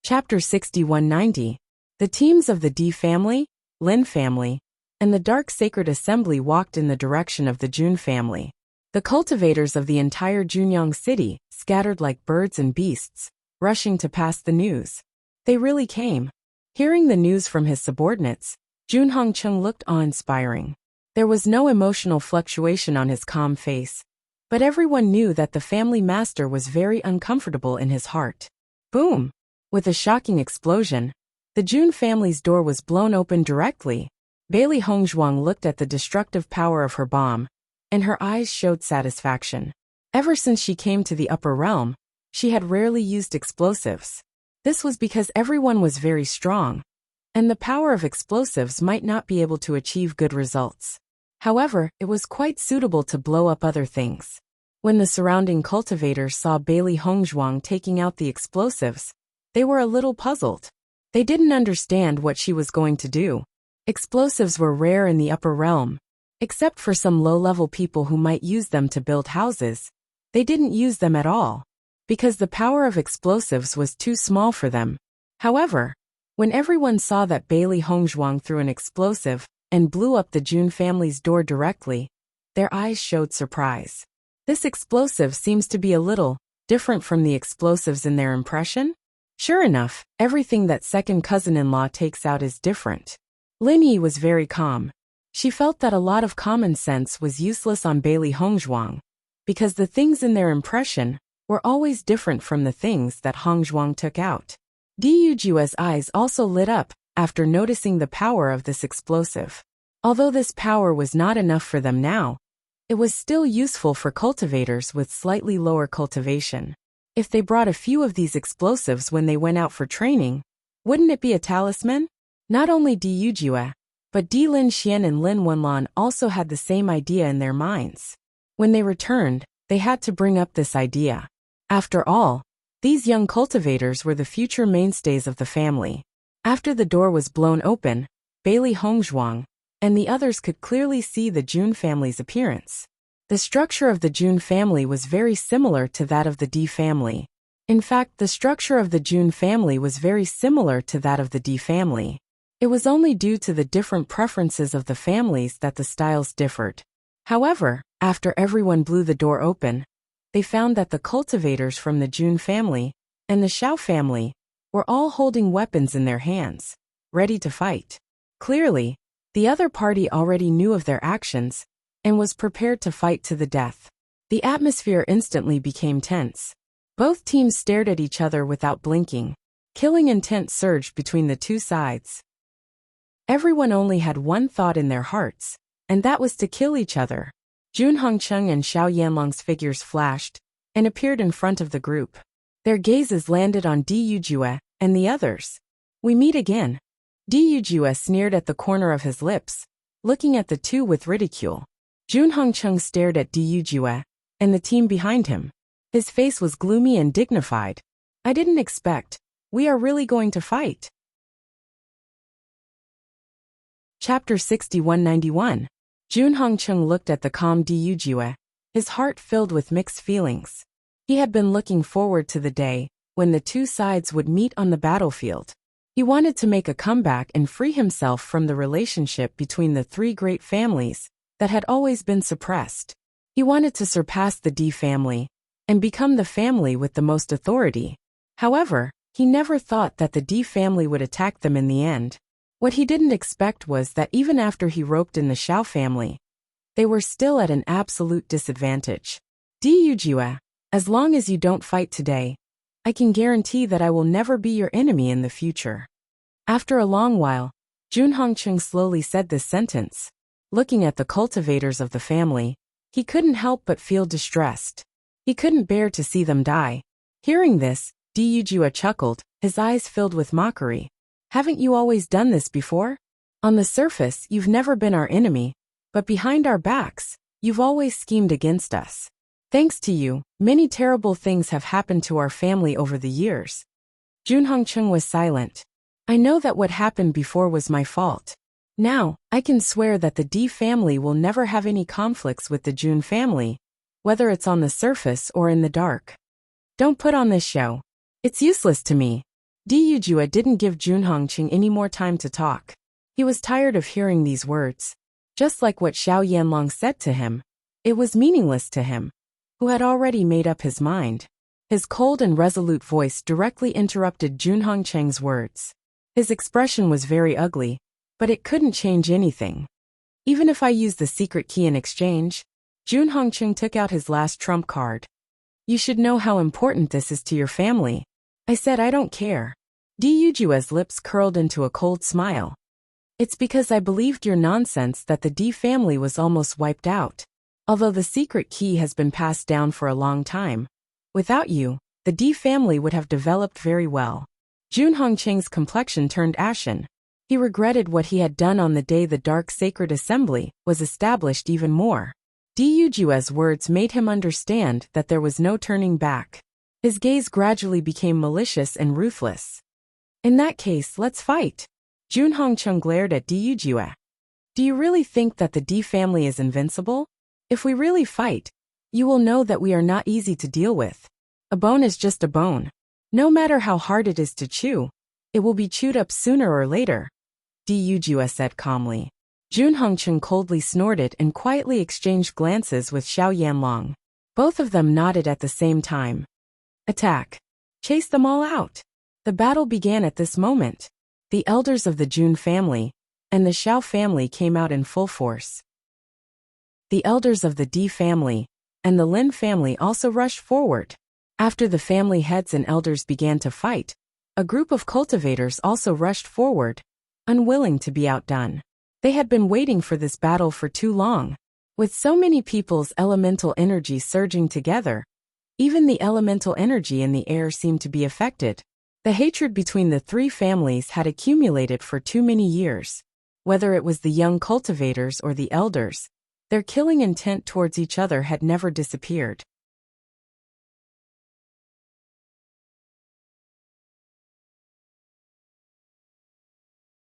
Chapter 6190. The teams of the D family, Lin family, and the Dark Sacred Assembly walked in the direction of the Jun family. The cultivators of the entire Junyang city, scattered like birds and beasts, rushing to pass the news. They really came. Hearing the news from his subordinates, Jun Hongcheng looked awe-inspiring. There was no emotional fluctuation on his calm face, but everyone knew that the family master was very uncomfortable in his heart. Boom! With a shocking explosion, the Jun family's door was blown open directly. Bailey Hongzhuang looked at the destructive power of her bomb, and her eyes showed satisfaction. Ever since she came to the upper realm, she had rarely used explosives. This was because everyone was very strong, and the power of explosives might not be able to achieve good results. However, it was quite suitable to blow up other things. When the surrounding cultivators saw Bailey Hongzhuang taking out the explosives, they were a little puzzled. They didn't understand what she was going to do. Explosives were rare in the upper realm. Except for some low-level people who might use them to build houses, they didn't use them at all, because the power of explosives was too small for them. However, when everyone saw that Bailey Hongzhuang threw an explosive and blew up the Jun family's door directly, their eyes showed surprise. This explosive seems to be a little different from the explosives in their impression. Sure enough, everything that second cousin-in-law takes out is different. Lin Yi was very calm. She felt that a lot of common sense was useless on Bailey Hongzhuang, because the things in their impression were always different from the things that Hongzhuang took out. Du Jue's eyes also lit up after noticing the power of this explosive. Although this power was not enough for them now, it was still useful for cultivators with slightly lower cultivation. If they brought a few of these explosives when they went out for training, wouldn't it be a talisman? Not only Du Jue, but Di Lin Xian and Lin Wenlan also had the same idea in their minds. When they returned, they had to bring up this idea. After all, these young cultivators were the future mainstays of the family. After the door was blown open, Bailey Hongzhuang and the others could clearly see the Jun family's appearance. The structure of the Jun family was very similar to that of the D family. In fact, the structure of the Jun family was very similar to that of the D family. It was only due to the different preferences of the families that the styles differed. However, after everyone blew the door open, they found that the cultivators from the Jun family and the Xiao family were all holding weapons in their hands, ready to fight. Clearly, the other party already knew of their actions and was prepared to fight to the death. The atmosphere instantly became tense. Both teams stared at each other without blinking. Killing intent surged between the two sides. Everyone only had one thought in their hearts, and that was to kill each other. Jun Hongcheng and Xiao Yanlong's figures flashed and appeared in front of the group. Their gazes landed on Du Jue and the others. We meet again. Du Jue sneered at the corner of his lips, looking at the two with ridicule. Jun Hongcheng stared at Du Jue and the team behind him. His face was gloomy and dignified. I didn't expect. We are really going to fight. Chapter 6191. Jun Hongcheng looked at the calm Du Jue, his heart filled with mixed feelings. He had been looking forward to the day when the two sides would meet on the battlefield. He wanted to make a comeback and free himself from the relationship between the three great families that had always been suppressed. He wanted to surpass the D family and become the family with the most authority. However, he never thought that the D family would attack them in the end. What he didn't expect was that even after he roped in the Xiao family, they were still at an absolute disadvantage. Du Jue, as long as you don't fight today, I can guarantee that I will never be your enemy in the future. After a long while, Jun Hongcheng slowly said this sentence. Looking at the cultivators of the family, he couldn't help but feel distressed. He couldn't bear to see them die. Hearing this, Du Jue chuckled, his eyes filled with mockery. Haven't you always done this before? On the surface, you've never been our enemy, but behind our backs, you've always schemed against us. Thanks to you, many terrible things have happened to our family over the years. Jun Hongcheng was silent. I know that what happened before was my fault. Now, I can swear that the D family will never have any conflicts with the Jun family, whether it's on the surface or in the dark. Don't put on this show. It's useless to me. Di Yujue didn't give Junhongqing any more time to talk. He was tired of hearing these words. Just like what Xiao Yanlong said to him, it was meaningless to him, who had already made up his mind. His cold and resolute voice directly interrupted Junhongqing's words. His expression was very ugly, but it couldn't change anything. Even if I use the secret key in exchange, Junhongqing took out his last trump card. You should know how important this is to your family. I said I don't care. Di Yujue's lips curled into a cold smile. It's because I believed your nonsense that the Di family was almost wiped out. Although the secret key has been passed down for a long time, without you, the Di family would have developed very well. Junhongqing's complexion turned ashen. He regretted what he had done on the day the Dark Sacred Assembly was established even more. Di Yujue's words made him understand that there was no turning back. His gaze gradually became malicious and ruthless. In that case, let's fight. Junhongqing glared at Di Yujue. Do you really think that the Di family is invincible? If we really fight, you will know that we are not easy to deal with. A bone is just a bone. No matter how hard it is to chew, it will be chewed up sooner or later, Di Yujue said calmly. Junhongqing coldly snorted and quietly exchanged glances with Xiao Yanlong. Both of them nodded at the same time. Attack. Chase them all out. The battle began at this moment. The elders of the Jun family and the Xiao family came out in full force. The elders of the Di family and the Lin family also rushed forward. After the family heads and elders began to fight, a group of cultivators also rushed forward, unwilling to be outdone. They had been waiting for this battle for too long. With so many people's elemental energy surging together, even the elemental energy in the air seemed to be affected. The hatred between the three families had accumulated for too many years. Whether it was the young cultivators or the elders, their killing intent towards each other had never disappeared.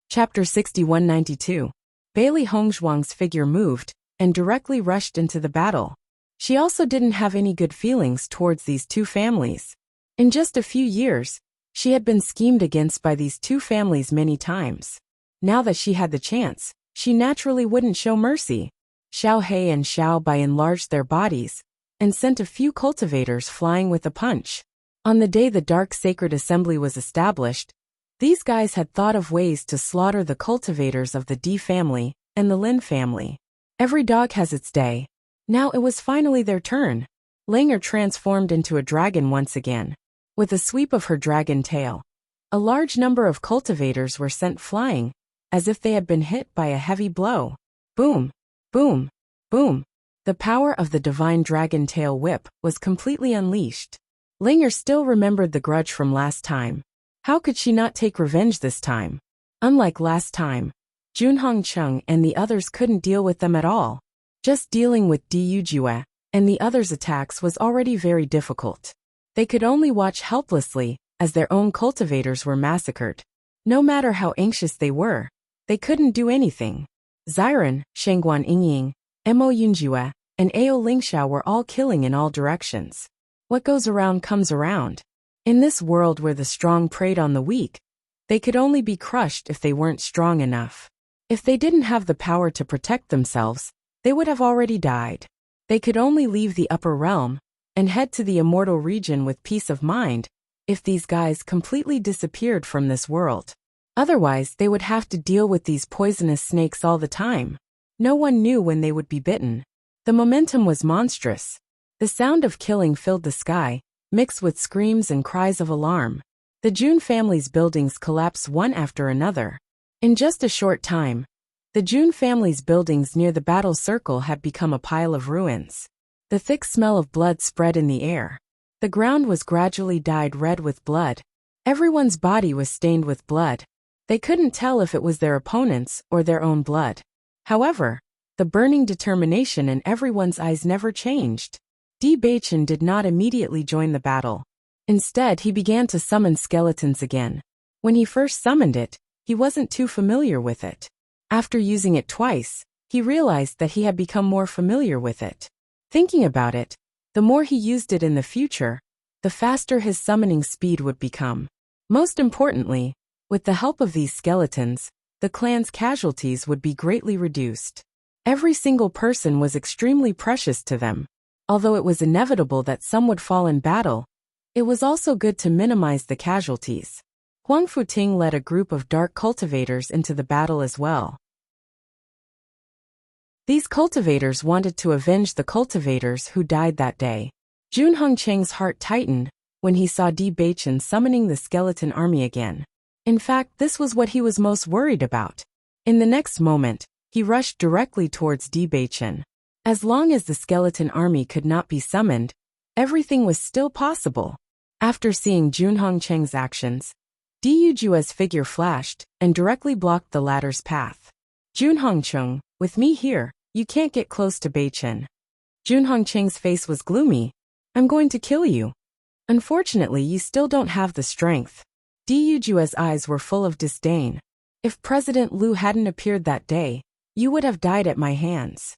Chapter 6192. Bailey Hongzhuang's figure moved and directly rushed into the battle. She also didn't have any good feelings towards these two families. In just a few years, she had been schemed against by these two families many times. Now that she had the chance, she naturally wouldn't show mercy. Xiao He and Xiao Bai enlarged their bodies and sent a few cultivators flying with a punch. On the day the Dark Sacred Assembly was established, these guys had thought of ways to slaughter the cultivators of the Di family and the Lin family. Every dog has its day. Now it was finally their turn. Langer transformed into a dragon once again. With a sweep of her dragon tail, a large number of cultivators were sent flying, as if they had been hit by a heavy blow. Boom, boom, boom. The power of the divine dragon tail whip was completely unleashed. Langer still remembered the grudge from last time. How could she not take revenge this time? Unlike last time, Junhongqing and the others couldn't deal with them at all. Just dealing with Di Yujue and the others' attacks was already very difficult. They could only watch helplessly as their own cultivators were massacred. No matter how anxious they were, they couldn't do anything. Xiren, Shengguan Yingying, Mo Yunjue, and Ao Lingxiao were all killing in all directions. What goes around comes around. In this world where the strong preyed on the weak, they could only be crushed if they weren't strong enough. If they didn't have the power to protect themselves, they would have already died. They could only leave the upper realm and head to the immortal region with peace of mind if these guys completely disappeared from this world. Otherwise, they would have to deal with these poisonous snakes all the time. No one knew when they would be bitten. The momentum was monstrous. The sound of killing filled the sky, mixed with screams and cries of alarm. The Jun family's buildings collapsed one after another. In just a short time, the Jun family's buildings near the battle circle had become a pile of ruins. The thick smell of blood spread in the air. The ground was gradually dyed red with blood. Everyone's body was stained with blood. They couldn't tell if it was their opponents or their own blood. However, the burning determination in everyone's eyes never changed. Di Beichen did not immediately join the battle. Instead, he began to summon skeletons again. When he first summoned it, he wasn't too familiar with it. After using it twice, he realized that he had become more familiar with it. Thinking about it, the more he used it in the future, the faster his summoning speed would become. Most importantly, with the help of these skeletons, the clan's casualties would be greatly reduced. Every single person was extremely precious to them. Although it was inevitable that some would fall in battle, it was also good to minimize the casualties. Huang Futing led a group of dark cultivators into the battle as well. These cultivators wanted to avenge the cultivators who died that day. Jun Hongcheng's heart tightened when he saw Di Baichen summoning the skeleton army again. In fact, this was what he was most worried about. In the next moment, he rushed directly towards Di Baichen. As long as the skeleton army could not be summoned, everything was still possible. After seeing Jun Hongcheng's actions, Di Yujua's figure flashed and directly blocked the latter's path. Jun Hongcheng, with me here, you can't get close to Baichen. Jun Hongcheng's face was gloomy. I'm going to kill you. Unfortunately, you still don't have the strength. Di Yujua's eyes were full of disdain. If President Liu hadn't appeared that day, you would have died at my hands.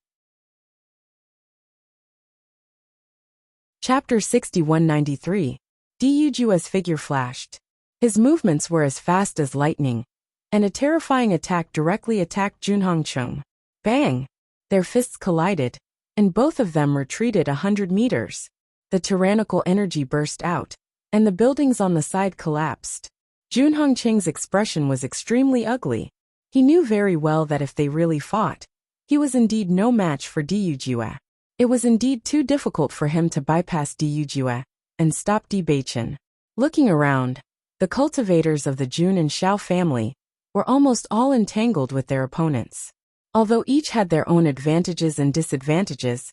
Chapter 6193. Di Yujua's figure flashed. His movements were as fast as lightning, and a terrifying attack directly attacked Jun Hongcheng. Bang! Their fists collided, and both of them retreated 100 meters. The tyrannical energy burst out, and the buildings on the side collapsed. Jun Hongcheng's expression was extremely ugly. He knew very well that if they really fought, he was indeed no match for Di Yujue. It was indeed too difficult for him to bypass Di Yujue and stop Di Baichen. Looking around, the cultivators of the Jun and Xiao family were almost all entangled with their opponents. Although each had their own advantages and disadvantages,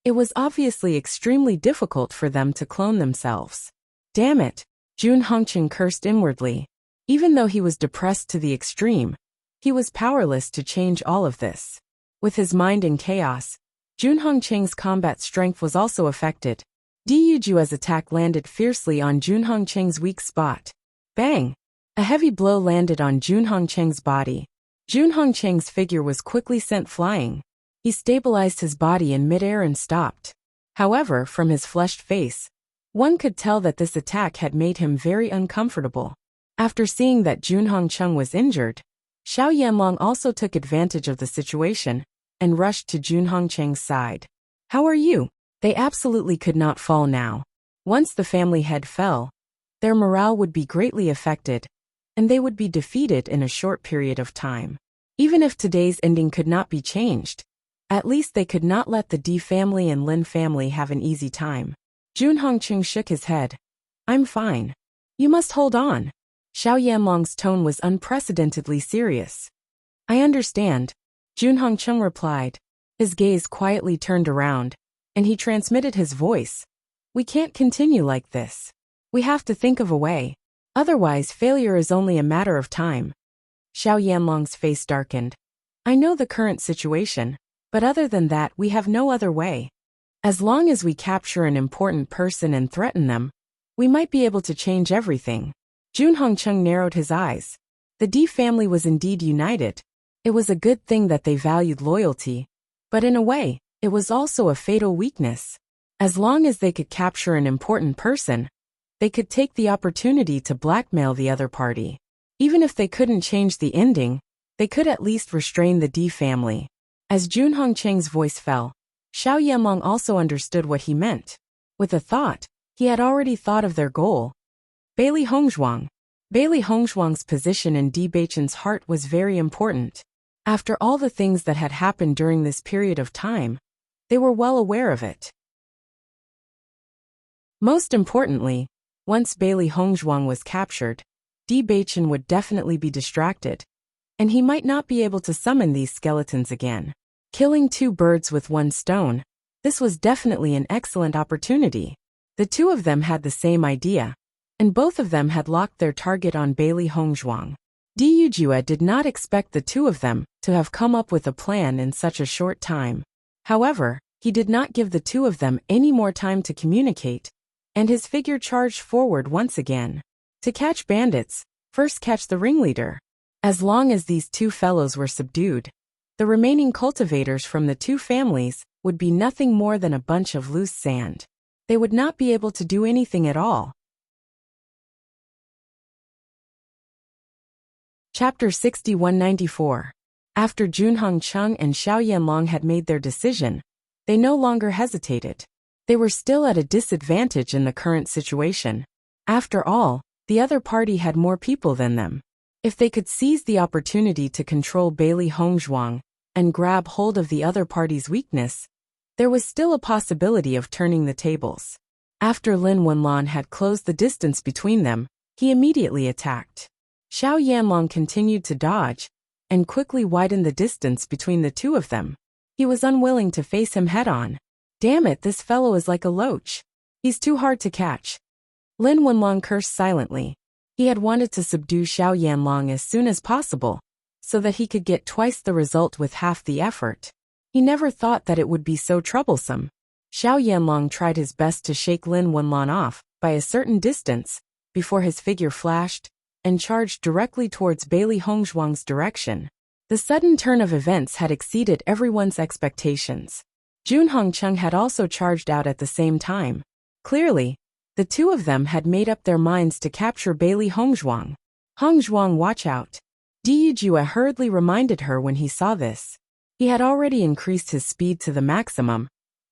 it was obviously extremely difficult for them to clone themselves. Damn it! Jun Hongcheng cursed inwardly. Even though he was depressed to the extreme, he was powerless to change all of this. With his mind in chaos, Jun Hongcheng's combat strength was also affected. Di Yujua's attack landed fiercely on Jun Hongcheng's weak spot. Bang! A heavy blow landed on Jun Hongcheng's body. Jun Hongcheng's figure was quickly sent flying. He stabilized his body in midair and stopped. However, from his flushed face, one could tell that this attack had made him very uncomfortable. After seeing that Jun Hongcheng was injured, Xiao Yanlong also took advantage of the situation and rushed to Jun Hongcheng's side. How are you? They absolutely could not fall now. Once the family head fell, their morale would be greatly affected, and they would be defeated in a short period of time. Even if today's ending could not be changed, at least they could not let the Di family and Lin family have an easy time. Jun Hongcheng shook his head. I'm fine. You must hold on. Xiao Yanlong's tone was unprecedentedly serious. I understand, Jun Hongcheng replied. His gaze quietly turned around, and he transmitted his voice. We can't continue like this. We have to think of a way. Otherwise, failure is only a matter of time. Xiao Yanlong's face darkened. I know the current situation, but other than that, we have no other way. As long as we capture an important person and threaten them, we might be able to change everything. Jun Hongcheng narrowed his eyes. The Di family was indeed united. It was a good thing that they valued loyalty, but in a way, it was also a fatal weakness. As long as they could capture an important person, they could take the opportunity to blackmail the other party. Even if they couldn't change the ending, they could at least restrain the Di family. As Jun Hongcheng's voice fell, Xiao Yanlong also understood what he meant. With a thought, he had already thought of their goal. Bailey Hongzhuang. Bailey Hongzhuang's position in Di Baichen's heart was very important. After all the things that had happened during this period of time, they were well aware of it. Most importantly, once Bailey Hongzhuang was captured, Di Baichen would definitely be distracted, and he might not be able to summon these skeletons again. Killing two birds with one stone, this was definitely an excellent opportunity. The two of them had the same idea, and both of them had locked their target on Bailey Hongzhuang. Di Yujue did not expect the two of them to have come up with a plan in such a short time. However, he did not give the two of them any more time to communicate, and his figure charged forward once again. To catch bandits, first catch the ringleader. As long as these two fellows were subdued, the remaining cultivators from the two families would be nothing more than a bunch of loose sand. They would not be able to do anything at all. Chapter 6194. After Junhong Chung and Xiao Yanlong had made their decision, they no longer hesitated. They were still at a disadvantage in the current situation. After all, the other party had more people than them. If they could seize the opportunity to control Bailey Hongzhuang and grab hold of the other party's weakness, there was still a possibility of turning the tables. After Lin Wenlan had closed the distance between them, he immediately attacked. Xiao Yanlong continued to dodge and quickly widened the distance between the two of them. He was unwilling to face him head-on. Damn it, this fellow is like a loach. He's too hard to catch. Lin Wenlan cursed silently. He had wanted to subdue Xiao Yanlong as soon as possible, so that he could get twice the result with half the effort. He never thought that it would be so troublesome. Xiao Yanlong tried his best to shake Lin Wenlan off by a certain distance before his figure flashed and charged directly towards Bailey Hongzhuang's direction. The sudden turn of events had exceeded everyone's expectations. Junhong Chung had also charged out at the same time. Clearly, the two of them had made up their minds to capture Bailey Hongzhuang. Hongzhuang, watch out. Di Yujue hurriedly reminded her when he saw this. He had already increased his speed to the maximum,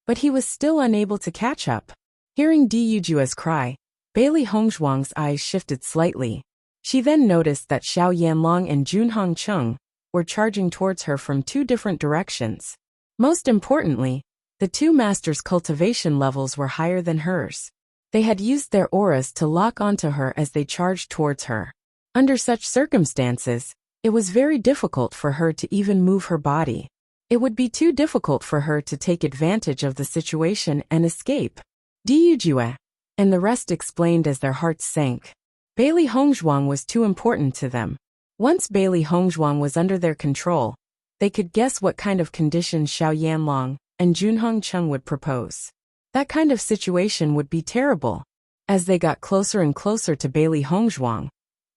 but he was still unable to catch up. Hearing Di Yujue's cry, Bailey Hongzhuang's eyes shifted slightly. She then noticed that Xiao Yanlong and Junhong Chung were charging towards her from two different directions. Most importantly, the two masters' cultivation levels were higher than hers. They had used their auras to lock onto her as they charged towards her. Under such circumstances, it was very difficult for her to even move her body. It would be too difficult for her to take advantage of the situation and escape. Di Yujue and the rest explained as their hearts sank. Bailey Hongzhuang was too important to them. Once Bailey Hongzhuang was under their control, they could guess what kind of conditions Xiao Yanlong and Junhong Chung would propose. That kind of situation would be terrible. As they got closer and closer to Bailey Hongzhuang,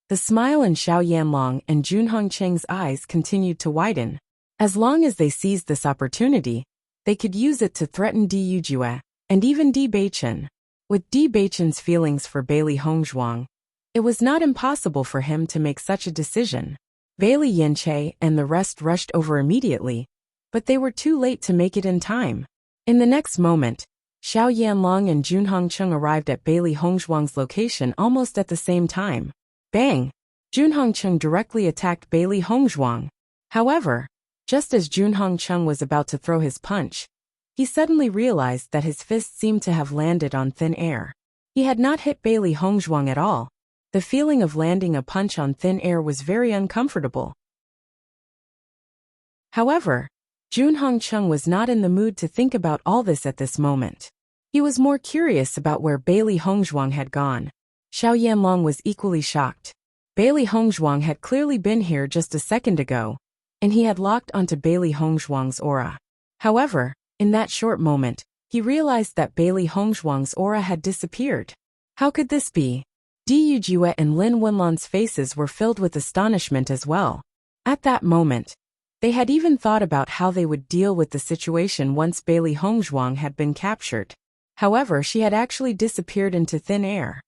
the smile in Xiao Yanlong and Junhong Cheng's eyes continued to widen. As long as they seized this opportunity, they could use it to threaten Di Yujue and even Di Beichen. With Di Beichen's feelings for Bailey Hongzhuang, it was not impossible for him to make such a decision. Bailey Yanche and the rest rushed over immediately, but they were too late to make it in time. In the next moment, Xiao Yanlong and Junhong Chung arrived at Bailey Hongzhuang's location almost at the same time. Bang! Junhong Chung directly attacked Bailey Hongzhuang. However, just as Junhong Chung was about to throw his punch, he suddenly realized that his fist seemed to have landed on thin air. He had not hit Bailey Hongzhuang at all. The feeling of landing a punch on thin air was very uncomfortable. However, Junhong Chung was not in the mood to think about all this at this moment. He was more curious about where Bailey Hongzhuang had gone. Xiao Yanlong was equally shocked. Bailey Hongzhuang had clearly been here just a second ago, and he had locked onto Bailey Hongzhuang's aura. However, in that short moment, he realized that Bailey Hongzhuang's aura had disappeared. How could this be? Di Yujue and Lin Wenlan's faces were filled with astonishment as well. At that moment, they had even thought about how they would deal with the situation once Bailey Hongzhuang had been captured. However, she had actually disappeared into thin air.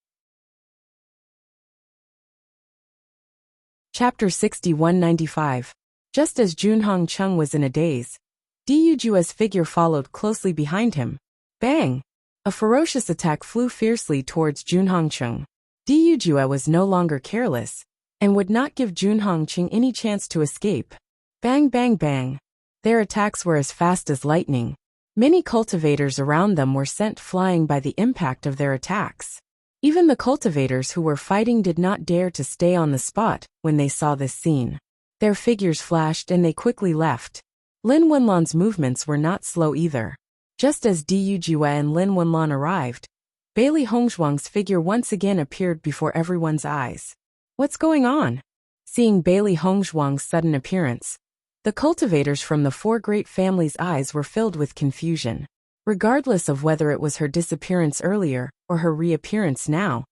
Chapter 6195. Just as Junhong Chung was in a daze, Di Yujue's figure followed closely behind him. Bang! A ferocious attack flew fiercely towards Junhong Chung. Di Yujue was no longer careless, and would not give Junhong Chung any chance to escape. Bang bang bang. Their attacks were as fast as lightning. Many cultivators around them were sent flying by the impact of their attacks. Even the cultivators who were fighting did not dare to stay on the spot when they saw this scene. Their figures flashed and they quickly left. Lin Wenlan's movements were not slow either. Just as Di Yujue and Lin Wenlan arrived, Bailey Hongzhuang's figure once again appeared before everyone's eyes. What's going on? Seeing Bailey Hongzhuang's sudden appearance, the cultivators from the four great families' eyes were filled with confusion. Regardless of whether it was her disappearance earlier or her reappearance now,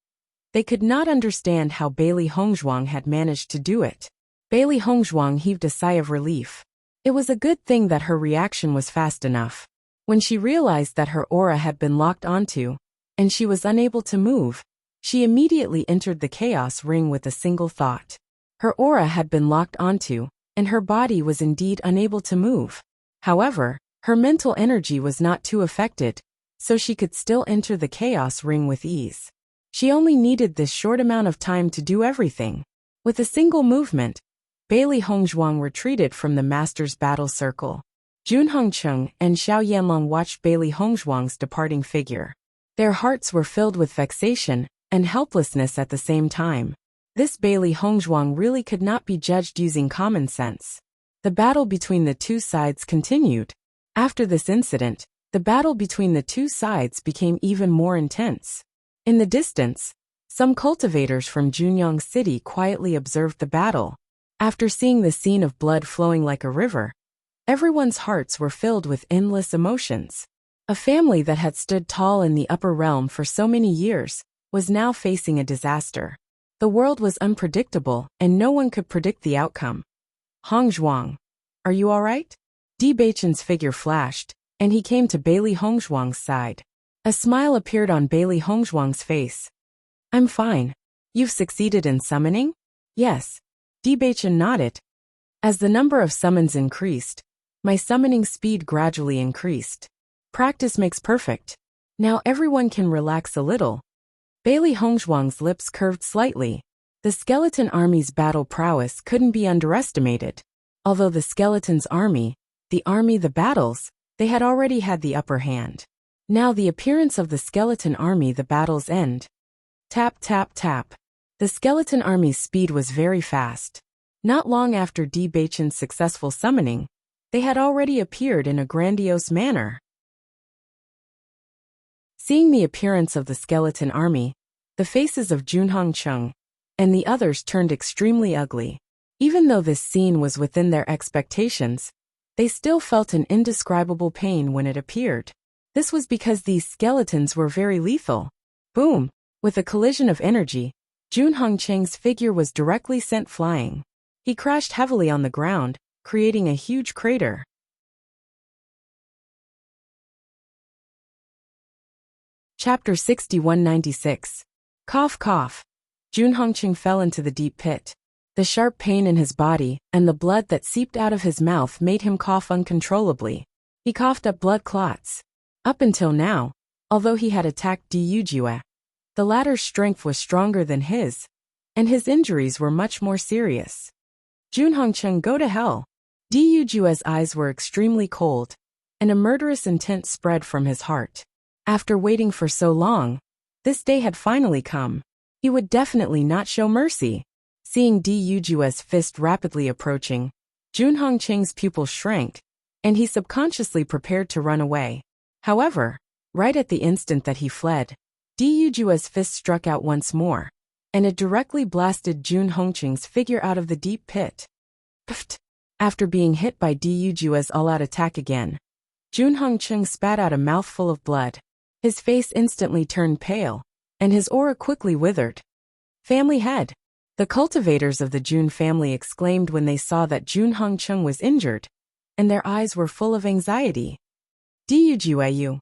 they could not understand how Bailey Hongzhuang had managed to do it. Bailey Hongzhuang heaved a sigh of relief. It was a good thing that her reaction was fast enough. When she realized that her aura had been locked onto, and she was unable to move, she immediately entered the chaos ring with a single thought. Her aura had been locked onto, and her body was indeed unable to move. However, her mental energy was not too affected, so she could still enter the chaos ring with ease. She only needed this short amount of time to do everything. With a single movement, Bailey Hongzhuang retreated from the master's battle circle. Jun Hongcheng and Xiao Yanlong watched Bailey Hongzhuang's departing figure. Their hearts were filled with vexation and helplessness at the same time. This Bailey Hongzhuang really could not be judged using common sense. The battle between the two sides continued. After this incident, the battle between the two sides became even more intense. In the distance, some cultivators from Junyang City quietly observed the battle. After seeing the scene of blood flowing like a river, everyone's hearts were filled with endless emotions. A family that had stood tall in the upper realm for so many years was now facing a disaster. The world was unpredictable, and no one could predict the outcome. Hongzhuang, are you all right? Di Beichen's figure flashed, and he came to Bailey Hongzhuang's side. A smile appeared on Bailey Hongzhuang's face. I'm fine. You've succeeded in summoning? Yes. Di Beichen nodded. As the number of summons increased, my summoning speed gradually increased. Practice makes perfect. Now everyone can relax a little. Bailey Hongzhuang's lips curved slightly. The skeleton army's battle prowess couldn't be underestimated. Although the skeleton's army, the battles, they had already had the upper hand. Now the appearance of the skeleton army, the battle's end. Tap, tap, tap. The skeleton army's speed was very fast. Not long after Di Beichen's successful summoning, they had already appeared in a grandiose manner. Seeing the appearance of the skeleton army, the faces of Jun Hongcheng and the others turned extremely ugly. Even though this scene was within their expectations, they still felt an indescribable pain when it appeared. This was because these skeletons were very lethal. Boom! With a collision of energy, Jun Hongcheng's figure was directly sent flying. He crashed heavily on the ground, creating a huge crater. Chapter 6196. Cough cough. Jun Hongcheng fell into the deep pit. The sharp pain in his body and the blood that seeped out of his mouth made him cough uncontrollably. He coughed up blood clots. Up until now, although he had attacked Di Yujue, the latter's strength was stronger than his, and his injuries were much more serious. Jun Hongcheng, go to hell. Di Yujue's eyes were extremely cold, and a murderous intent spread from his heart. After waiting for so long, this day had finally come. He would definitely not show mercy. Seeing Di Yujue's fist rapidly approaching, Jun Hongcheng's pupil shrank, and he subconsciously prepared to run away. However, right at the instant that he fled, Di Yujue's fist struck out once more, and it directly blasted Jun Hongcheng's figure out of the deep pit. Pfft! After being hit by Di Yujue's all-out attack again, Jun Hongcheng spat out a mouthful of blood. His face instantly turned pale, and his aura quickly withered. Family head! The cultivators of the Jun family exclaimed when they saw that Jun Hongcheng was injured, and their eyes were full of anxiety. Di Yujue, you.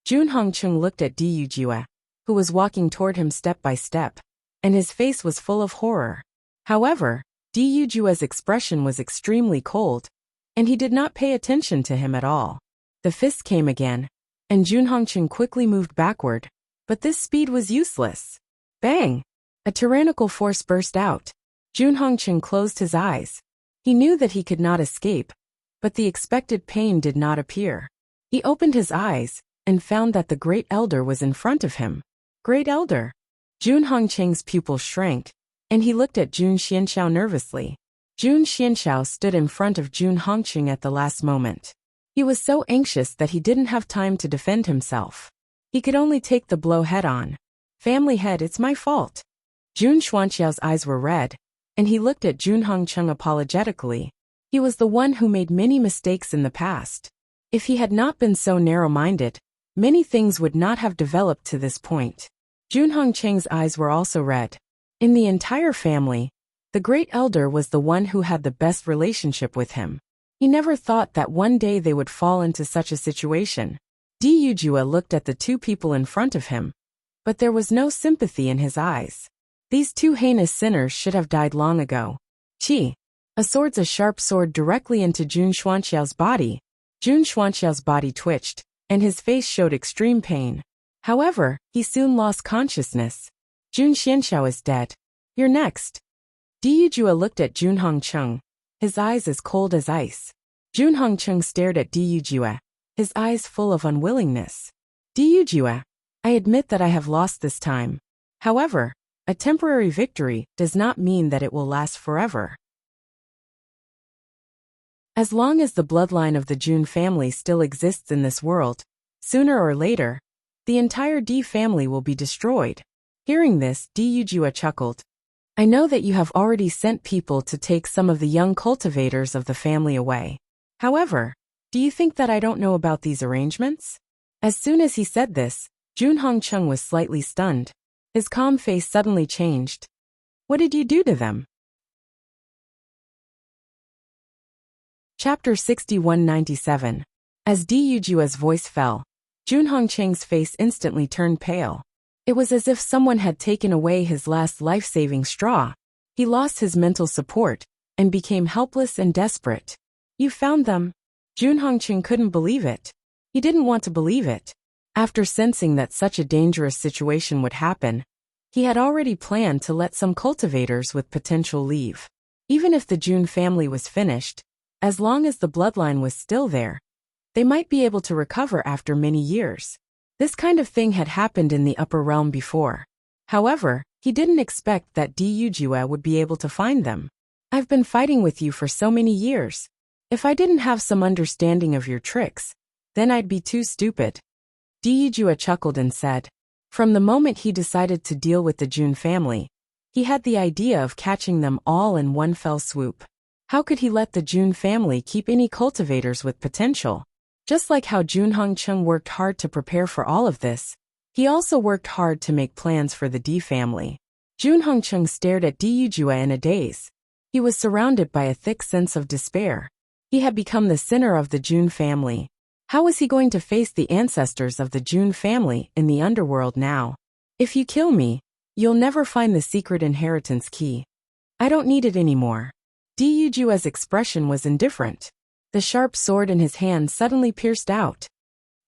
Jun Hongcheng looked at Di Yujue, who was walking toward him step by step, and his face was full of horror. However, Di Yujue's expression was extremely cold, and he did not pay attention to him at all. The fist came again, and Jun Hongcheng quickly moved backward, but this speed was useless. Bang! A tyrannical force burst out. Jun Hongcheng closed his eyes. He knew that he could not escape, but the expected pain did not appear. He opened his eyes and found that the Great Elder was in front of him. Great Elder! Jun Hongcheng's pupil shrank, and he looked at Jun Xianxiao nervously. Jun Xianxiao stood in front of Jun Hongcheng at the last moment. He was so anxious that he didn't have time to defend himself. He could only take the blow head-on. Family head, it's my fault. Jun Xuanxiao's eyes were red, and he looked at Jun Hongcheng apologetically. He was the one who made many mistakes in the past. If he had not been so narrow-minded, many things would not have developed to this point. Jun Hongcheng's eyes were also red. In the entire family, the Great Elder was the one who had the best relationship with him. He never thought that one day they would fall into such a situation. Di Yujue looked at the two people in front of him, but there was no sympathy in his eyes. These two heinous sinners should have died long ago. Qi. A sword's a sharp sword directly into Jun Xuanxiao's body. Jun Xuanxiao's body twitched, and his face showed extreme pain. However, he soon lost consciousness. Jun Xianxiao is dead. You're next. Di Yujue looked at Jun Hongcheng, his eyes as cold as ice. Jun Hongcheng stared at Di Yujue, his eyes full of unwillingness. Di Yujue, I admit that I have lost this time. However, a temporary victory does not mean that it will last forever. As long as the bloodline of the Jun family still exists in this world, sooner or later, the entire Di family will be destroyed. Hearing this, Di Yujue chuckled. I know that you have already sent people to take some of the young cultivators of the family away. However, do you think that I don't know about these arrangements? As soon as he said this, Jun Hongcheng was slightly stunned. His calm face suddenly changed. What did you do to them? Chapter 6197. As Di Yujue's voice fell, Jun Hongcheng's face instantly turned pale. It was as if someone had taken away his last life-saving straw. He lost his mental support and became helpless and desperate. You found them? Jun Hongcheng couldn't believe it. He didn't want to believe it. After sensing that such a dangerous situation would happen, he had already planned to let some cultivators with potential leave. Even if the Jun family was finished, as long as the bloodline was still there, they might be able to recover after many years. This kind of thing had happened in the upper realm before. However, he didn't expect that Di Yujue would be able to find them. I've been fighting with you for so many years. If I didn't have some understanding of your tricks, then I'd be too stupid. Di Yujue chuckled and said. From the moment he decided to deal with the Jun family, he had the idea of catching them all in one fell swoop. How could he let the Jun family keep any cultivators with potential? Just like how Jun Hongcheng worked hard to prepare for all of this, he also worked hard to make plans for the Di family. Jun Hongcheng stared at Di Yujue in a daze. He was surrounded by a thick sense of despair. He had become the sinner of the Jun family. How was he going to face the ancestors of the Jun family in the underworld now? If you kill me, you'll never find the secret inheritance key. I don't need it anymore. Di Yujue's expression was indifferent. The sharp sword in his hand suddenly pierced out.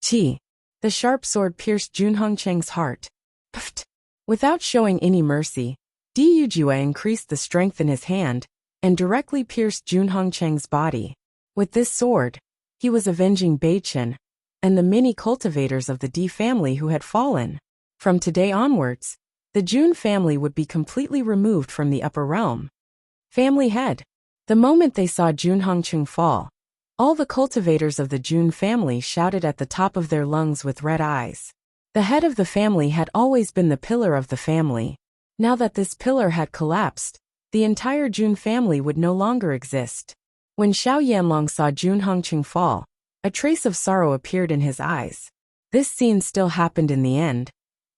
Qi. The sharp sword pierced Jun Hongcheng's heart. Pft. Without showing any mercy, Di Yujue increased the strength in his hand and directly pierced Jun Hongcheng's body. With this sword, he was avenging Beichen and the many cultivators of the Di family who had fallen. From today onwards, the Jun family would be completely removed from the upper realm. Family head. The moment they saw Jun Hongcheng fall, all the cultivators of the Jun family shouted at the top of their lungs with red eyes. The head of the family had always been the pillar of the family. Now that this pillar had collapsed, the entire Jun family would no longer exist. When Xiao Yanlong saw Jun Hongcheng fall, a trace of sorrow appeared in his eyes. This scene still happened in the end,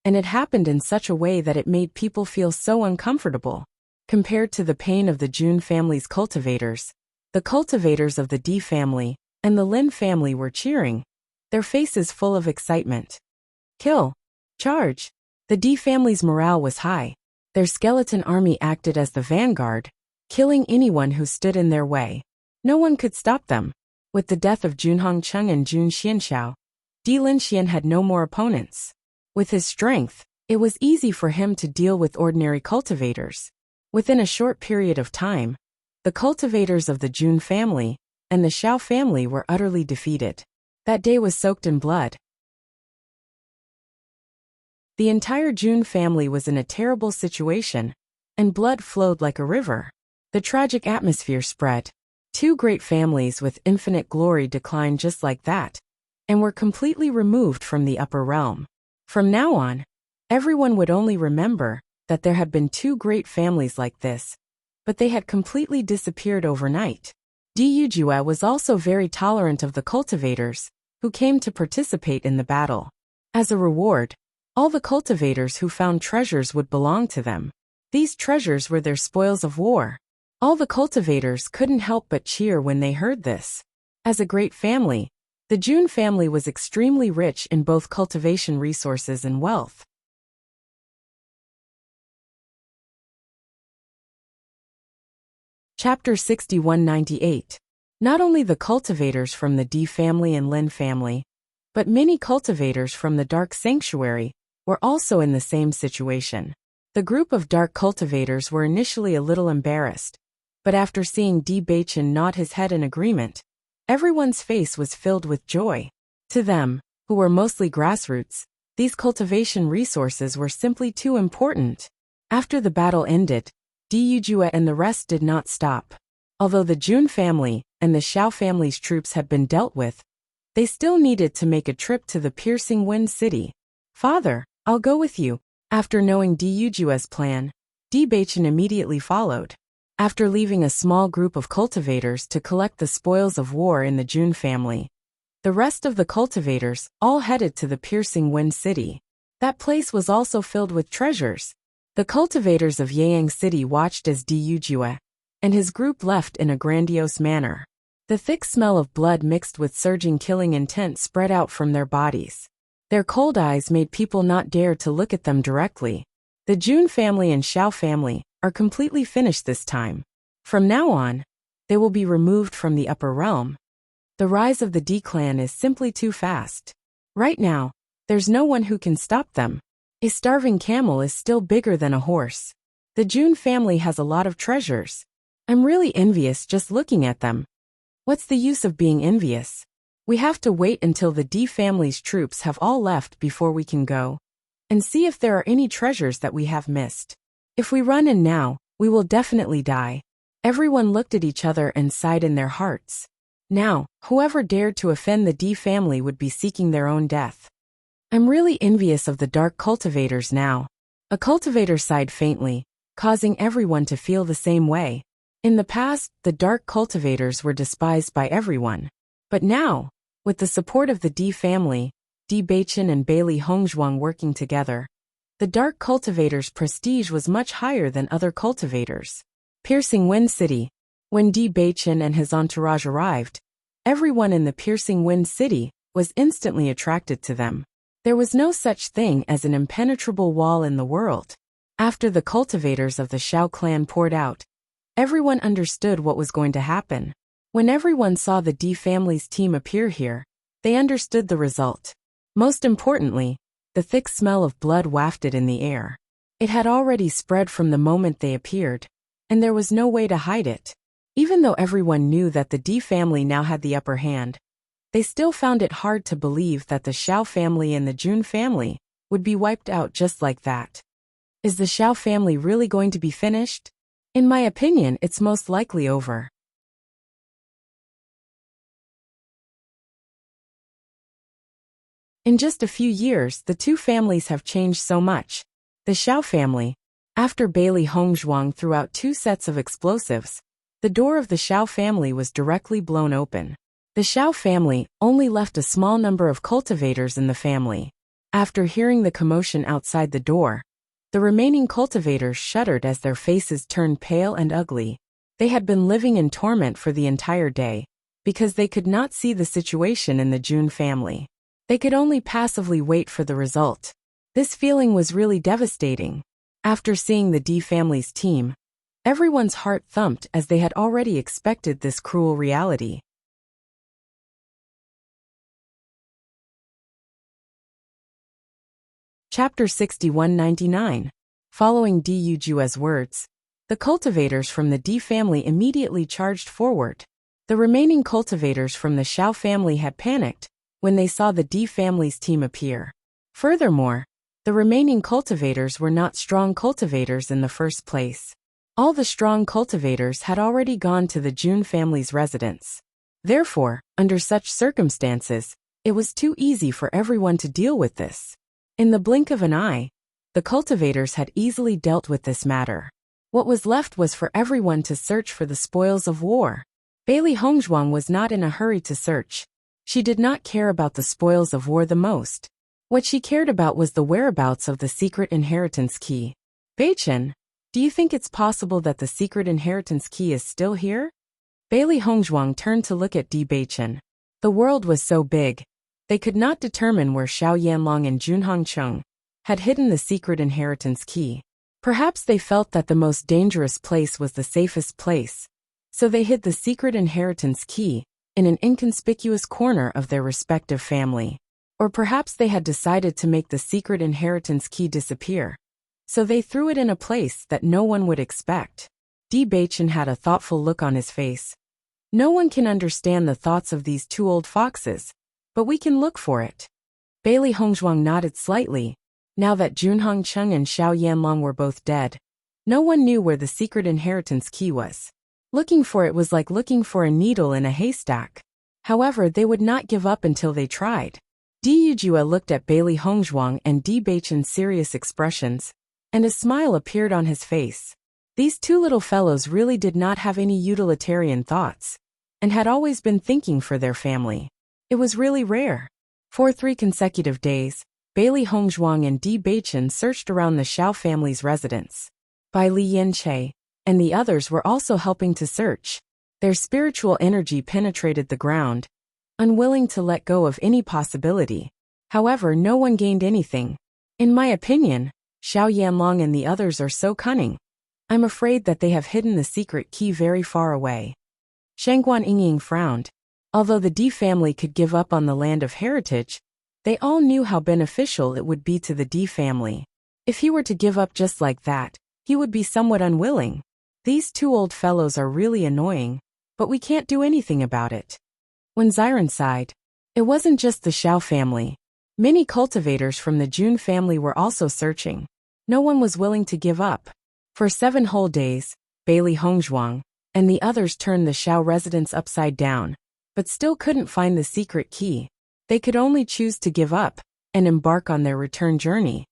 and it happened in such a way that it made people feel so uncomfortable. Compared to the pain of the Jun family's cultivators, the cultivators of the Di family and the Lin family were cheering, their faces full of excitement. Kill. Charge. The Di family's morale was high. Their skeleton army acted as the vanguard, killing anyone who stood in their way. No one could stop them. With the death of Jun Hongcheng and Jun Xianxiao, Di Linxian had no more opponents. With his strength, it was easy for him to deal with ordinary cultivators. Within a short period of time, the cultivators of the Jun family and the Xiao family were utterly defeated. That day was soaked in blood. The entire Jun family was in a terrible situation, and blood flowed like a river. The tragic atmosphere spread. Two great families with infinite glory declined just like that, and were completely removed from the upper realm. From now on, everyone would only remember that there had been two great families like this, but they had completely disappeared overnight. Di Yujue was also very tolerant of the cultivators, who came to participate in the battle. As a reward, all the cultivators who found treasures would belong to them. These treasures were their spoils of war. All the cultivators couldn't help but cheer when they heard this. As a great family, the Jun family was extremely rich in both cultivation resources and wealth. Chapter 6198. Not only the cultivators from the D family and Lin family, but many cultivators from the Dark Sanctuary were also in the same situation. The group of dark cultivators were initially a little embarrassed, but after seeing D Bachin nod his head in agreement, everyone's face was filled with joy. To them, who were mostly grassroots, these cultivation resources were simply too important. After the battle ended, Du Jue and the rest did not stop. Although the Jun family and the Xiao family's troops had been dealt with, they still needed to make a trip to the Piercing Wind City. "Father, I'll go with you." After knowing Du Jue's plan, D Bachin immediately followed. After leaving a small group of cultivators to collect the spoils of war in the Jun family, the rest of the cultivators all headed to the Piercing Wind City. That place was also filled with treasures. The cultivators of Yang City watched as Du Jue and his group left in a grandiose manner. The thick smell of blood mixed with surging killing intent spread out from their bodies. Their cold eyes made people not dare to look at them directly. The Jun family and Xiao family are completely finished this time. From now on, they will be removed from the upper realm. The rise of the D clan is simply too fast. Right now, there's no one who can stop them. A starving camel is still bigger than a horse. The Jun family has a lot of treasures. I'm really envious just looking at them. What's the use of being envious? We have to wait until the D family's troops have all left before we can go and see if there are any treasures that we have missed. If we run in now, we will definitely die. Everyone looked at each other and sighed in their hearts. Now, whoever dared to offend the D family would be seeking their own death. I'm really envious of the dark cultivators now. A cultivator sighed faintly, causing everyone to feel the same way. In the past, the dark cultivators were despised by everyone. But now, with the support of the D family, D Bachin and Bailey Hongzhuang working together, the dark cultivators' prestige was much higher than other cultivators. Piercing Wind City. When D Bachin and his entourage arrived, everyone in the Piercing Wind City was instantly attracted to them. There was no such thing as an impenetrable wall in the world. After the cultivators of the Xiao clan poured out, everyone understood what was going to happen. When everyone saw the D family's team appear here, they understood the result. Most importantly, the thick smell of blood wafted in the air. It had already spread from the moment they appeared, and there was no way to hide it. Even though everyone knew that the D family now had the upper hand, they still found it hard to believe that the Xiao family and the Jun family would be wiped out just like that. Is the Xiao family really going to be finished? In my opinion, it's most likely over. In just a few years, the two families have changed so much. The Xiao family, after Bailey Hongzhuang threw out 2 sets of explosives, the door of the Xiao family was directly blown open. The Xiao family only left a small number of cultivators in the family. After hearing the commotion outside the door, the remaining cultivators shuddered as their faces turned pale and ugly. They had been living in torment for the entire day, because they could not see the situation in the Jun family. They could only passively wait for the result. This feeling was really devastating. After seeing the D family's team, everyone's heart thumped as they had already expected this cruel reality. Chapter 6199. Following Du Jue's words, the cultivators from the D family immediately charged forward. The remaining cultivators from the Xiao family had panicked when they saw the D family's team appear. Furthermore, the remaining cultivators were not strong cultivators in the first place. All the strong cultivators had already gone to the Jun family's residence. Therefore, under such circumstances, it was too easy for everyone to deal with this. In the blink of an eye, the cultivators had easily dealt with this matter. What was left was for everyone to search for the spoils of war. Bailey Hongzhuang was not in a hurry to search. She did not care about the spoils of war the most. What she cared about was the whereabouts of the secret inheritance key. Bachin, do you think it's possible that the secret inheritance key is still here? Bailey Hongzhuang turned to look at D Bachin. The world was so big, they could not determine where Xiao Yanlong and Junhong Cheng had hidden the secret inheritance key. Perhaps they felt that the most dangerous place was the safest place, So they hid the secret inheritance key in an inconspicuous corner of their respective family. Or perhaps they had decided to make the secret inheritance key disappear. So they threw it in a place that no one would expect. Di Baichen had a thoughtful look on his face. No one can understand the thoughts of these two old foxes, but we can look for it. Bailey Hongzhuang nodded slightly. Now that Junhong Cheng and Xiao Yanlong were both dead, no one knew where the secret inheritance key was. Looking for it was like looking for a needle in a haystack. However, they would not give up until they tried. Di Yujue looked at Bailey Hongzhuang and Di Baichen's serious expressions, and a smile appeared on his face. These two little fellows really did not have any utilitarian thoughts, and had always been thinking for their family. It was really rare. For 3 consecutive days, Bailey Hongzhuang and Di Baichen searched around the Xiao family's residence. Bai Li Yanche and the others were also helping to search. Their spiritual energy penetrated the ground, unwilling to let go of any possibility. However, no one gained anything. In my opinion, Xiao Yanlong and the others are so cunning. I'm afraid that they have hidden the secret key very far away. Shangguan Yingying frowned. Although the Di family could give up on the land of heritage, they all knew how beneficial it would be to the Di family. If he were to give up just like that, he would be somewhat unwilling. These two old fellows are really annoying, but we can't do anything about it. When Xiren sighed, it wasn't just the Xiao family. Many cultivators from the Jun family were also searching. No one was willing to give up. For 7 whole days, Bailey Hongzhuang and the others turned the Xiao residence upside down, but still couldn't find the secret key. They could only choose to give up and embark on their return journey.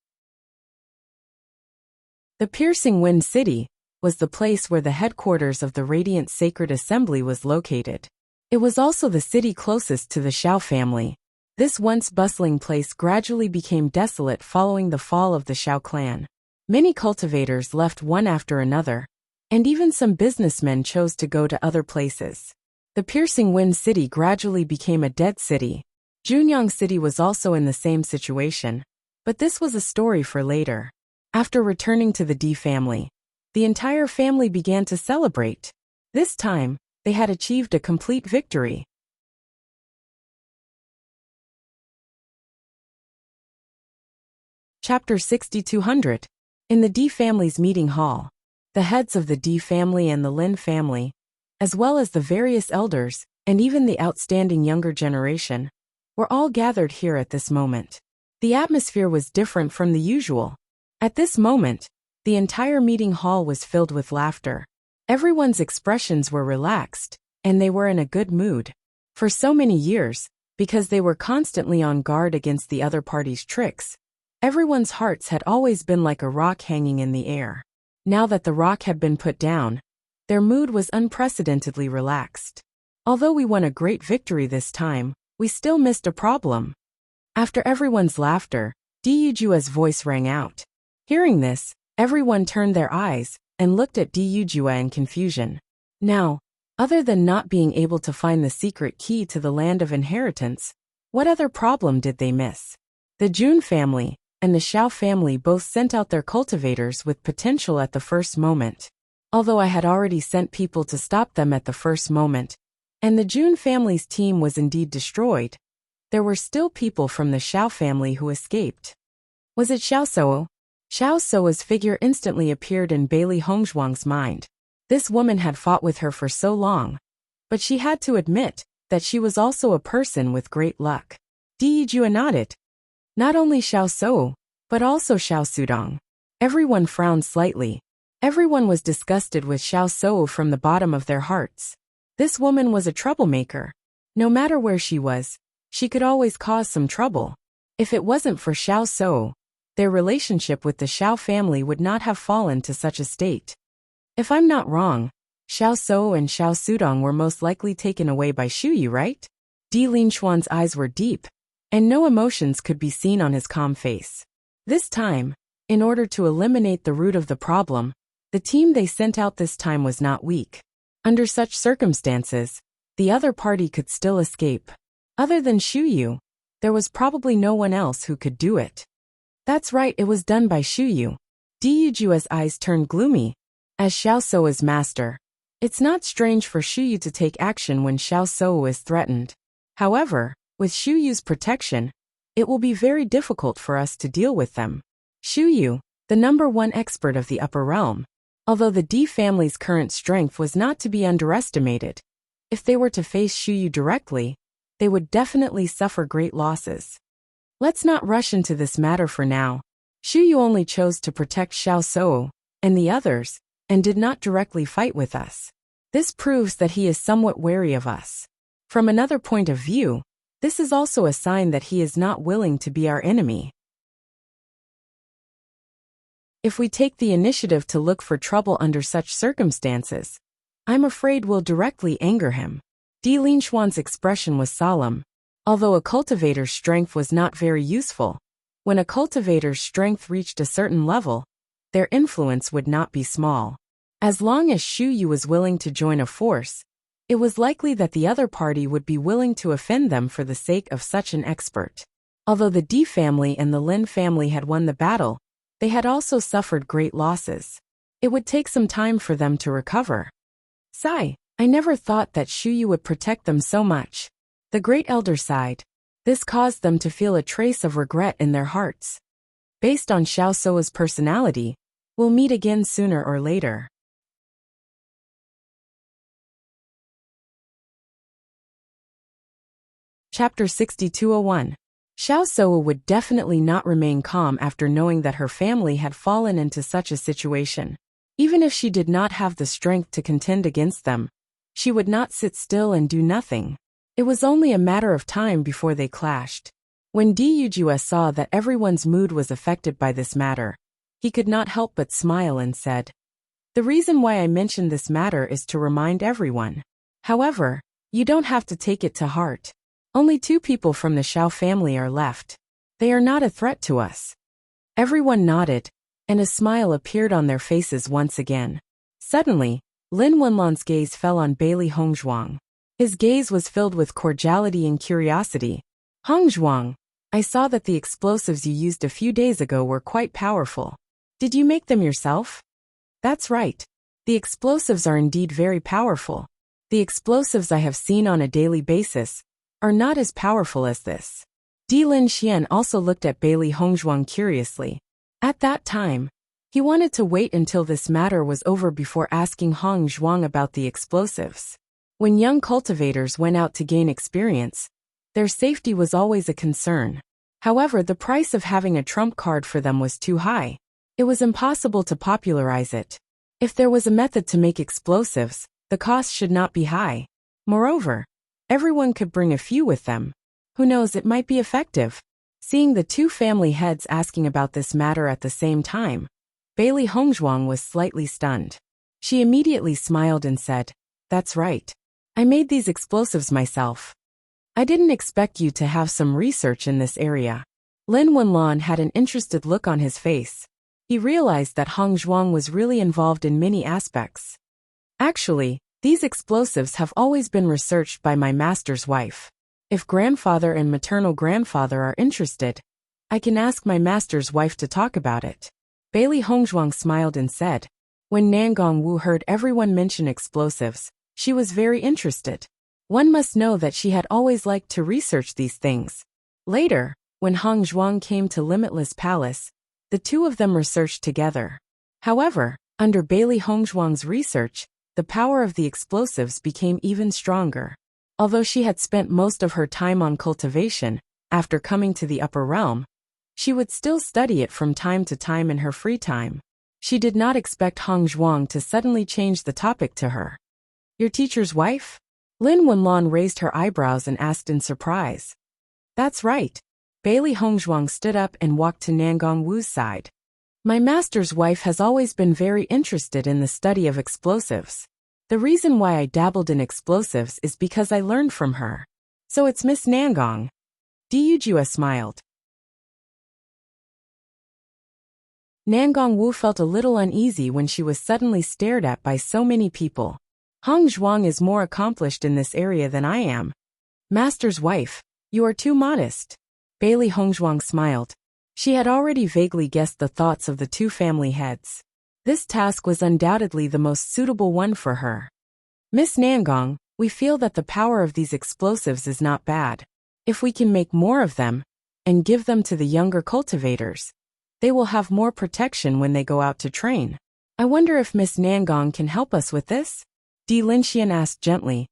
The Piercing Wind City was the place where the headquarters of the Radiant Sacred Assembly was located. It was also the city closest to the Xiao family. This once bustling place gradually became desolate following the fall of the Xiao clan. Many cultivators left one after another, and even some businessmen chose to go to other places. The Piercing Wind City gradually became a dead city. Junyang City was also in the same situation, but this was a story for later. After returning to the Di family, the entire family began to celebrate. This time, they had achieved a complete victory. Chapter 6200. In the Di family's meeting hall, the heads of the Di family and the Lin family, as well as the various elders, and even the outstanding younger generation, were all gathered here at this moment. The atmosphere was different from the usual. At this moment, the entire meeting hall was filled with laughter. Everyone's expressions were relaxed, and they were in a good mood. For so many years, because they were constantly on guard against the other party's tricks, everyone's hearts had always been like a rock hanging in the air. Now that the rock had been put down, their mood was unprecedentedly relaxed. Although we won a great victory this time, we still missed a problem. After everyone's laughter, Di Yujue's voice rang out. Hearing this, everyone turned their eyes and looked at Di Yujue in confusion. Now, other than not being able to find the secret key to the land of inheritance, what other problem did they miss? The Jun family and the Xiao family both sent out their cultivators with potential at the first moment. Although I had already sent people to stop them at the first moment, and the Jun family's team was indeed destroyed, there were still people from the Xiao family who escaped. Was it Xiao Sou? Xiao Sou's figure instantly appeared in Bailey Hongzhuang's mind. This woman had fought with her for so long, but she had to admit that she was also a person with great luck. Di Yijue nodded. Not only Xiao Sou, but also Xiao Sudong. Everyone frowned slightly. Everyone was disgusted with Xiao Sou from the bottom of their hearts. This woman was a troublemaker. No matter where she was, she could always cause some trouble. If it wasn't for Xiao Sou, their relationship with the Xiao family would not have fallen to such a state. If I'm not wrong, Xiao Sou and Xiao Sudong were most likely taken away by Shuyu, right? Di Linxuan's eyes were deep, and no emotions could be seen on his calm face. This time, in order to eliminate the root of the problem, the team they sent out this time was not weak. Under such circumstances, the other party could still escape. Other than Shuyu, there was probably no one else who could do it. That's right, it was done by Shuyu. Di Yujue's eyes turned gloomy. As Xiao Sou's master, It's not strange for Shuyu to take action when Xiao Sou is threatened. However, with Shuyu's protection, it will be very difficult for us to deal with them. Shuyu, the #1 expert of the upper realm. Although the D family's current strength was not to be underestimated, if they were to face Shuyu directly, they would definitely suffer great losses. Let's not rush into this matter for now. Shuyu only chose to protect Xiao Sou and the others, and did not directly fight with us. This proves that he is somewhat wary of us. From another point of view, this is also a sign that he is not willing to be our enemy. If we take the initiative to look for trouble under such circumstances, I'm afraid we'll directly anger him. Di Linshuan's expression was solemn. Although a cultivator's strength was not very useful, when a cultivator's strength reached a certain level, their influence would not be small. As long as Shuyu was willing to join a force, it was likely that the other party would be willing to offend them for the sake of such an expert. Although the Di family and the Lin family had won the battle, they had also suffered great losses. It would take some time for them to recover. Sigh, I never thought that Shuyu would protect them so much. The great elder sighed. This caused them to feel a trace of regret in their hearts. Based on Xiao Sou's personality, we'll meet again sooner or later. Chapter 6201. Xiao Sou would definitely not remain calm after knowing that her family had fallen into such a situation. Even if she did not have the strength to contend against them, she would not sit still and do nothing. It was only a matter of time before they clashed. When Di Yujue saw that everyone's mood was affected by this matter, he could not help but smile and said, "The reason why I mentioned this matter is to remind everyone. However, you don't have to take it to heart. Only 2 people from the Xiao family are left. They are not a threat to us." Everyone nodded, and a smile appeared on their faces once again. Suddenly, Lin Wenlan's gaze fell on Bailey Hongzhuang. His gaze was filled with cordiality and curiosity. "Hongzhuang, I saw that the explosives you used a few days ago were quite powerful. Did you make them yourself?" "That's right. The explosives are indeed very powerful. The explosives I have seen on a daily basis are not as powerful as this." Di Linxian also looked at Bailey Hongzhuang curiously. At that time, he wanted to wait until this matter was over before asking Hongzhuang about the explosives. When young cultivators went out to gain experience, their safety was always a concern. However, the price of having a trump card for them was too high. It was impossible to popularize it. If there was a method to make explosives, the cost should not be high. Moreover, everyone could bring a few with them. Who knows, it might be effective. Seeing the 2 family heads asking about this matter at the same time, Bailey Hongzhuang was slightly stunned. She immediately smiled and said, "That's right. I made these explosives myself." "I didn't expect you to have some research in this area." Lin Wenlan had an interested look on his face. He realized that Hongzhuang was really involved in many aspects. "Actually, these explosives have always been researched by my master's wife. If grandfather and maternal grandfather are interested, I can ask my master's wife to talk about it." Bailey Hongzhuang smiled and said. When Nangong Wu heard everyone mention explosives, she was very interested. One must know that she had always liked to research these things. Later, when Hongzhuang came to Limitless Palace, the 2 of them researched together. However, under Bailey Hongzhuang's research, the power of the explosives became even stronger. Although she had spent most of her time on cultivation, after coming to the upper realm, she would still study it from time to time in her free time. She did not expect Hongzhuang to suddenly change the topic to her. "Your teacher's wife?" Lin Wenlan raised her eyebrows and asked in surprise. "That's right." Bailey Hongzhuang stood up and walked to Nangong Wu's side. "My master's wife has always been very interested in the study of explosives. The reason why I dabbled in explosives is because I learned from her. So it's Miss Nangong." Di Yujue smiled. Nangong Wu felt a little uneasy when she was suddenly stared at by so many people. "Hongzhuang is more accomplished in this area than I am." "Master's wife, you are too modest." Bailey Hongzhuang smiled. She had already vaguely guessed the thoughts of the 2 family heads. This task was undoubtedly the most suitable one for her. Miss Nangong, we feel that the power of these explosives is not bad. If we can make more of them and give them to the younger cultivators, they will have more protection when they go out to train. I wonder if Miss Nangong can help us with this? Di Linxian asked gently.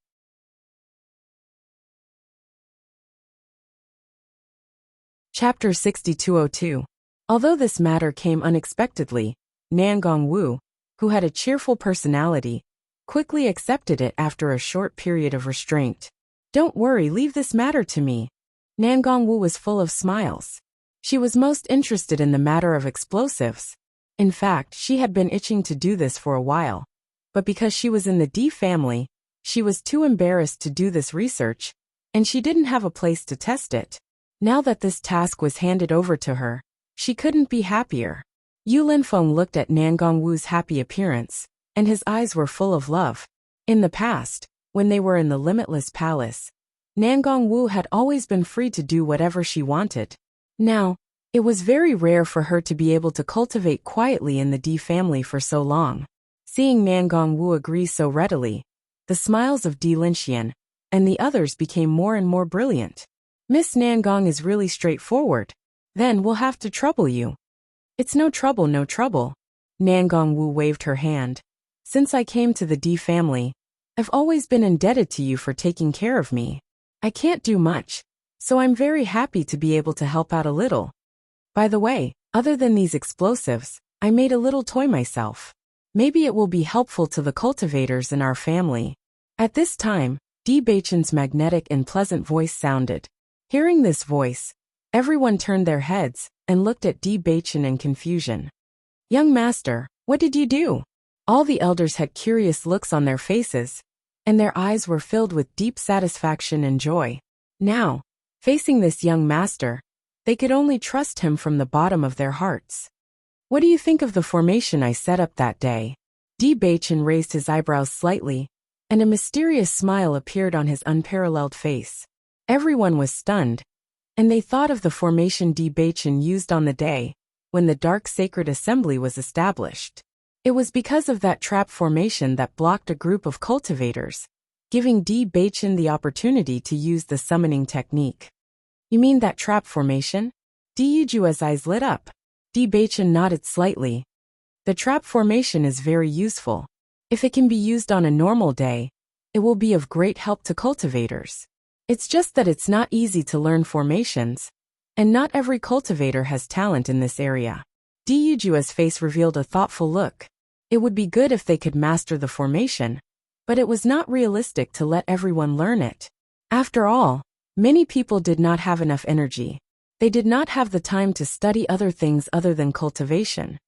Chapter 6202. Although this matter came unexpectedly, Nangong Wu, who had a cheerful personality, quickly accepted it after a short period of restraint. Don't worry, leave this matter to me. Nangong Wu was full of smiles. She was most interested in the matter of explosives. In fact, she had been itching to do this for a while. But because she was in the D family, she was too embarrassed to do this research, and she didn't have a place to test it. Now that this task was handed over to her, she couldn't be happier. Yu Linfeng looked at Nangong Wu's happy appearance, and his eyes were full of love. In the past, when they were in the Limitless Palace, Nangong Wu had always been free to do whatever she wanted. Now, it was very rare for her to be able to cultivate quietly in the D family for so long. Seeing Nangong Wu agree so readily, the smiles of Di Linxian and the others became more and more brilliant. Miss Nangong is really straightforward. Then we'll have to trouble you. It's no trouble, no trouble. Nangong Wu waved her hand. Since I came to the D family, I've always been indebted to you for taking care of me. I can't do much, so I'm very happy to be able to help out a little. By the way, other than these explosives, I made a little toy myself. Maybe it will be helpful to the cultivators in our family. At this time, Di Beichen's magnetic and pleasant voice sounded. Hearing this voice, everyone turned their heads and looked at Di Beichen in confusion. Young master, what did you do? All the elders had curious looks on their faces, and their eyes were filled with deep satisfaction and joy. Now, facing this young master, they could only trust him from the bottom of their hearts. What do you think of the formation I set up that day? Di Beichen raised his eyebrows slightly, and a mysterious smile appeared on his unparalleled face. Everyone was stunned, and they thought of the formation Di Beichen used on the day when the Dark Sacred Assembly was established. It was because of that trap formation that blocked a group of cultivators, giving Di Beichen the opportunity to use the summoning technique. You mean that trap formation? Di Yujua's eyes lit up. Di Beichen nodded slightly. The trap formation is very useful. If it can be used on a normal day, it will be of great help to cultivators. It's just that it's not easy to learn formations, and not every cultivator has talent in this area. Di Yujua's face revealed a thoughtful look. It would be good if they could master the formation, but it was not realistic to let everyone learn it. After all, many people did not have enough energy. They did not have the time to study other things other than cultivation.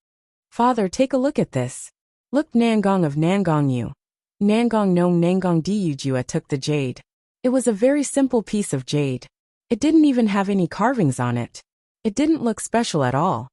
Father, take a look at this. Look, Nangong of Nangong Yu. Nangong Nong Nangong Di Yujua took the jade. It was a very simple piece of jade. It didn't even have any carvings on it. It didn't look special at all.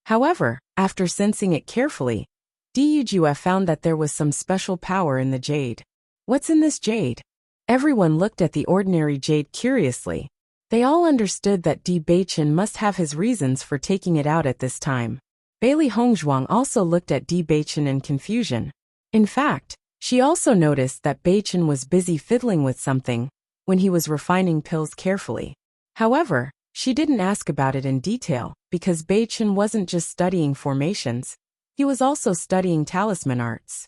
However, after sensing it carefully, Di Yujua found that there was some special power in the jade. What's in this jade? Everyone looked at the ordinary jade curiously. They all understood that Di Beichen must have his reasons for taking it out at this time. Bailey Hongzhuang also looked at Di Beichen in confusion. In fact, she also noticed that Beichen was busy fiddling with something when he was refining pills carefully. However, she didn't ask about it in detail because Beichen wasn't just studying formations, he was also studying talisman arts.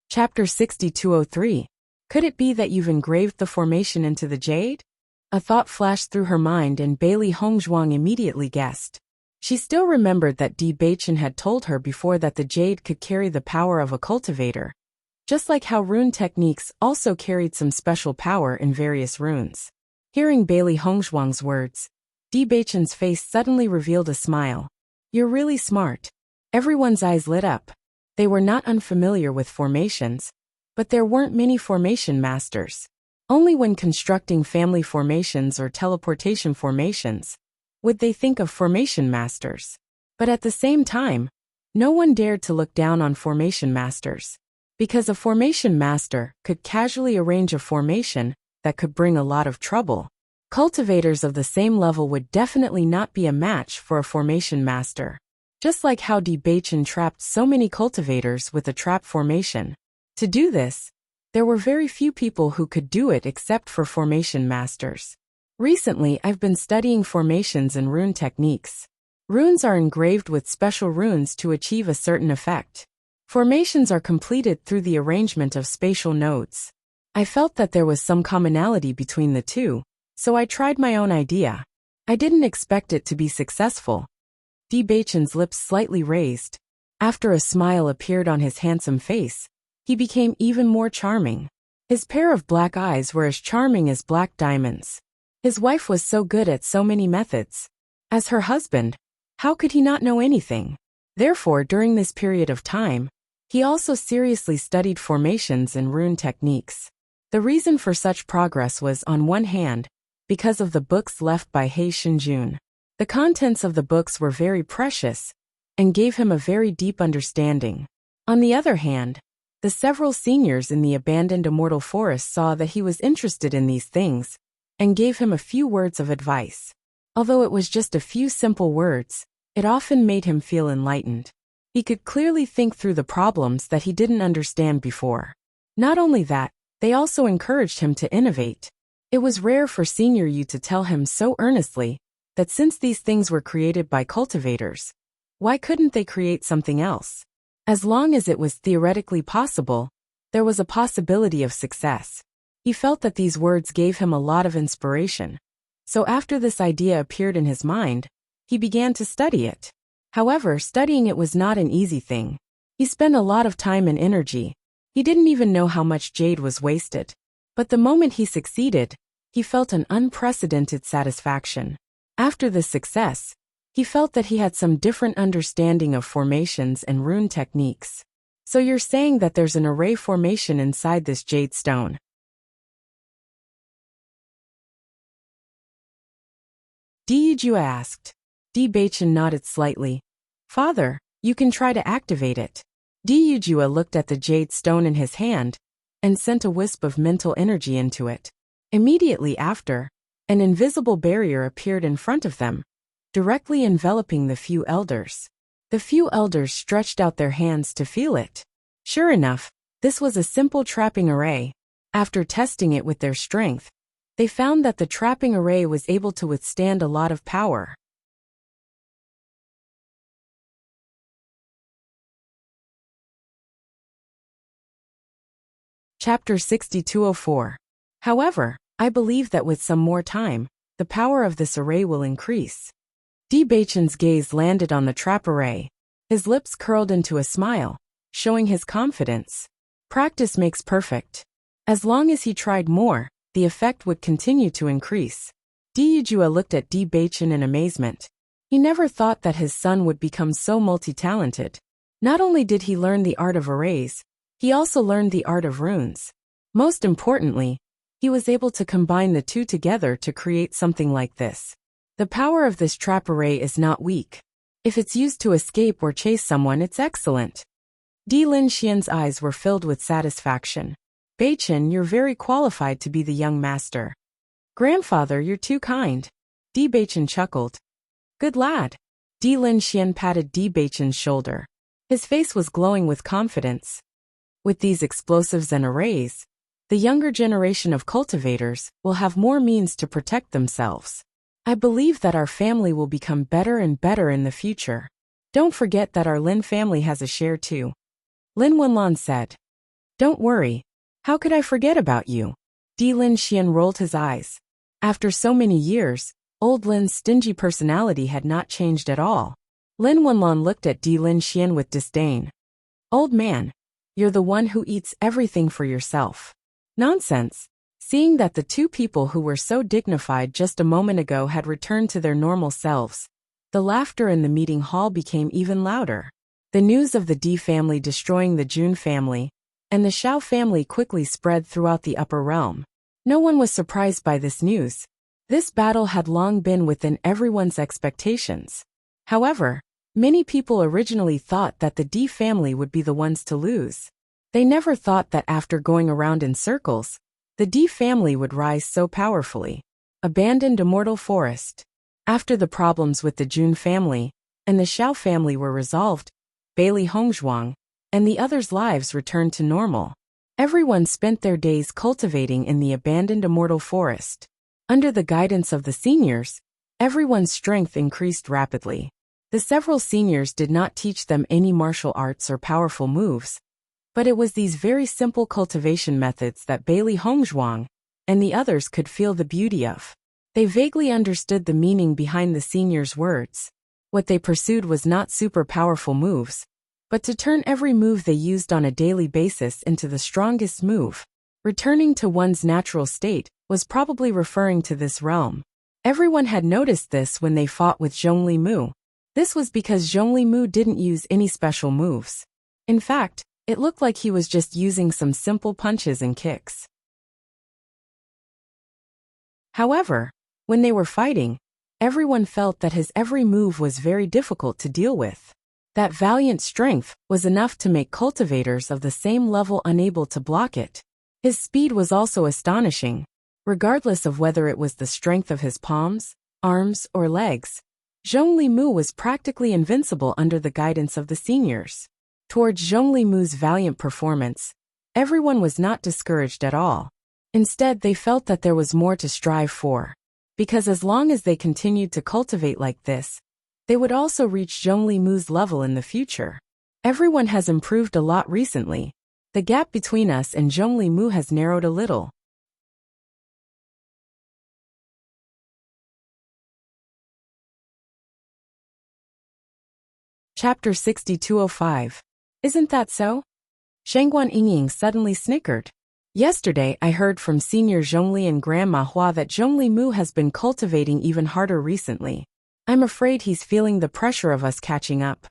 Chapter 6203. Could it be that you've engraved the formation into the jade? A thought flashed through her mind and Bailey Hongzhuang immediately guessed. She still remembered that Di Beichen had told her before that the jade could carry the power of a cultivator, just like how rune techniques also carried some special power in various runes. Hearing Bailey Hongzhuang's words, Di Beichen's face suddenly revealed a smile. You're really smart. Everyone's eyes lit up. They were not unfamiliar with formations, but there weren't many formation masters. Only when constructing family formations or teleportation formations would they think of formation masters. But at the same time, no one dared to look down on formation masters, because a formation master could casually arrange a formation that could bring a lot of trouble. Cultivators of the same level would definitely not be a match for a formation master. Just like how D. Bachin trapped so many cultivators with a trap formation. To do this, there were very few people who could do it except for formation masters. Recently, I've been studying formations and rune techniques. Runes are engraved with special runes to achieve a certain effect. Formations are completed through the arrangement of spatial nodes. I felt that there was some commonality between the two, so I tried my own idea. I didn't expect it to be successful. D. Bachin's lips slightly raised. After a smile appeared on his handsome face, he became even more charming. His pair of black eyes were as charming as black diamonds. His wife was so good at so many methods. As her husband, how could he not know anything? Therefore, during this period of time, he also seriously studied formations and rune techniques. The reason for such progress was, on one hand, because of the books left by He Shinjun. The contents of the books were very precious and gave him a very deep understanding. On the other hand, the several seniors in the abandoned immortal forest saw that he was interested in these things and gave him a few words of advice. Although it was just a few simple words, it often made him feel enlightened. He could clearly think through the problems that he didn't understand before. Not only that, they also encouraged him to innovate. It was rare for Senior Yu to tell him so earnestly that since these things were created by cultivators, why couldn't they create something else? As long as it was theoretically possible, there was a possibility of success. He felt that these words gave him a lot of inspiration. So after this idea appeared in his mind, he began to study it. However, studying it was not an easy thing. He spent a lot of time and energy. He didn't even know how much jade was wasted. But the moment he succeeded, he felt an unprecedented satisfaction. After this success, he felt that he had some different understanding of formations and rune techniques. So you're saying that there's an array formation inside this jade stone? D. Yujua asked. D. Bachin nodded slightly. Father, you can try to activate it. D. Yujua looked at the jade stone in his hand and sent a wisp of mental energy into it. Immediately after, an invisible barrier appeared in front of them, directly enveloping the few elders. The few elders stretched out their hands to feel it. Sure enough, this was a simple trapping array. After testing it with their strength, they found that the trapping array was able to withstand a lot of power. Chapter 6204. However, I believe that with some more time, the power of this array will increase. D. Bachin's gaze landed on the trap array. His lips curled into a smile, showing his confidence. Practice makes perfect. As long as he tried more, the effect would continue to increase. D. Yujua looked at D. Bachin in amazement. He never thought that his son would become so multi-talented. Not only did he learn the art of arrays, he also learned the art of runes. Most importantly, he was able to combine the two together to create something like this. The power of this trap array is not weak. If it's used to escape or chase someone, it's excellent. D. Lin Xian's eyes were filled with satisfaction. Bachin, you're very qualified to be the young master. Grandfather, you're too kind. D. Bachin chuckled. Good lad. D. Lin Xian patted D. Bachin's shoulder. His face was glowing with confidence. With these explosives and arrays, the younger generation of cultivators will have more means to protect themselves. I believe that our family will become better and better in the future. Don't forget that our Lin family has a share too. Lin Wenlan said. Don't worry. How could I forget about you? D. Lin Xian rolled his eyes. After so many years, old Lin's stingy personality had not changed at all. Lin Wenlan looked at D. Lin Xian with disdain. Old man, you're the one who eats everything for yourself. Nonsense. Seeing that the two people who were so dignified just a moment ago had returned to their normal selves, the laughter in the meeting hall became even louder. The news of the D family destroying the Jun family and the Xiao family quickly spread throughout the upper realm. No one was surprised by this news. This battle had long been within everyone's expectations. However, many people originally thought that the D family would be the ones to lose. They never thought that after going around in circles, the D family would rise so powerfully. Abandoned immortal forest. After the problems with the Jun family and the Xiao family were resolved, Bailey Hongzhuang and the others' lives returned to normal. Everyone spent their days cultivating in the abandoned immortal forest. Under the guidance of the seniors, everyone's strength increased rapidly. The several seniors did not teach them any martial arts or powerful moves, but it was these very simple cultivation methods that Bailey Hongzhuang and the others could feel the beauty of. They vaguely understood the meaning behind the seniors' words. What they pursued was not super powerful moves, but to turn every move they used on a daily basis into the strongest move. Returning to one's natural state was probably referring to this realm. Everyone had noticed this when they fought with Zhongli Mu. This was because Zhongli Mu didn't use any special moves. In fact, it looked like he was just using some simple punches and kicks. However, when they were fighting, everyone felt that his every move was very difficult to deal with. That valiant strength was enough to make cultivators of the same level unable to block it. His speed was also astonishing. Regardless of whether it was the strength of his palms, arms, or legs, Zhongli Mu was practically invincible under the guidance of the seniors. Towards Zhongli Mu's valiant performance, everyone was not discouraged at all. Instead, they felt that there was more to strive for. Because as long as they continued to cultivate like this, they would also reach Zhongli Mu's level in the future. Everyone has improved a lot recently. The gap between us and Zhongli Mu has narrowed a little. Chapter 6205. Isn't that so? Shangguan Yingying suddenly snickered. Yesterday I heard from Senior Zhongli and Grandma Hua that Zhongli Mu has been cultivating even harder recently. I'm afraid he's feeling the pressure of us catching up.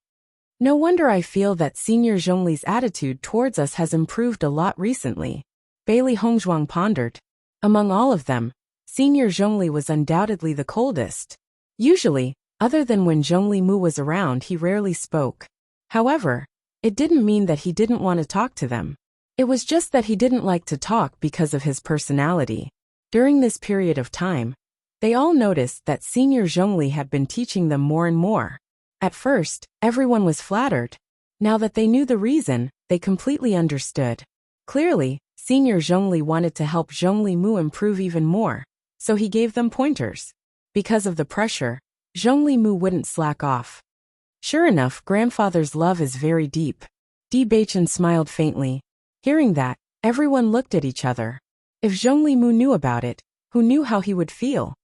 No wonder I feel that Senior Zhongli's attitude towards us has improved a lot recently. Bailey Hongzhuang pondered. Among all of them, Senior Zhongli was undoubtedly the coldest. Usually, other than when Zhongli Mu was around, he rarely spoke. However, it didn't mean that he didn't want to talk to them. It was just that he didn't like to talk because of his personality. During this period of time, they all noticed that Senior Zhongli had been teaching them more and more. At first, everyone was flattered. Now that they knew the reason, they completely understood. Clearly, Senior Zhongli wanted to help Zhongli Mu improve even more, so he gave them pointers. Because of the pressure, Zhongli Mu wouldn't slack off. Sure enough, grandfather's love is very deep. Di Beichen smiled faintly. Hearing that, everyone looked at each other. If Zhongli Mu knew about it, who knew how he would feel?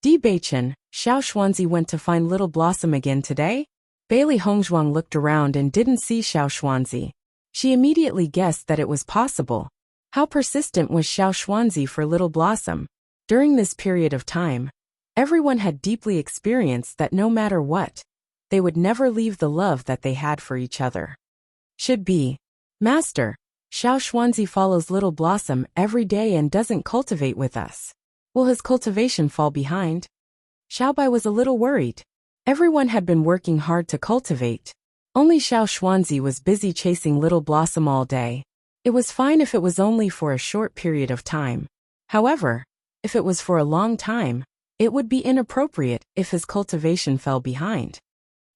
Di Beichen, Xiao Xuanzi went to find Little Blossom again today? Bailey Hongzhuang looked around and didn't see Xiao Xuanzi. She immediately guessed that it was possible. How persistent was Xiao Xuanzi for Little Blossom? During this period of time, everyone had deeply experienced that no matter what, they would never leave the love that they had for each other. Should be. Master, Xiao Xuanzi follows Little Blossom every day and doesn't cultivate with us. Will his cultivation fall behind? Xiaobai was a little worried. Everyone had been working hard to cultivate. Only Xiao Xuanzi was busy chasing Little Blossom all day. It was fine if it was only for a short period of time. However, if it was for a long time, it would be inappropriate if his cultivation fell behind.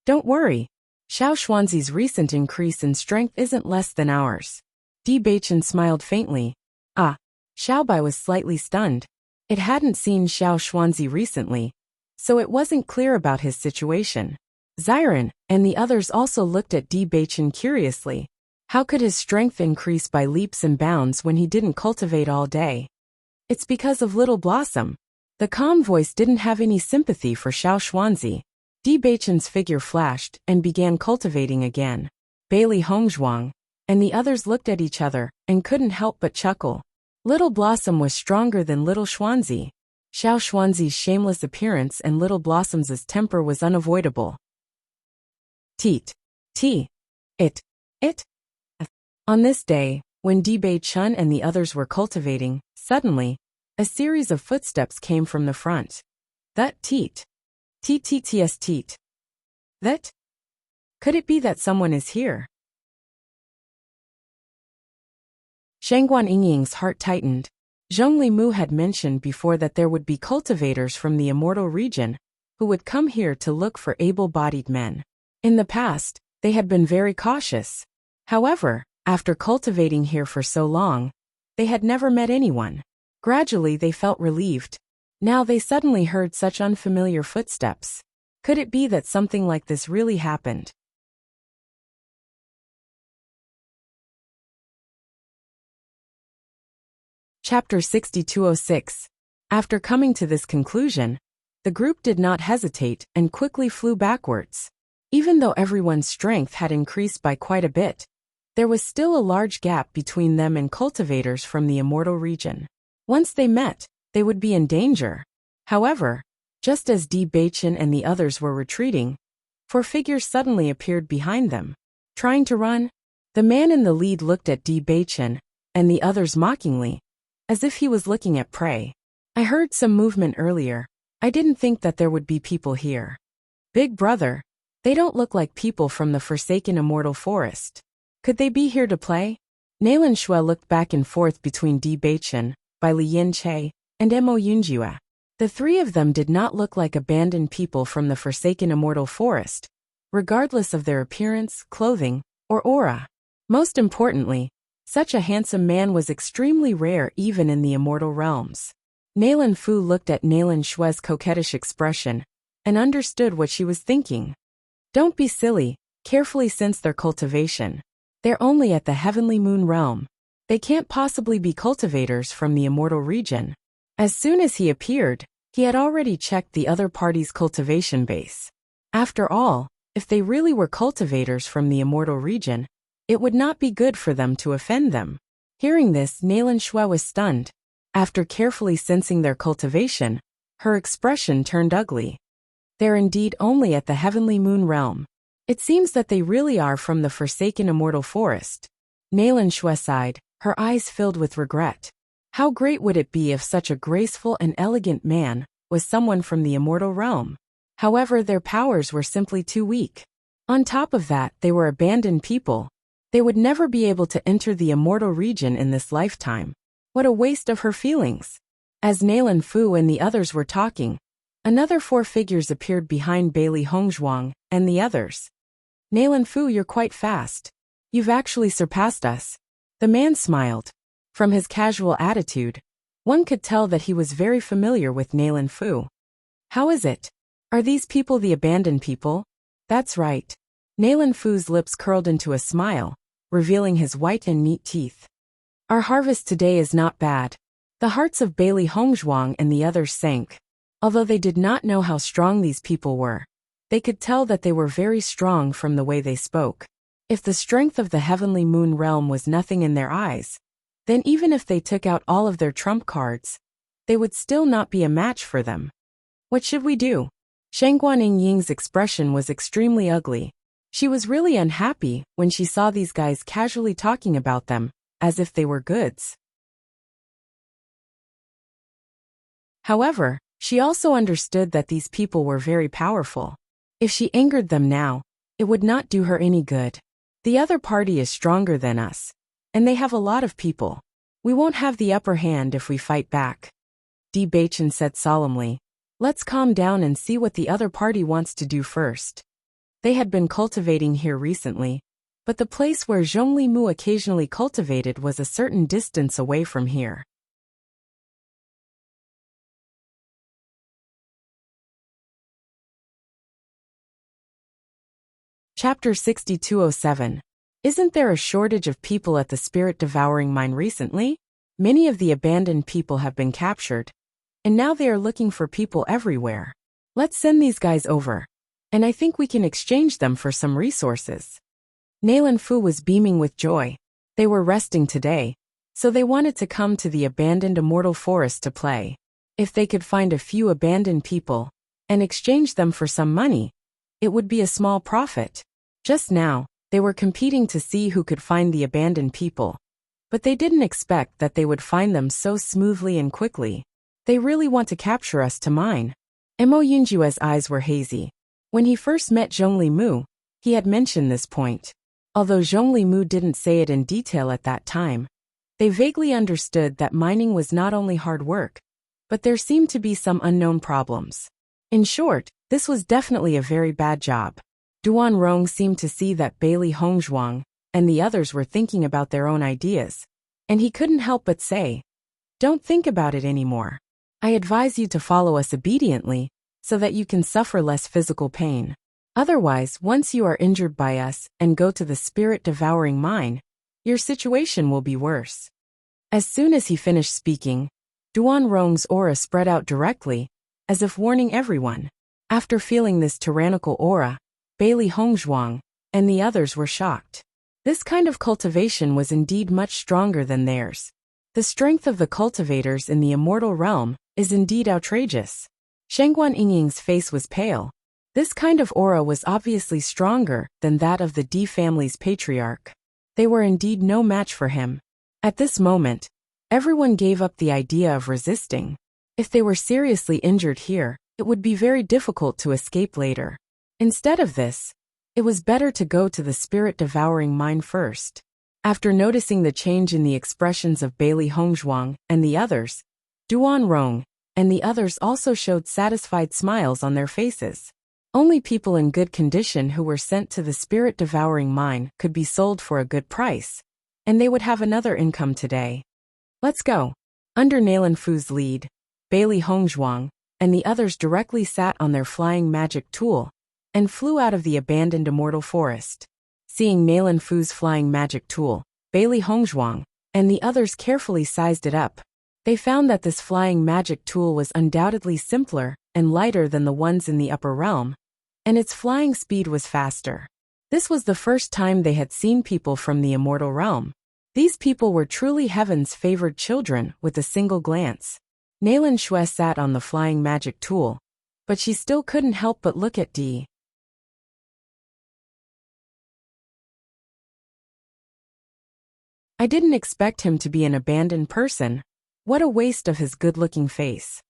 Don't worry. Xiao Xuanzi's recent increase in strength isn't less than ours. Di Beichen smiled faintly. Ah. Xiaobai was slightly stunned. It hadn't seen Xiao Xuanzi recently, so it wasn't clear about his situation. Xiren and the others also looked at Di Beichen curiously. How could his strength increase by leaps and bounds when he didn't cultivate all day? It's because of Little Blossom. The calm voice didn't have any sympathy for Xiao Xuanzi. Di Beichen's figure flashed and began cultivating again. Bailey Hongzhuang and the others looked at each other and couldn't help but chuckle. Little Blossom was stronger than Little Xuanzi. Xiao Xuanzi's shameless appearance and Little Blossom's temper was unavoidable. Teet. T. It. On this day, when Di Beichen and the others were cultivating, suddenly, a series of footsteps came from the front. That teet. Teet. That? Could it be that someone is here? Shangguan Yingying's heart tightened. Zhongli Mu had mentioned before that there would be cultivators from the immortal region who would come here to look for able-bodied men. In the past, they had been very cautious. However, after cultivating here for so long, they had never met anyone. Gradually they felt relieved. Now they suddenly heard such unfamiliar footsteps. Could it be that something like this really happened? Chapter 6206. After coming to this conclusion, the group did not hesitate and quickly flew backwards. Even though everyone's strength had increased by quite a bit, there was still a large gap between them and cultivators from the immortal region. Once they met, they would be in danger. However, just as Di Baichen and the others were retreating, four figures suddenly appeared behind them. Trying to run, the man in the lead looked at Di Baichen and the others mockingly, as if he was looking at prey. I heard some movement earlier. I didn't think that there would be people here. Big brother, they don't look like people from the forsaken immortal forest. Could they be here to play? Nailan Shui looked back and forth between Di Baichen, Bai Lian Che, and Mo Yunjue. The three of them did not look like abandoned people from the forsaken immortal forest, regardless of their appearance, clothing, or aura. Most importantly, such a handsome man was extremely rare even in the immortal realms. Nailan Fu looked at Nailan Shui's coquettish expression and understood what she was thinking. Don't be silly, carefully sense their cultivation. They're only at the heavenly moon realm. They can't possibly be cultivators from the immortal region. As soon as he appeared, he had already checked the other party's cultivation base. After all, if they really were cultivators from the immortal region, it would not be good for them to offend them. Hearing this, Nailan Shui was stunned. After carefully sensing their cultivation, her expression turned ugly. They're indeed only at the heavenly moon realm. It seems that they really are from the forsaken immortal forest. Nailan Shui sighed, her eyes filled with regret. How great would it be if such a graceful and elegant man was someone from the immortal realm? However, their powers were simply too weak. On top of that, they were abandoned people. They would never be able to enter the immortal region in this lifetime. What a waste of her feelings. As Nailan Fu and the others were talking, another four figures appeared behind Bailey Hongzhuang and the others. Nailan Fu, you're quite fast. You've actually surpassed us. The man smiled. From his casual attitude, one could tell that he was very familiar with Nailan Fu. How is it? Are these people the abandoned people? That's right. Nailan Fu's lips curled into a smile, revealing his white and neat teeth. Our harvest today is not bad. The hearts of Bailey Hongzhuang and the others sank. Although they did not know how strong these people were, they could tell that they were very strong from the way they spoke. If the strength of the heavenly moon realm was nothing in their eyes, then even if they took out all of their trump cards, they would still not be a match for them. What should we do? Shangguan Ying's expression was extremely ugly. She was really unhappy when she saw these guys casually talking about them, as if they were goods. However, she also understood that these people were very powerful. If she angered them now, it would not do her any good. The other party is stronger than us, and they have a lot of people. We won't have the upper hand if we fight back. Di Baichen said solemnly. Let's calm down and see what the other party wants to do first. They had been cultivating here recently, but the place where Zhongli Mu occasionally cultivated was a certain distance away from here. Chapter 6207. Isn't there a shortage of people at the spirit-devouring mine recently? Many of the abandoned people have been captured, and now they are looking for people everywhere. Let's send these guys over, and I think we can exchange them for some resources. Nailan Fu was beaming with joy. They were resting today, so they wanted to come to the abandoned immortal forest to play. If they could find a few abandoned people and exchange them for some money, it would be a small profit. Just now, they were competing to see who could find the abandoned people, but they didn't expect that they would find them so smoothly and quickly. They really want to capture us to mine. Mo Yunjue's eyes were hazy. When he first met Zhongli Mu, he had mentioned this point. Although Zhongli Mu didn't say it in detail at that time, They vaguely understood that mining was not only hard work, but there seemed to be some unknown problems. In short, this was definitely a very bad job. Duan Rong seemed to see that Bailey Hongzhuang and the others were thinking about their own ideas, and he couldn't help but say, "Don't think about it anymore. I advise you to follow us obediently, so that you can suffer less physical pain. Otherwise, once you are injured by us and go to the spirit-devouring mine, your situation will be worse." As soon as he finished speaking, Duan Rong's aura spread out directly, as if warning everyone. After feeling this tyrannical aura, Bailey Hongzhuang and the others were shocked. This kind of cultivation was indeed much stronger than theirs. The strength of the cultivators in the immortal realm is indeed outrageous. Shengguan Yingying's face was pale. This kind of aura was obviously stronger than that of the Di family's patriarch. They were indeed no match for him. At this moment, everyone gave up the idea of resisting. If they were seriously injured here, it would be very difficult to escape later. Instead of this, it was better to go to the spirit-devouring mine first. After noticing the change in the expressions of Bailey Hongzhuang and the others, Duan Rong and the others also showed satisfied smiles on their faces. Only people in good condition who were sent to the spirit-devouring mine could be sold for a good price, and they would have another income today. Let's go. Under Nalan Fu's lead, Bailey Hongzhuang and the others directly sat on their flying magic tool and flew out of the abandoned immortal forest. Seeing Nalan Fu's flying magic tool, Bailey Hongzhuang and the others carefully sized it up. They found that this flying magic tool was undoubtedly simpler and lighter than the ones in the upper realm, and its flying speed was faster. This was the first time they had seen people from the immortal realm. These people were truly heaven's favored children with a single glance. Nalan Shui sat on the flying magic tool, but she still couldn't help but look at Di. I didn't expect him to be an abandoned person. What a waste of his good-looking face.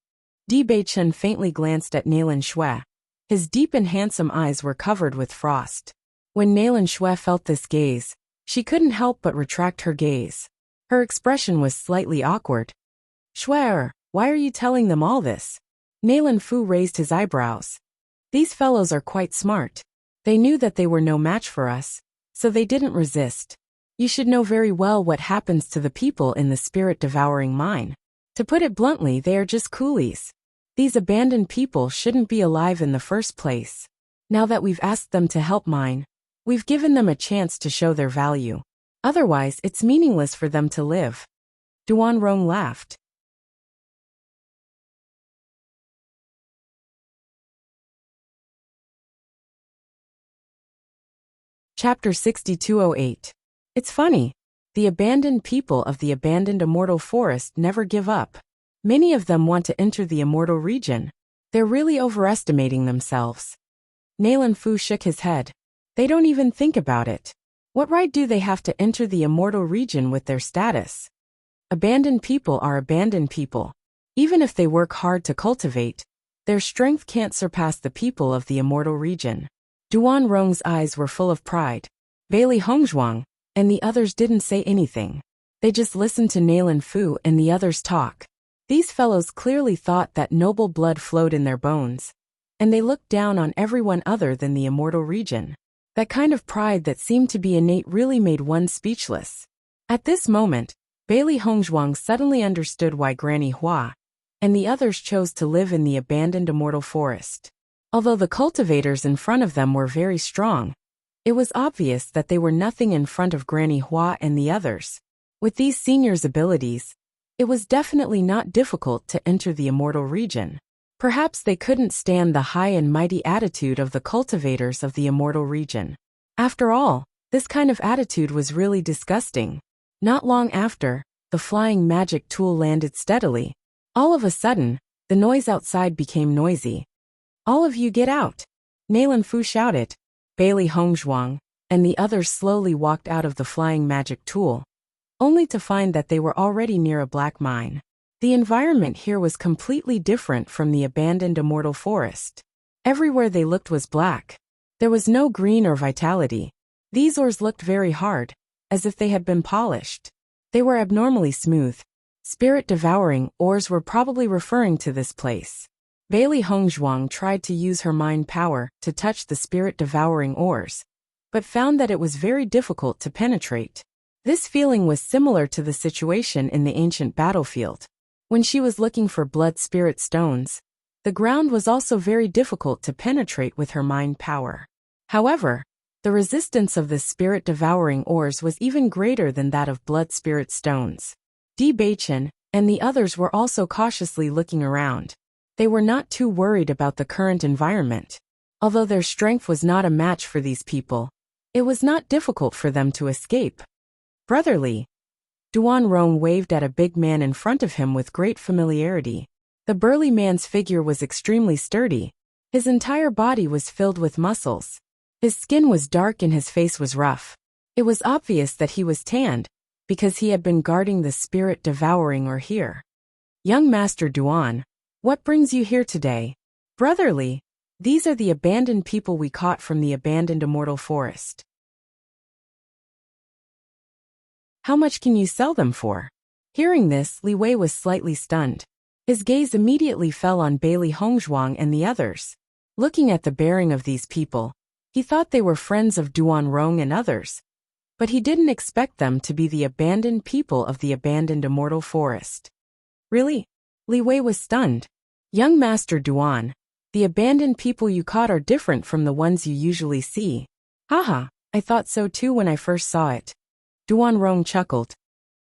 Di Beichen faintly glanced at Nalan Shui. His deep and handsome eyes were covered with frost. When Nalan Shui felt this gaze, she couldn't help but retract her gaze. Her expression was slightly awkward. "Shui, why are you telling them all this?" Nalan Fu raised his eyebrows. "These fellows are quite smart. They knew that they were no match for us, so they didn't resist. You should know very well what happens to the people in the spirit-devouring mine. To put it bluntly, they are just coolies. These abandoned people shouldn't be alive in the first place. Now that we've asked them to help mine, we've given them a chance to show their value. Otherwise, it's meaningless for them to live." Duan Rong laughed. Chapter 6208. It's funny. The abandoned people of the abandoned immortal forest never give up. Many of them want to enter the immortal region. They're really overestimating themselves. Nalan Fu shook his head. They don't even think about it. What right do they have to enter the immortal region with their status? Abandoned people are abandoned people. Even if they work hard to cultivate, their strength can't surpass the people of the immortal region. Duan Rong's eyes were full of pride. Bailey Hongzhuang and the others didn't say anything. They just listened to Nalan Fu and the others talk. These fellows clearly thought that noble blood flowed in their bones, and they looked down on everyone other than the immortal region. That kind of pride that seemed to be innate really made one speechless. At this moment, Bailey Hongzhuang suddenly understood why Granny Hua and the others chose to live in the abandoned immortal forest. Although the cultivators in front of them were very strong, it was obvious that they were nothing in front of Granny Hua and the others. With these seniors' abilities, it was definitely not difficult to enter the immortal region. Perhaps they couldn't stand the high and mighty attitude of the cultivators of the immortal region. After all, this kind of attitude was really disgusting. Not long after, the flying magic tool landed steadily. All of a sudden, the noise outside became noisy. "All of you get out!" Nalan Fu shouted. Bailey Hongzhuang and the others slowly walked out of the flying magic tool, only to find that they were already near a black mine. The environment here was completely different from the abandoned immortal forest. Everywhere they looked was black. There was no green or vitality. These ores looked very hard, as if they had been polished. They were abnormally smooth. Spirit-devouring ores were probably referring to this place. Bailey Hongzhuang tried to use her mind power to touch the spirit-devouring ores, but found that it was very difficult to penetrate. This feeling was similar to the situation in the ancient battlefield. When she was looking for blood spirit stones, the ground was also very difficult to penetrate with her mind power. However, the resistance of the spirit-devouring ores was even greater than that of blood spirit stones. Di Beichen and the others were also cautiously looking around. They were not too worried about the current environment. Although their strength was not a match for these people, it was not difficult for them to escape. Brotherly. Duan Rong waved at a big man in front of him with great familiarity. The burly man's figure was extremely sturdy. His entire body was filled with muscles. His skin was dark and his face was rough. It was obvious that he was tanned, because he had been guarding the spirit-devouring ore here. Young Master Duan, what brings you here today? Brotherly, these are the abandoned people we caught from the abandoned immortal forest. How much can you sell them for? Hearing this, Li Wei was slightly stunned. His gaze immediately fell on Bailey Hongzhuang and the others. Looking at the bearing of these people, he thought they were friends of Duan Rong and others, but he didn't expect them to be the abandoned people of the abandoned immortal forest. Really? Li Wei was stunned. Young Master Duan, the abandoned people you caught are different from the ones you usually see. Haha, I thought so too when I first saw it. Duan Rong chuckled.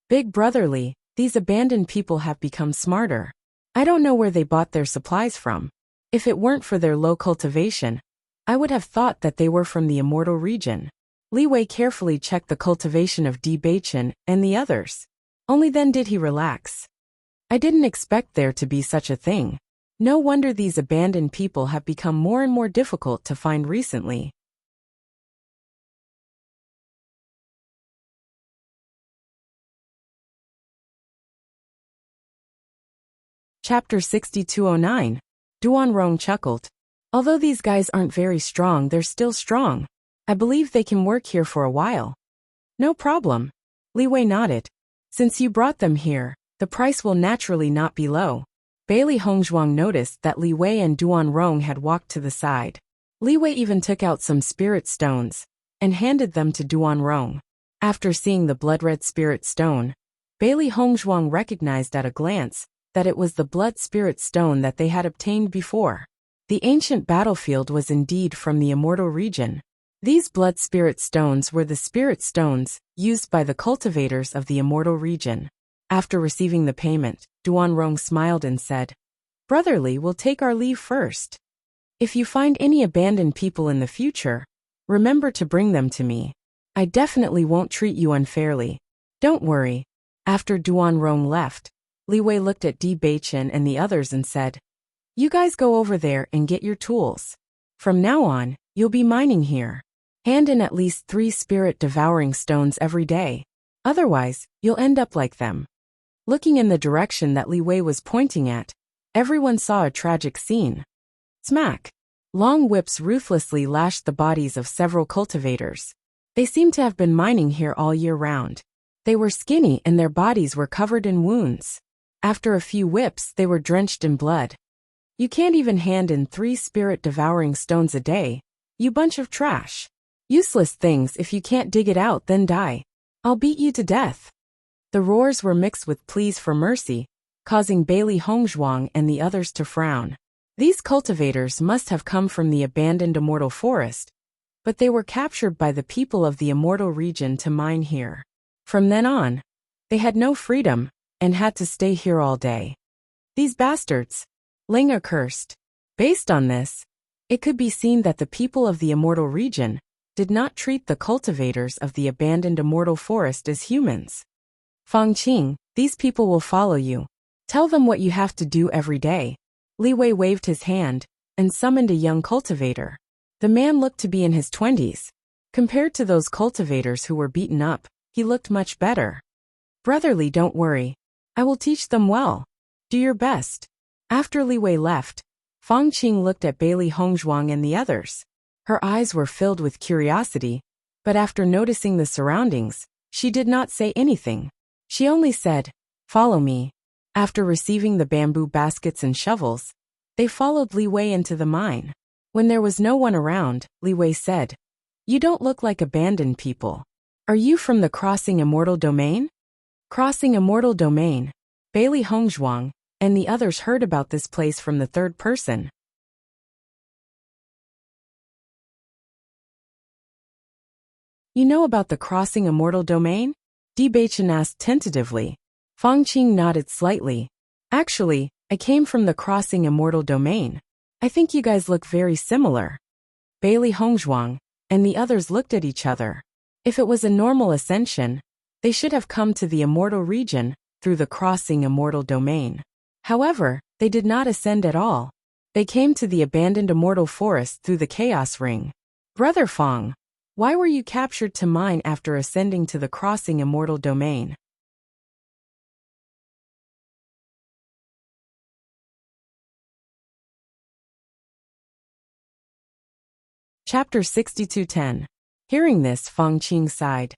Big brotherly, these abandoned people have become smarter. I don't know where they bought their supplies from. If it weren't for their low cultivation, I would have thought that they were from the immortal region. Li Wei carefully checked the cultivation of Di Beichen and the others. Only then did he relax. I didn't expect there to be such a thing. No wonder these abandoned people have become more and more difficult to find recently. Chapter 6209. Duan Rong chuckled. Although these guys aren't very strong, they're still strong. I believe they can work here for a while. No problem. Li Wei nodded. Since you brought them here, the price will naturally not be low. Bailey Hongzhuang noticed that Li Wei and Duan Rong had walked to the side. Li Wei even took out some spirit stones and handed them to Duan Rong. After seeing the blood-red spirit stone, Bailey Hongzhuang recognized at a glance that it was the blood spirit stone that they had obtained before. The ancient battlefield was indeed from the immortal region. These blood spirit stones were the spirit stones used by the cultivators of the immortal region. After receiving the payment, Duan Rong smiled and said, Brotherly, we'll take our leave first. If you find any abandoned people in the future, remember to bring them to me. I definitely won't treat you unfairly. Don't worry. After Duan Rong left, Li Wei looked at Di Beichen and the others and said, You guys go over there and get your tools. From now on, you'll be mining here. Hand in at least 3 spirit-devouring stones every day. Otherwise, you'll end up like them. Looking in the direction that Li Wei was pointing at, everyone saw a tragic scene. Smack! Long whips ruthlessly lashed the bodies of several cultivators. They seemed to have been mining here all year round. They were skinny and their bodies were covered in wounds. After a few whips, they were drenched in blood. You can't even hand in 3 spirit-devouring stones a day, you bunch of trash. Useless things. If you can't dig it out, then die. I'll beat you to death. The roars were mixed with pleas for mercy, causing Bailey Hongzhuang and the others to frown. These cultivators must have come from the abandoned immortal forest, but they were captured by the people of the immortal region to mine here. From then on, they had no freedom and had to stay here all day. These bastards. Ling accursed. Based on this, it could be seen that the people of the immortal region did not treat the cultivators of the abandoned immortal forest as humans. Fang Qing, these people will follow you. Tell them what you have to do every day. Li Wei waved his hand and summoned a young cultivator. The man looked to be in his 20s. Compared to those cultivators who were beaten up, he looked much better. Brotherly, don't worry. I will teach them well. Do your best. After Li Wei left, Fang Qing looked at Bailey Hongzhuang and the others. Her eyes were filled with curiosity, but after noticing the surroundings, she did not say anything. She only said, "Follow me." After receiving the bamboo baskets and shovels, they followed Li Wei into the mine. When there was no one around, Li Wei said, "You don't look like abandoned people. Are you from the Crossing Immortal Domain?" Crossing Immortal Domain. Bailey Hongzhuang and the others heard about this place from the third person. "You know about the Crossing Immortal Domain?" Di Beichen asked tentatively. Fang Qing nodded slightly. "Actually, I came from the Crossing Immortal Domain. I think you guys look very similar." Bailey Hongzhuang and the others looked at each other. If it was a normal ascension, they should have come to the Immortal region through the Crossing Immortal Domain. However, they did not ascend at all. They came to the abandoned Immortal Forest through the Chaos Ring. "Brother Fang, why were you captured to mine after ascending to the Crossing Immortal Domain?" Chapter 62:10. Hearing this, Fang Qing sighed.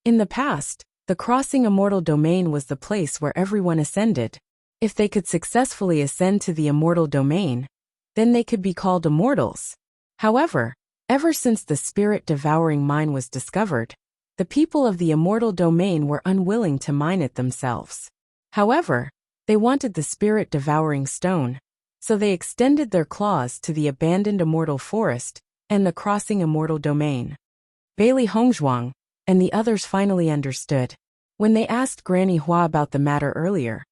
In the past, the Crossing Immortal Domain was the place where everyone ascended. If they could successfully ascend to the Immortal Domain, then they could be called immortals. However, ever since the spirit-devouring mine was discovered, the people of the Immortal Domain were unwilling to mine it themselves. However, they wanted the spirit-devouring stone, so they extended their claws to the abandoned Immortal Forest and the Crossing Immortal Domain. Bailey Hongzhuang and the others finally understood. When they asked Granny Hua about the matter earlier,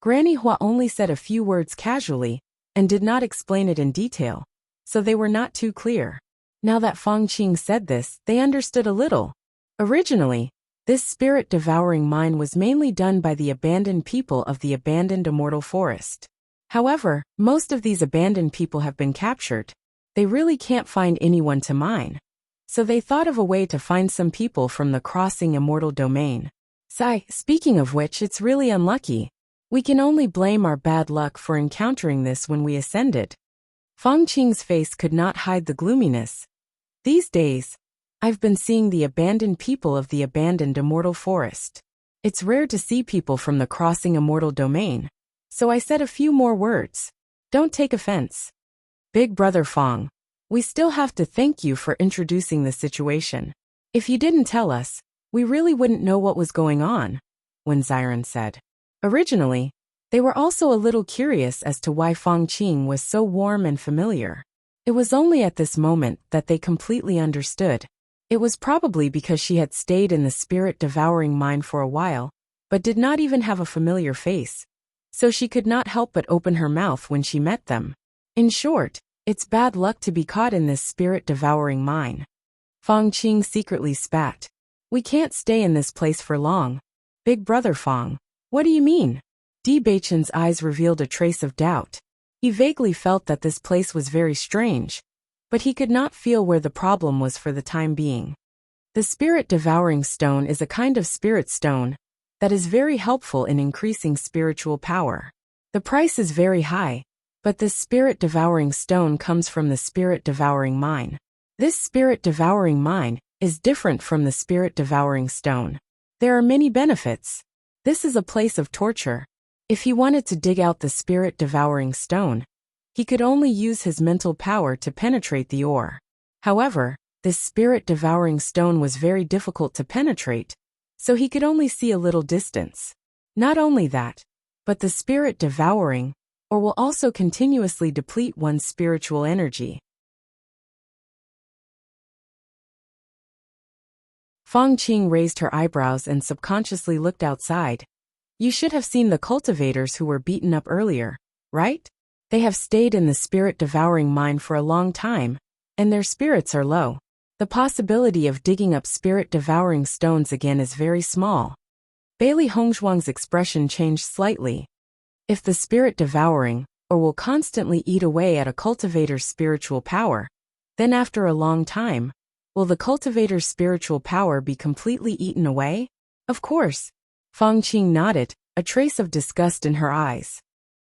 Granny Hua only said a few words casually and did not explain it in detail, so they were not too clear. Now that Fang Qing said this, they understood a little. Originally, this spirit-devouring mine was mainly done by the abandoned people of the abandoned Immortal Forest. However, most of these abandoned people have been captured. They really can't find anyone to mine. So they thought of a way to find some people from the Crossing Immortal Domain. Speaking of which, it's really unlucky. We can only blame our bad luck for encountering this when we ascended. Fang Qing's face could not hide the gloominess. These days, I've been seeing the abandoned people of the abandoned Immortal Forest. It's rare to see people from the Crossing Immortal Domain, so I said a few more words. Don't take offense. Big Brother Fang, we still have to thank you for introducing the situation. If you didn't tell us, we really wouldn't know what was going on, Wen Ziren said. Originally, they were also a little curious as to why Fang Qing was so warm and familiar. It was only at this moment that they completely understood. It was probably because she had stayed in the spirit-devouring mine for a while, but did not even have a familiar face, so she could not help but open her mouth when she met them. In short, it's bad luck to be caught in this spirit-devouring mine. Fang Qing secretly spat. We can't stay in this place for long. Big Brother Fang, what do you mean? Di Beichen's eyes revealed a trace of doubt. He vaguely felt that this place was very strange, but he could not feel where the problem was for the time being. The spirit-devouring stone is a kind of spirit stone that is very helpful in increasing spiritual power. The price is very high, but this spirit-devouring stone comes from the spirit-devouring mine. This spirit-devouring mine is different from the spirit-devouring stone. There are many benefits. This is a place of torture. If he wanted to dig out the spirit-devouring stone, he could only use his mental power to penetrate the ore. However, this spirit-devouring stone was very difficult to penetrate, so he could only see a little distance. Not only that, but the spirit-devouring or will also continuously deplete one's spiritual energy. Fang Qing raised her eyebrows and subconsciously looked outside. You should have seen the cultivators who were beaten up earlier, right? They have stayed in the spirit-devouring mine for a long time, and their spirits are low. The possibility of digging up spirit-devouring stones again is very small. Bailey Hongzhuang's expression changed slightly. If the spirit-devouring, or will constantly eat away at a cultivator's spiritual power, then after a long time, will the cultivator's spiritual power be completely eaten away? Of course. Fang Qing nodded, a trace of disgust in her eyes.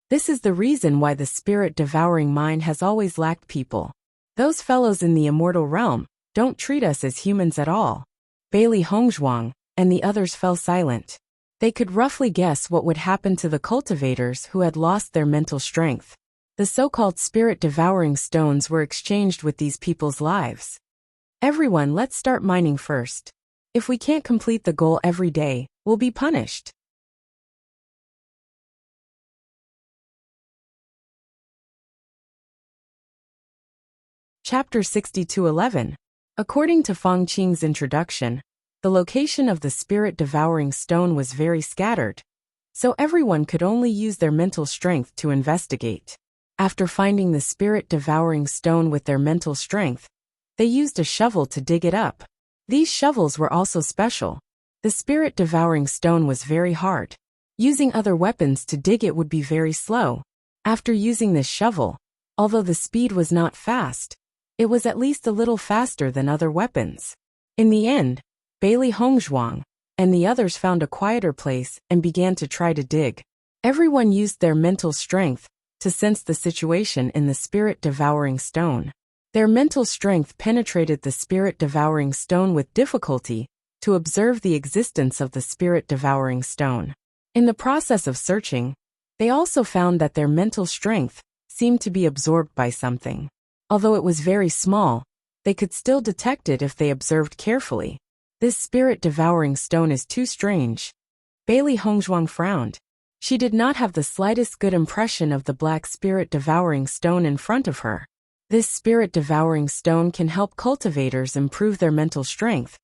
This is the reason why the spirit-devouring mine has always lacked people. Those fellows in the immortal realm don't treat us as humans at all. Bailey Hongzhuang and the others fell silent. They could roughly guess what would happen to the cultivators who had lost their mental strength. The so-called spirit-devouring stones were exchanged with these people's lives. Everyone, let's start mining first. If we can't complete the goal every day, we'll be punished. Chapter 62:11. According to Feng Qing's introduction, the location of the spirit-devouring stone was very scattered, so everyone could only use their mental strength to investigate. After finding the spirit-devouring stone with their mental strength, they used a shovel to dig it up. These shovels were also special. The spirit-devouring stone was very hard. Using other weapons to dig it would be very slow. After using this shovel, although the speed was not fast, it was at least a little faster than other weapons. In the end, Bailey Hongzhuang and the others found a quieter place and began to try to dig. Everyone used their mental strength to sense the situation in the spirit-devouring stone. Their mental strength penetrated the spirit-devouring stone with difficulty to observe the existence of the spirit-devouring stone. In the process of searching, they also found that their mental strength seemed to be absorbed by something. Although it was very small, they could still detect it if they observed carefully. This spirit-devouring stone is too strange. Bailey Hongzhuang frowned. She did not have the slightest good impression of the black spirit-devouring stone in front of her. This spirit-devouring stone can help cultivators improve their mental strength,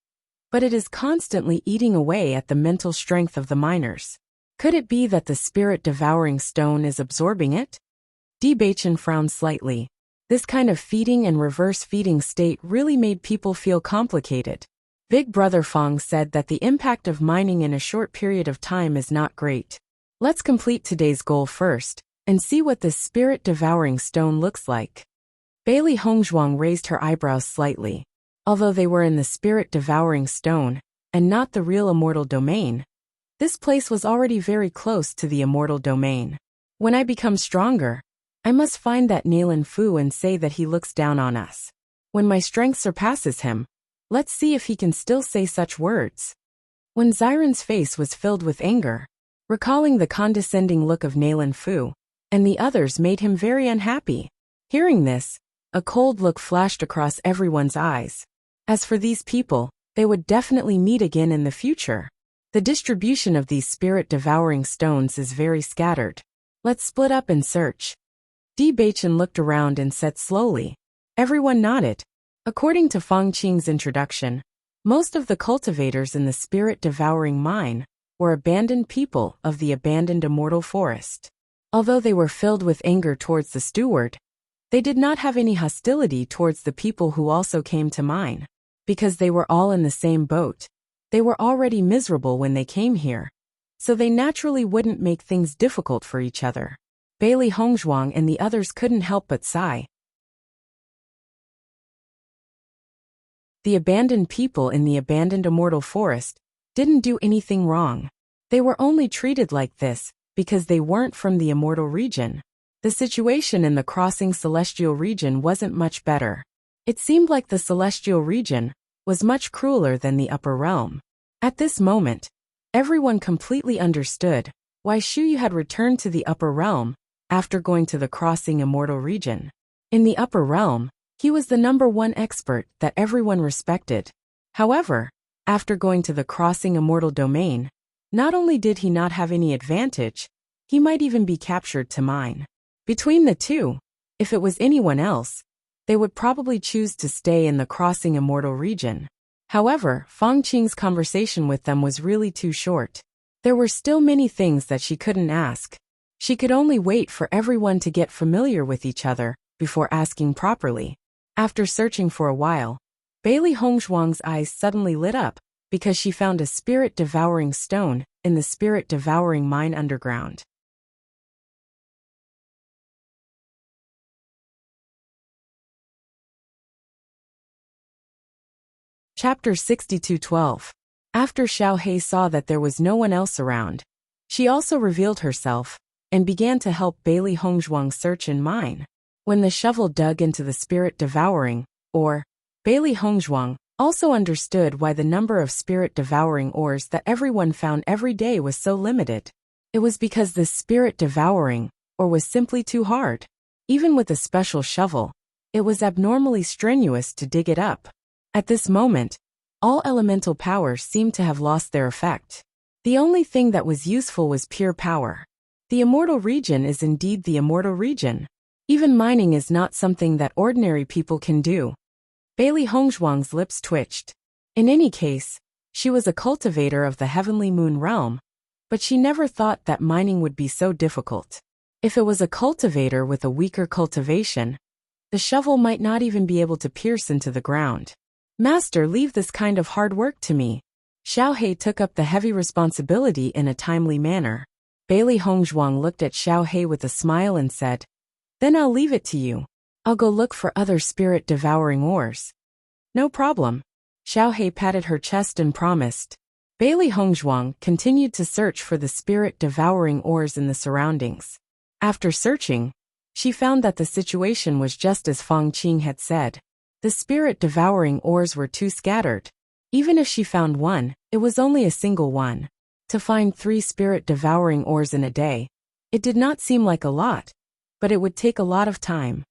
but it is constantly eating away at the mental strength of the miners. Could it be that the spirit-devouring stone is absorbing it? Di Baichen frowned slightly. This kind of feeding and reverse feeding state really made people feel complicated. Big Brother Fong said that the impact of mining in a short period of time is not great. Let's complete today's goal first, and see what this spirit-devouring stone looks like. Bailey Hongzhuang raised her eyebrows slightly. Although they were in the spirit-devouring stone, and not the real immortal domain, this place was already very close to the immortal domain. When I become stronger, I must find that Nalan Fu and say that he looks down on us. When my strength surpasses him, let's see if he can still say such words. When Xiren's face was filled with anger, recalling the condescending look of Nalan Fu, and the others made him very unhappy. Hearing this, a cold look flashed across everyone's eyes. As for these people, they would definitely meet again in the future. The distribution of these spirit-devouring stones is very scattered. Let's split up and search. Di Baichen looked around and said slowly. Everyone nodded. According to Feng Qing's introduction, most of the cultivators in the spirit-devouring mine were abandoned people of the abandoned immortal forest. Although they were filled with anger towards the steward, they did not have any hostility towards the people who also came to mine. Because they were all in the same boat, they were already miserable when they came here, so they naturally wouldn't make things difficult for each other. Bailey Hongzhuang and the others couldn't help but sigh. The abandoned people in the abandoned immortal forest didn't do anything wrong. They were only treated like this because they weren't from the immortal region. The situation in the crossing celestial region wasn't much better. It seemed like the celestial region was much crueler than the upper realm. At this moment, everyone completely understood why Shu Yu had returned to the upper realm after going to the crossing immortal region. In the upper realm, he was the #1 expert that everyone respected. However, after going to the crossing immortal domain, not only did he not have any advantage, he might even be captured to mine. Between the two, if it was anyone else, they would probably choose to stay in the crossing immortal region. However, Feng Qing's conversation with them was really too short. There were still many things that she couldn't ask. She could only wait for everyone to get familiar with each other before asking properly. After searching for a while, Bailey Hongzhuang's eyes suddenly lit up because she found a spirit-devouring stone in the spirit-devouring mine underground. Chapter 62:12. After Xiao Hei saw that there was no one else around, she also revealed herself and began to help Bailey Hongzhuang search and mine. When the shovel dug into the spirit-devouring, or Bailey Hongzhuang also understood why the number of spirit-devouring ores that everyone found every day was so limited. It was because this spirit-devouring ore was simply too hard. Even with a special shovel, it was abnormally strenuous to dig it up. At this moment, all elemental powers seemed to have lost their effect. The only thing that was useful was pure power. The immortal region is indeed the immortal region. Even mining is not something that ordinary people can do. Bailey Hongzhuang's lips twitched. In any case, she was a cultivator of the heavenly moon realm, but she never thought that mining would be so difficult. If it was a cultivator with a weaker cultivation, the shovel might not even be able to pierce into the ground. Master, leave this kind of hard work to me. Xiao He took up the heavy responsibility in a timely manner. Bailey Hongzhuang looked at Xiao He with a smile and said, "Then I'll leave it to you. I'll go look for other spirit-devouring ores." "No problem." Xiao He patted her chest and promised. Bailey Hongzhuang continued to search for the spirit-devouring ores in the surroundings. After searching, she found that the situation was just as Fang Qing had said. The spirit-devouring ores were too scattered. Even if she found one, it was only a single one. To find 3 spirit-devouring ores in a day, it did not seem like a lot, but it would take a lot of time.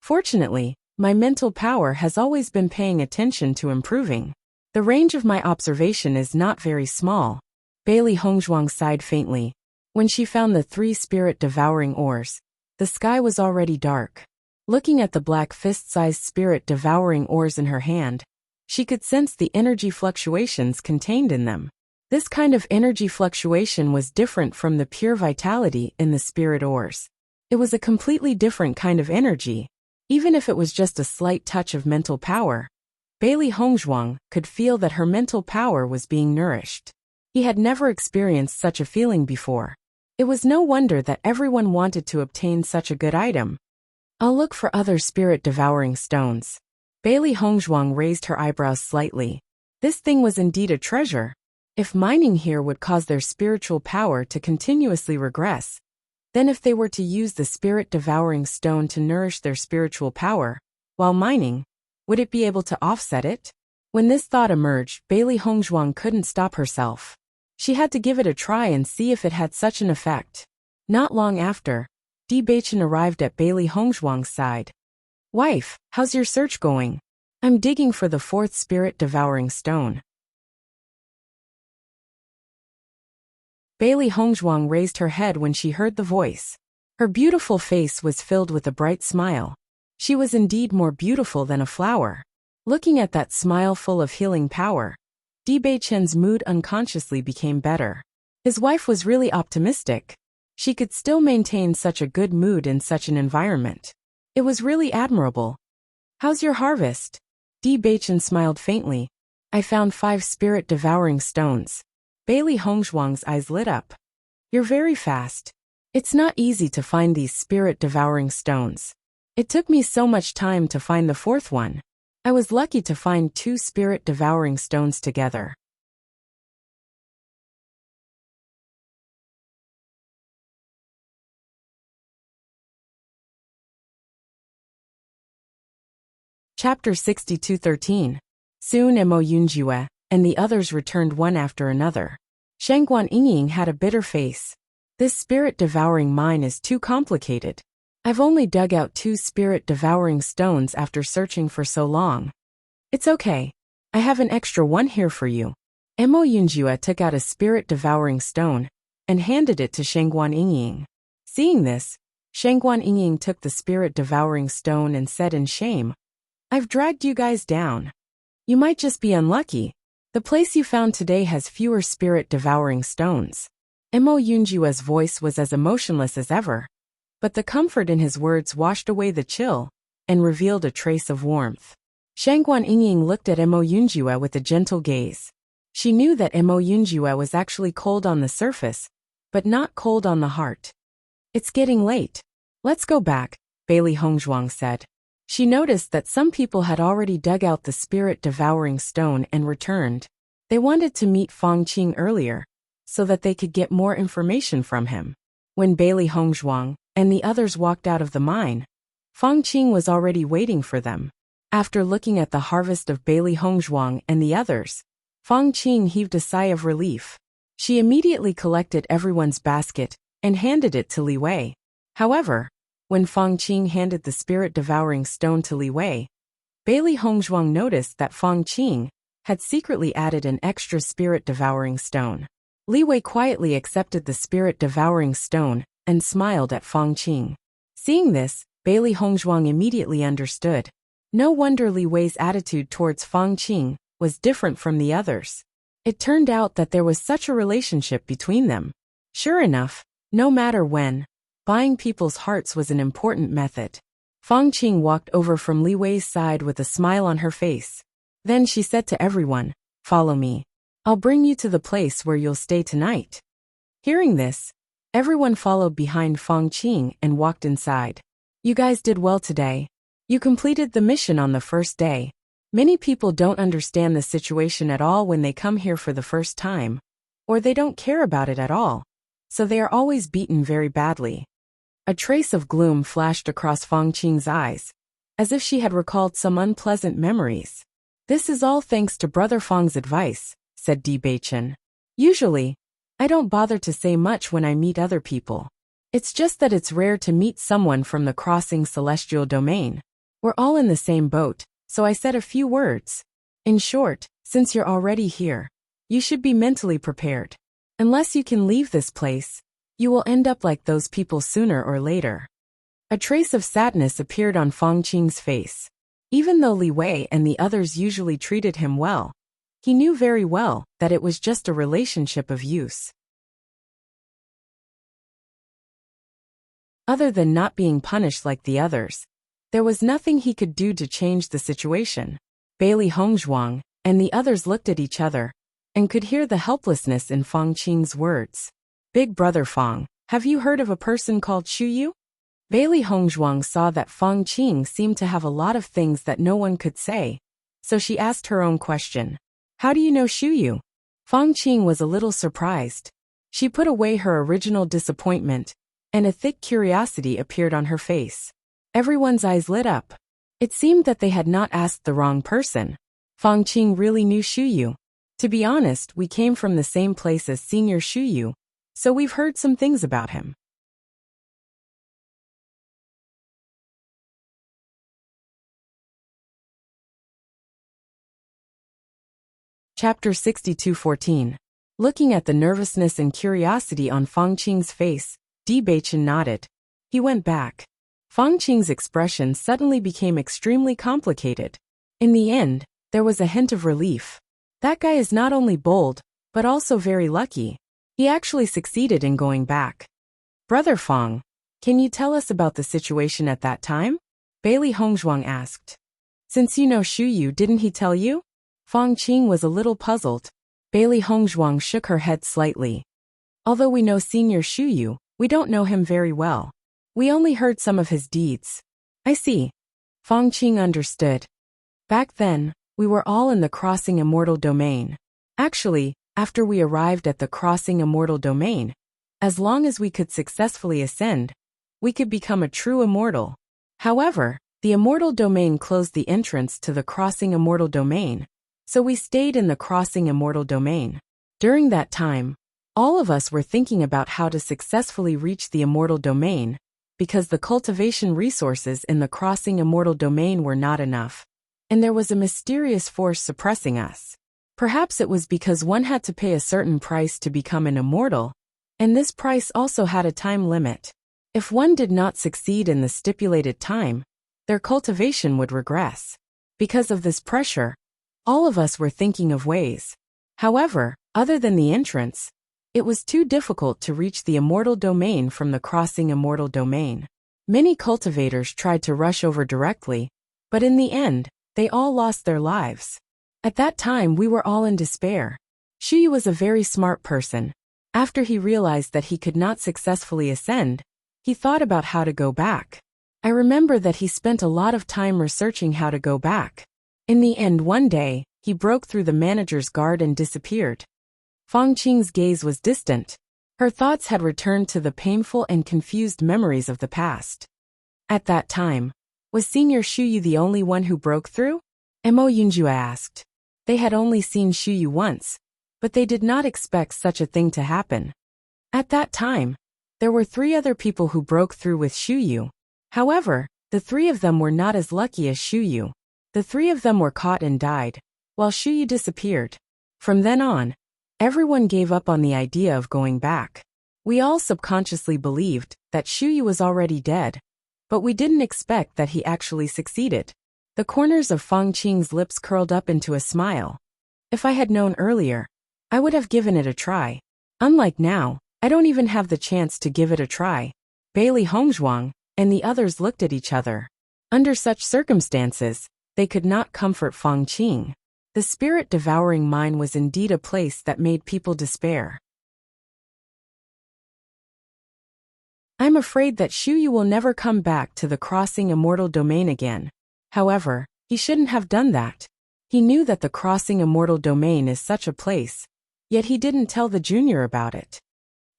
Fortunately, my mental power has always been paying attention to improving. The range of my observation is not very small. Bailey Hongzhuang sighed faintly. When she found the 3 spirit-devouring ores, the sky was already dark. Looking at the black fist-sized spirit-devouring ores in her hand, she could sense the energy fluctuations contained in them. This kind of energy fluctuation was different from the pure vitality in the spirit ores. It was a completely different kind of energy. Even if it was just a slight touch of mental power, Bailey Hongzhuang could feel that her mental power was being nourished. He had never experienced such a feeling before. It was no wonder that everyone wanted to obtain such a good item. "I'll look for other spirit-devouring stones." Bailey Hongzhuang raised her eyebrows slightly. This thing was indeed a treasure. If mining here would cause their spiritual power to continuously regress, then if they were to use the spirit-devouring stone to nourish their spiritual power, while mining, would it be able to offset it? When this thought emerged, Bailey Hongzhuang couldn't stop herself. She had to give it a try and see if it had such an effect. Not long after, Di Beichen arrived at Bailey Hongzhuang's side. "Wife, how's your search going?" "I'm digging for the 4th spirit-devouring stone." Bailey Hongzhuang raised her head when she heard the voice. Her beautiful face was filled with a bright smile. She was indeed more beautiful than a flower. Looking at that smile full of healing power, Di Beichen's mood unconsciously became better. His wife was really optimistic. She could still maintain such a good mood in such an environment. It was really admirable. "How's your harvest?" Di Beichen smiled faintly. "I found 5 spirit-devouring stones." Bailey Hongzhuang's eyes lit up. "You're very fast. It's not easy to find these spirit-devouring stones. It took me so much time to find the 4th one. I was lucky to find 2 spirit-devouring stones together." Chapter 62:13. Soon Mo Yunjue and the others returned one after another. Shangguan Yingying had a bitter face. "This spirit-devouring mine is too complicated. I've only dug out 2 spirit-devouring stones after searching for so long." "It's okay. I have an extra one here for you." Mo Yunjue took out a spirit-devouring stone and handed it to Shangguan Yingying. Seeing this, Shangguan Yingying took the spirit-devouring stone and said in shame, "I've dragged you guys down. You might just be unlucky. The place you found today has fewer spirit-devouring stones." Mo Yunjue's voice was as emotionless as ever, but the comfort in his words washed away the chill and revealed a trace of warmth. Shangguan Yingying looked at Mo Yunjue with a gentle gaze. She knew that Mo Yunjue was actually cold on the surface, but not cold on the heart. "It's getting late. Let's go back," Bailey Hongzhuang said. She noticed that some people had already dug out the spirit-devouring stone and returned. They wanted to meet Fang Qing earlier, so that they could get more information from him. When Bailey Hongzhuang and the others walked out of the mine, Fang Qing was already waiting for them. After looking at the harvest of Bailey Hongzhuang and the others, Fang Qing heaved a sigh of relief. She immediately collected everyone's basket and handed it to Li Wei. However, when Fang Qing handed the spirit-devouring stone to Li Wei, Bailey Hongzhuang noticed that Fang Qing had secretly added an extra spirit-devouring stone. Li Wei quietly accepted the spirit-devouring stone and smiled at Fang Qing. Seeing this, Bailey Hongzhuang immediately understood. No wonder Li Wei's attitude towards Fang Qing was different from the others. It turned out that there was such a relationship between them. Sure enough, no matter when, buying people's hearts was an important method. Fang Qing walked over from Li Wei's side with a smile on her face. Then she said to everyone, "Follow me. I'll bring you to the place where you'll stay tonight." Hearing this, everyone followed behind Fang Qing and walked inside. "You guys did well today. You completed the mission on the first day. Many people don't understand the situation at all when they come here for the first time, or they don't care about it at all, so they are always beaten very badly." A trace of gloom flashed across Fang Qing's eyes, as if she had recalled some unpleasant memories. "This is all thanks to Brother Fang's advice," said Di Beichen. "Usually, I don't bother to say much when I meet other people. It's just that it's rare to meet someone from the crossing celestial domain. We're all in the same boat, so I said a few words. In short, since you're already here, you should be mentally prepared. Unless you can leave this place, you will end up like those people sooner or later." A trace of sadness appeared on Fang Qing's face. Even though Li Wei and the others usually treated him well, he knew very well that it was just a relationship of use. Other than not being punished like the others, there was nothing he could do to change the situation. Bailey Hongzhuang and the others looked at each other and could hear the helplessness in Fang Qing's words. "Big brother Fang, have you heard of a person called Shu Yu?" Bailey Hongzhuang saw that Fang Qing seemed to have a lot of things that no one could say, so she asked her own question. "How do you know Shu Yu?" Fang Qing was a little surprised. She put away her original disappointment, and a thick curiosity appeared on her face. Everyone's eyes lit up. It seemed that they had not asked the wrong person. Fang Qing really knew Shu Yu. "To be honest, we came from the same place as Senior Shu Yu, so we've heard some things about him." Chapter 62:14. Looking at the nervousness and curiosity on Fang Qing's face, Di Beichen nodded. He went back. Fang Qing's expression suddenly became extremely complicated. In the end, there was a hint of relief. That guy is not only bold, but also very lucky. He actually succeeded in going back. "Brother Fang, can you tell us about the situation at that time?" Bailey Hongzhuang asked. "Since you know Shu Yu, didn't he tell you?" Fang Qing was a little puzzled. Bailey Hongzhuang shook her head slightly. "Although we know Senior Shu Yu, we don't know him very well. We only heard some of his deeds." "I see." Fang Qing understood. "Back then, we were all in the crossing immortal domain. Actually, after we arrived at the crossing immortal domain, as long as we could successfully ascend, we could become a true immortal. However, the immortal domain closed the entrance to the crossing immortal domain, so we stayed in the crossing immortal domain. During that time, all of us were thinking about how to successfully reach the immortal domain, because the cultivation resources in the crossing immortal domain were not enough, and there was a mysterious force suppressing us. Perhaps it was because one had to pay a certain price to become an immortal, and this price also had a time limit. If one did not succeed in the stipulated time, their cultivation would regress. Because of this pressure, all of us were thinking of ways. However, other than the entrance, it was too difficult to reach the immortal domain from the crossing immortal domain. Many cultivators tried to rush over directly, but in the end, they all lost their lives. At that time, we were all in despair. Shu Yu was a very smart person. After he realized that he could not successfully ascend, he thought about how to go back. I remember that he spent a lot of time researching how to go back. In the end, one day, he broke through the manager's guard and disappeared. Fang Qing's gaze was distant. Her thoughts had returned to the painful and confused memories of the past. At that time, Was Senior Shuyu the only one who broke through? Mo Yunjua asked. They had only seen Shuyu once, but they did not expect such a thing to happen. At that time, there were 3 other people who broke through with Shuyu. However, the 3 of them were not as lucky as Shuyu. The 3 of them were caught and died, while Shuyu disappeared. From then on, everyone gave up on the idea of going back. We all subconsciously believed that Shuyu was already dead, but we didn't expect that he actually succeeded. The corners of Fang Qing's lips curled up into a smile. If I had known earlier, I would have given it a try. Unlike now, I don't even have the chance to give it a try. Bailey Hongzhuang and the others looked at each other. Under such circumstances, they could not comfort Fang Qing. The spirit-devouring mine was indeed a place that made people despair. I'm afraid that Shuyu will never come back to the crossing immortal domain again. However, he shouldn't have done that. He knew that the crossing immortal domain is such a place, yet he didn't tell the junior about it.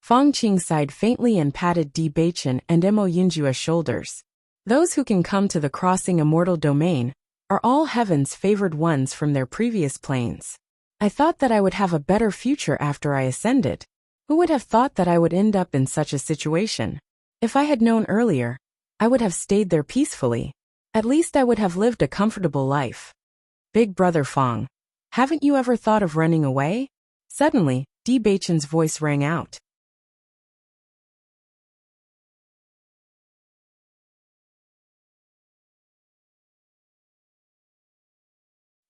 Fang Qing sighed faintly and patted Di Baichen and Mo Yunjua's shoulders. Those who can come to the crossing immortal domain are all heaven's favored ones from their previous planes. I thought that I would have a better future after I ascended. Who would have thought that I would end up in such a situation? If I had known earlier, I would have stayed there peacefully. At least I would have lived a comfortable life. Big brother Fang, haven't you ever thought of running away? Suddenly, Di Baichen's voice rang out.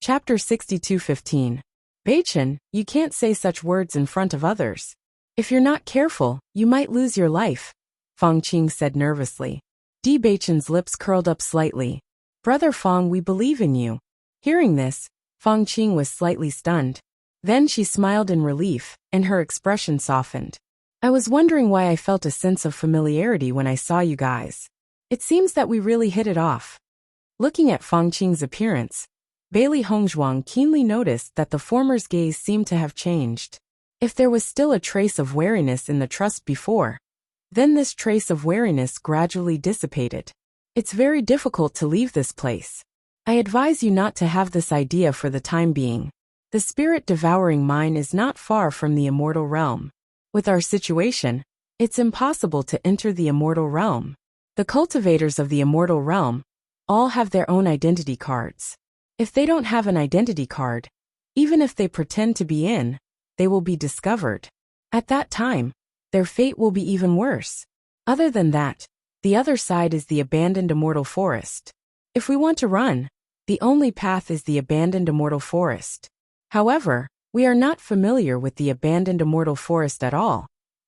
Chapter 62:15. Baichen, you can't say such words in front of others. If you're not careful, you might lose your life, Fang Qing said nervously. Di Baichen's lips curled up slightly. Brother Fang, we believe in you. Hearing this, Fang Qing was slightly stunned. Then she smiled in relief, and her expression softened. I was wondering why I felt a sense of familiarity when I saw you guys. It seems that we really hit it off. Looking at Fang Qing's appearance, Bailey Hongzhuang keenly noticed that the former's gaze seemed to have changed. If there was still a trace of wariness in the trust before, then this trace of wariness gradually dissipated. It's very difficult to leave this place. I advise you not to have this idea for the time being. The spirit-devouring mine is not far from the immortal realm. With our situation, it's impossible to enter the immortal realm. The cultivators of the immortal realm all have their own identity cards. If they don't have an identity card, even if they pretend to be in, they will be discovered. At that time, their fate will be even worse. Other than that, the other side is the abandoned immortal forest. If we want to run, the only path is the abandoned immortal forest. However, we are not familiar with the abandoned immortal forest at all,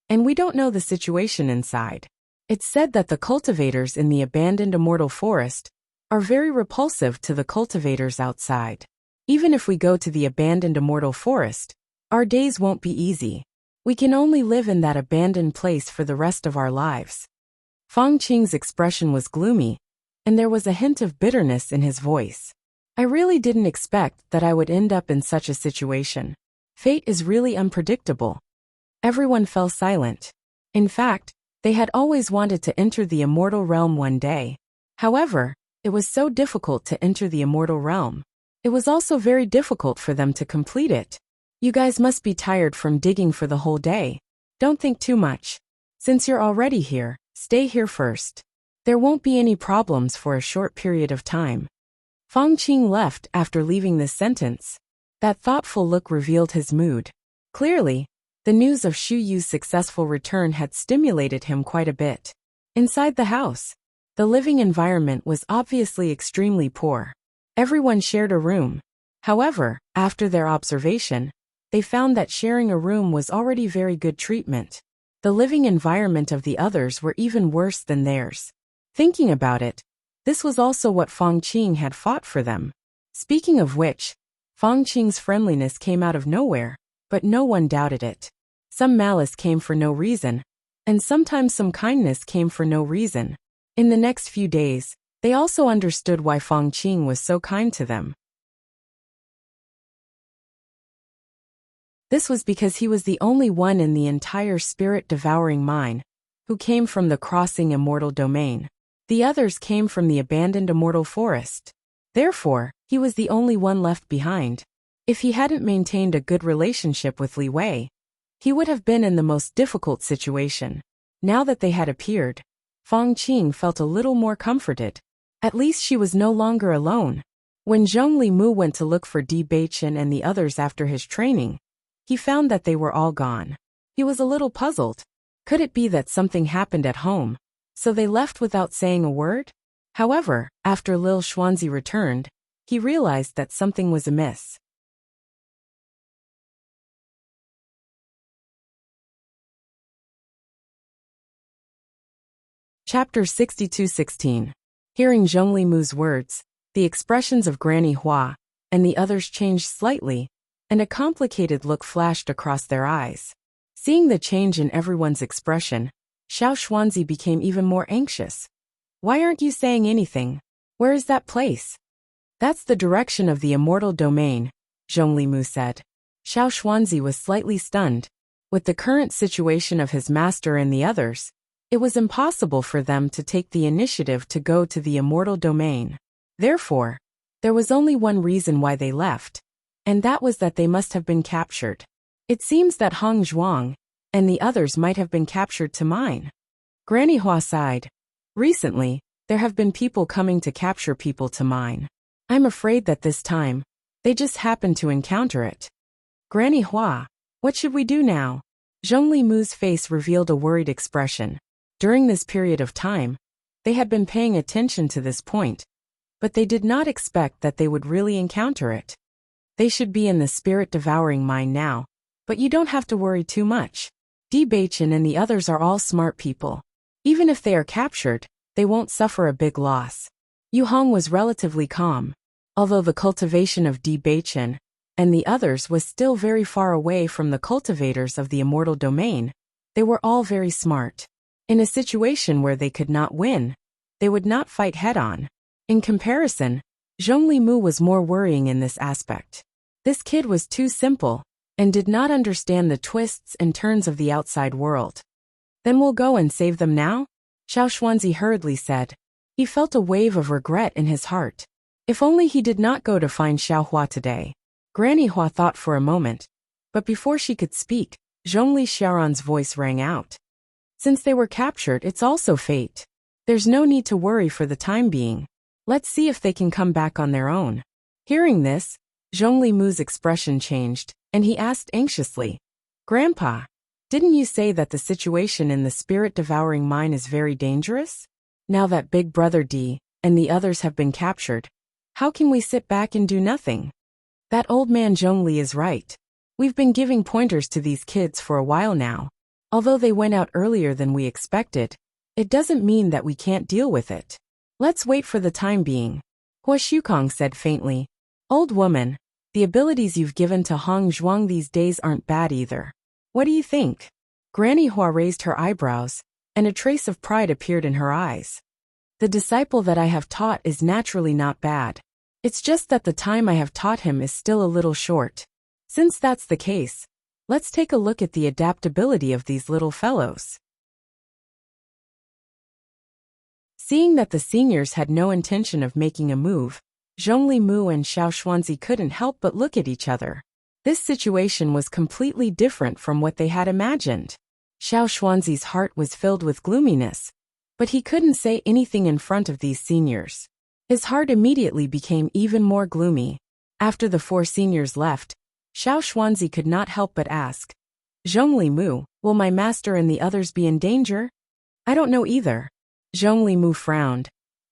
and we don't know the situation inside. It's said that the cultivators in the abandoned immortal forest are very repulsive to the cultivators outside. Even if we go to the abandoned immortal forest, our days won't be easy. We can only live in that abandoned place for the rest of our lives. Fang Qing's expression was gloomy, and there was a hint of bitterness in his voice. I really didn't expect that I would end up in such a situation. Fate is really unpredictable. Everyone fell silent. In fact, they had always wanted to enter the immortal realm one day. However, it was so difficult to enter the immortal realm. It was also very difficult for them to complete it. You guys must be tired from digging for the whole day. Don't think too much. Since you're already here, stay here first. There won't be any problems for a short period of time. Fang Qing left after leaving this sentence. That thoughtful look revealed his mood. Clearly, the news of Shu Yu's successful return had stimulated him quite a bit. Inside the house, the living environment was obviously extremely poor. Everyone shared a room. However, after their observation, they found that sharing a room was already very good treatment. The living environment of the others were even worse than theirs. Thinking about it, this was also what Fang Qing had fought for them. Speaking of which, Fang Qing's friendliness came out of nowhere, but no one doubted it. Some malice came for no reason, and sometimes some kindness came for no reason. In the next few days, they also understood why Fang Qing was so kind to them. This was because he was the only one in the entire spirit-devouring mine who came from the crossing immortal domain. The others came from the abandoned immortal forest. Therefore, he was the only one left behind. If he hadn't maintained a good relationship with Li Wei, he would have been in the most difficult situation. Now that they had appeared, Fang Qing felt a little more comforted. At least she was no longer alone. When Zhong Limu went to look for Di Beichen and the others after his training, he found that they were all gone. He was a little puzzled. Could it be that something happened at home, so they left without saying a word? However, after Lil Xuanzi returned, he realized that something was amiss. Chapter 62:16. Hearing Zhong Limu's words, the expressions of Granny Hua and the others changed slightly, and a complicated look flashed across their eyes. Seeing the change in everyone's expression, Xiao Xuanzi became even more anxious. Why aren't you saying anything? Where is that place? That's the direction of the immortal domain, Zhong Limu said. Xiao Xuanzi was slightly stunned. With the current situation of his master and the others, it was impossible for them to take the initiative to go to the immortal domain. Therefore, there was only one reason why they left, and that was that they must have been captured. It seems that Hong Zhuang and the others might have been captured to mine. Granny Hua sighed. Recently, there have been people coming to capture people to mine. I'm afraid that this time, they just happened to encounter it. Granny Hua, what should we do now? Zhong Limu's face revealed a worried expression. During this period of time, they had been paying attention to this point, but they did not expect that they would really encounter it. They should be in the spirit-devouring mine now, but you don't have to worry too much. Di Beichen and the others are all smart people. Even if they are captured, they won't suffer a big loss. Yu Hong was relatively calm. Although the cultivation of Di Beichen and the others was still very far away from the cultivators of the immortal domain, they were all very smart. In a situation where they could not win, they would not fight head-on. In comparison, Zhong Limu was more worrying in this aspect. This kid was too simple and did not understand the twists and turns of the outside world. Then we'll go and save them now? Xiao Xuanzi hurriedly said. He felt a wave of regret in his heart. If only he did not go to find Xiao Hua today. Granny Hua thought for a moment, but before she could speak, Zhongli Xiaoran's voice rang out. Since they were captured, it's also fate. There's no need to worry for the time being. Let's see if they can come back on their own. Hearing this, Zhong Limu's expression changed, and he asked anxiously, Grandpa, didn't you say that the situation in the spirit-devouring mine is very dangerous? Now that Big Brother D and the others have been captured, how can we sit back and do nothing? That old man Zhongli is right. We've been giving pointers to these kids for a while now. Although they went out earlier than we expected, it doesn't mean that we can't deal with it. Let's wait for the time being. Hua Shukong said faintly. Old woman, the abilities you've given to Hong Zhuang these days aren't bad either. What do you think? Granny Hua raised her eyebrows, and a trace of pride appeared in her eyes. The disciple that I have taught is naturally not bad. It's just that the time I have taught him is still a little short. Since that's the case, let's take a look at the adaptability of these little fellows. Seeing that the seniors had no intention of making a move, Zhong Limu and Xiao Xuanzi couldn't help but look at each other. This situation was completely different from what they had imagined. Xiao Xuanzi's heart was filled with gloominess, but he couldn't say anything in front of these seniors. His heart immediately became even more gloomy. After the four seniors left, Xiao Xuanzi could not help but ask, Zhong Limu, will my master and the others be in danger? I don't know either. Zhong Limu frowned.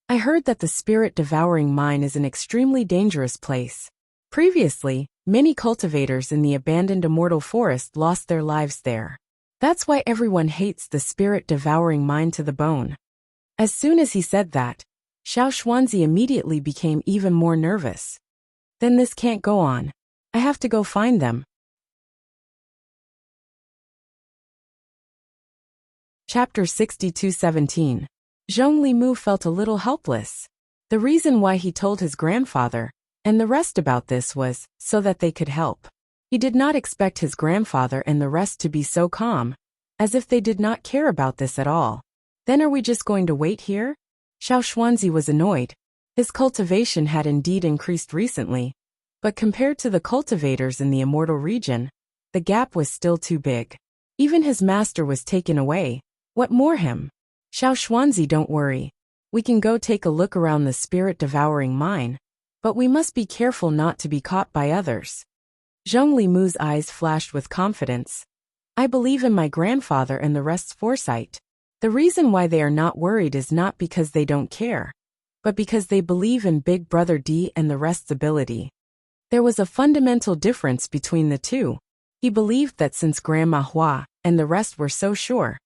I heard that the spirit-devouring mine is an extremely dangerous place. Previously, many cultivators in the abandoned immortal forest lost their lives there. That's why everyone hates the spirit-devouring mine to the bone. As soon as he said that, Xiao Xuanzi immediately became even more nervous. Then this can't go on. I have to go find them. Chapter 62:17. Zhong Limu felt a little helpless. The reason why he told his grandfather and the rest about this was so that they could help. He did not expect his grandfather and the rest to be so calm, as if they did not care about this at all. Then are we just going to wait here? Xiao Xuanzi was annoyed. His cultivation had indeed increased recently, but compared to the cultivators in the immortal region, the gap was still too big. Even his master was taken away. What more him? Xiao Xuanzi, don't worry. We can go take a look around the spirit-devouring mine, but we must be careful not to be caught by others. Zhong Limu's eyes flashed with confidence. I believe in my grandfather and the rest's foresight. The reason why they are not worried is not because they don't care, but because they believe in Big Brother D and the rest's ability. There was a fundamental difference between the two. He believed that since Grandma Hua and the rest were so sure,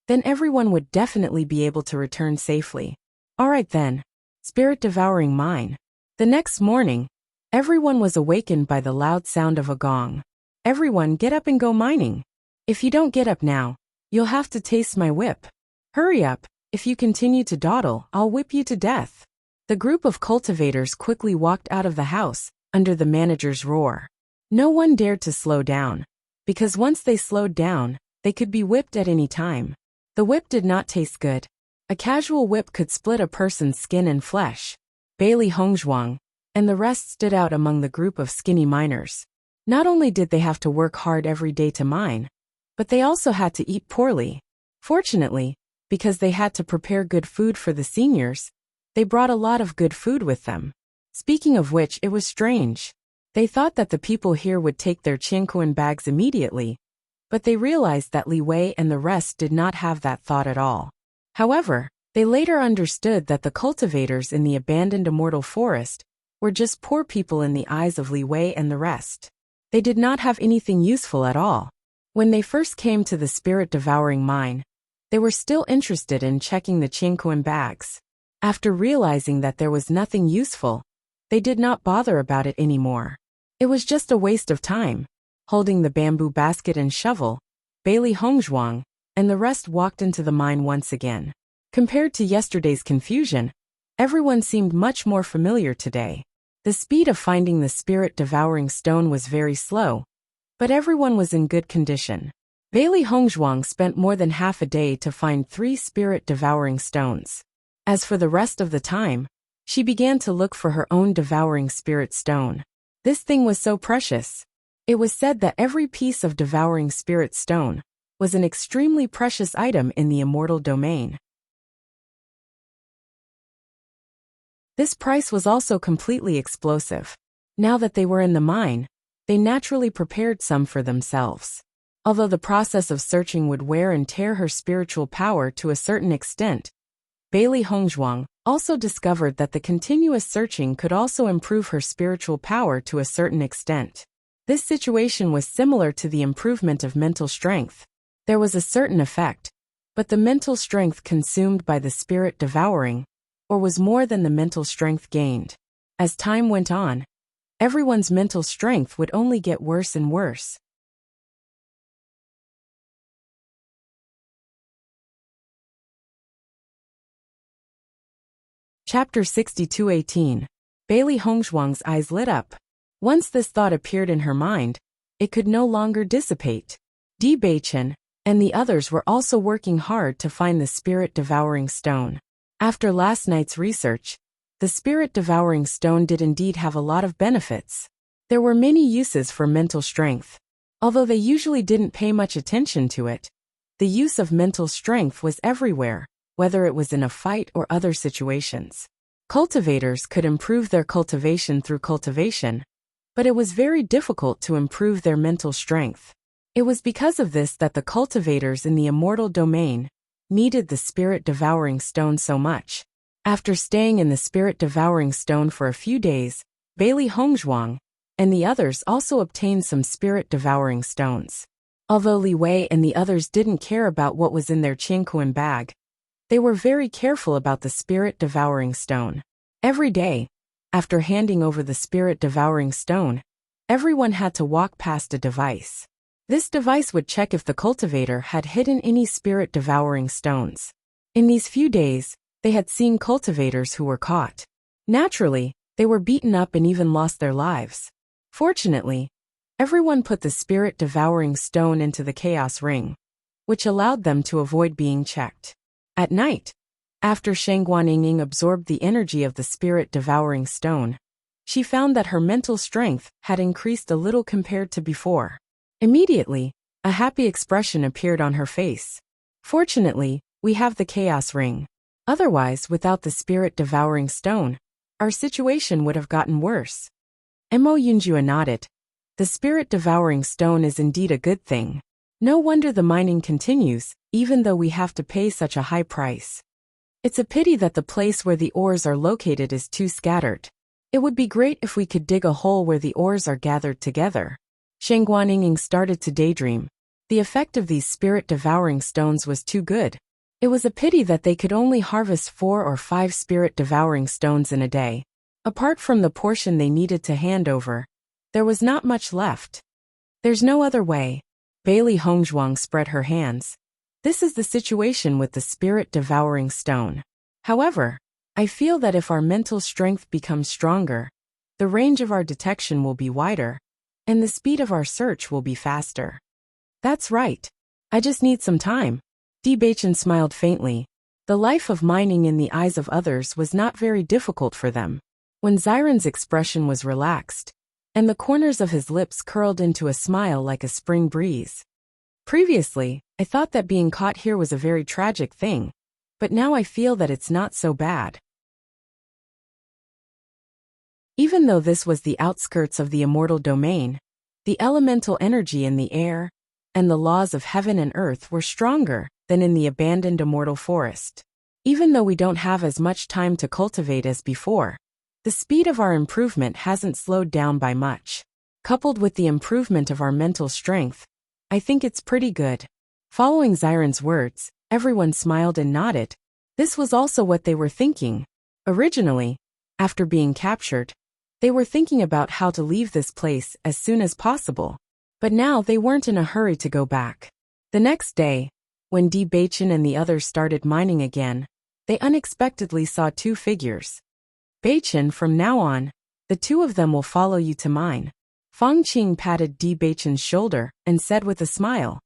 then everyone would definitely be able to return safely. All right then. Spirit-devouring mine. The next morning, everyone was awakened by the loud sound of a gong. Everyone get up and go mining. If you don't get up now, you'll have to taste my whip. Hurry up, if you continue to dawdle, I'll whip you to death. The group of cultivators quickly walked out of the house, under the manager's roar. No one dared to slow down, because once they slowed down, they could be whipped at any time. The whip did not taste good. A casual whip could split a person's skin and flesh. Bailey Hongzhuang and the rest stood out among the group of skinny miners. Not only did they have to work hard every day to mine, but they also had to eat poorly. Fortunately, because they had to prepare good food for the seniors, they brought a lot of good food with them. Speaking of which, it was strange. They thought that the people here would take their Qianquan bags immediately, but they realized that Li Wei and the rest did not have that thought at all. However, they later understood that the cultivators in the abandoned immortal forest were just poor people in the eyes of Li Wei and the rest. They did not have anything useful at all. When they first came to the spirit-devouring mine, they were still interested in checking the Qianquan bags. After realizing that there was nothing useful, they did not bother about it anymore. It was just a waste of time. Holding the bamboo basket and shovel, Bailey Hongzhuang and the rest walked into the mine once again. Compared to yesterday's confusion, everyone seemed much more familiar today. The speed of finding the spirit-devouring stone was very slow, but everyone was in good condition. Bailey Hongzhuang spent more than half a day to find 3 spirit-devouring stones. As for the rest of the time, she began to look for her own devouring spirit stone. This thing was so precious. It was said that every piece of devouring spirit stone was an extremely precious item in the immortal domain. This price was also completely explosive. Now that they were in the mine, they naturally prepared some for themselves. Although the process of searching would wear and tear her spiritual power to a certain extent, Bailey Hongzhuang also discovered that the continuous searching could also improve her spiritual power to a certain extent. This situation was similar to the improvement of mental strength. There was a certain effect, but the mental strength consumed by the spirit devouring, or was more than the mental strength gained. As time went on, everyone's mental strength would only get worse and worse. Chapter 62:18. Bailey Hongzhuang's eyes lit up. Once this thought appeared in her mind, it could no longer dissipate. Di Beichen and the others were also working hard to find the spirit-devouring stone. After last night's research, the spirit-devouring stone did indeed have a lot of benefits. There were many uses for mental strength. Although they usually didn't pay much attention to it, the use of mental strength was everywhere, whether it was in a fight or other situations. Cultivators could improve their cultivation through cultivation, but it was very difficult to improve their mental strength. It was because of this that the cultivators in the immortal domain needed the spirit-devouring stone so much. After staying in the spirit-devouring stone for a few days, Bailey Hongzhuang and the others also obtained some spirit-devouring stones. Although Li Wei and the others didn't care about what was in their Qianquan bag, they were very careful about the spirit-devouring stone. Every day, after handing over the spirit-devouring stone, everyone had to walk past a device. This device would check if the cultivator had hidden any spirit-devouring stones. In these few days, they had seen cultivators who were caught. Naturally, they were beaten up and even lost their lives. Fortunately, everyone put the spirit-devouring stone into the chaos ring, which allowed them to avoid being checked. At night, After Sheng Guanying absorbed the energy of the spirit-devouring stone, she found that her mental strength had increased a little compared to before. Immediately, a happy expression appeared on her face. Fortunately, we have the chaos ring. Otherwise, without the spirit-devouring stone, our situation would have gotten worse. Mo Yunjua nodded. The spirit-devouring stone is indeed a good thing. No wonder the mining continues, even though we have to pay such a high price. It's a pity that the place where the ores are located is too scattered. It would be great if we could dig a hole where the ores are gathered together. Sheng Guanying started to daydream. The effect of these spirit-devouring stones was too good. It was a pity that they could only harvest 4 or 5 spirit-devouring stones in a day. Apart from the portion they needed to hand over, there was not much left. There's no other way. Bailey Hongzhuang spread her hands. This is the situation with the spirit-devouring stone. However, I feel that if our mental strength becomes stronger, the range of our detection will be wider, and the speed of our search will be faster. That's right. I just need some time. Di Baichen smiled faintly. The life of mining in the eyes of others was not very difficult for them. When Xiren's expression was relaxed, and the corners of his lips curled into a smile like a spring breeze. Previously, I thought that being caught here was a very tragic thing, but now I feel that it's not so bad. Even though this was the outskirts of the immortal domain, the elemental energy in the air and the laws of heaven and earth were stronger than in the abandoned immortal forest. Even though we don't have as much time to cultivate as before, the speed of our improvement hasn't slowed down by much. Coupled with the improvement of our mental strength, I think it's pretty good. Following Xiren's words, everyone smiled and nodded. This was also what they were thinking. Originally, after being captured, they were thinking about how to leave this place as soon as possible. But now they weren't in a hurry to go back. The next day, when Di Baichen and the others started mining again, they unexpectedly saw 2 figures. Baichen, from now on, the 2 of them will follow you to mine. Fang Qing patted Di Baichen's shoulder and said with a smile.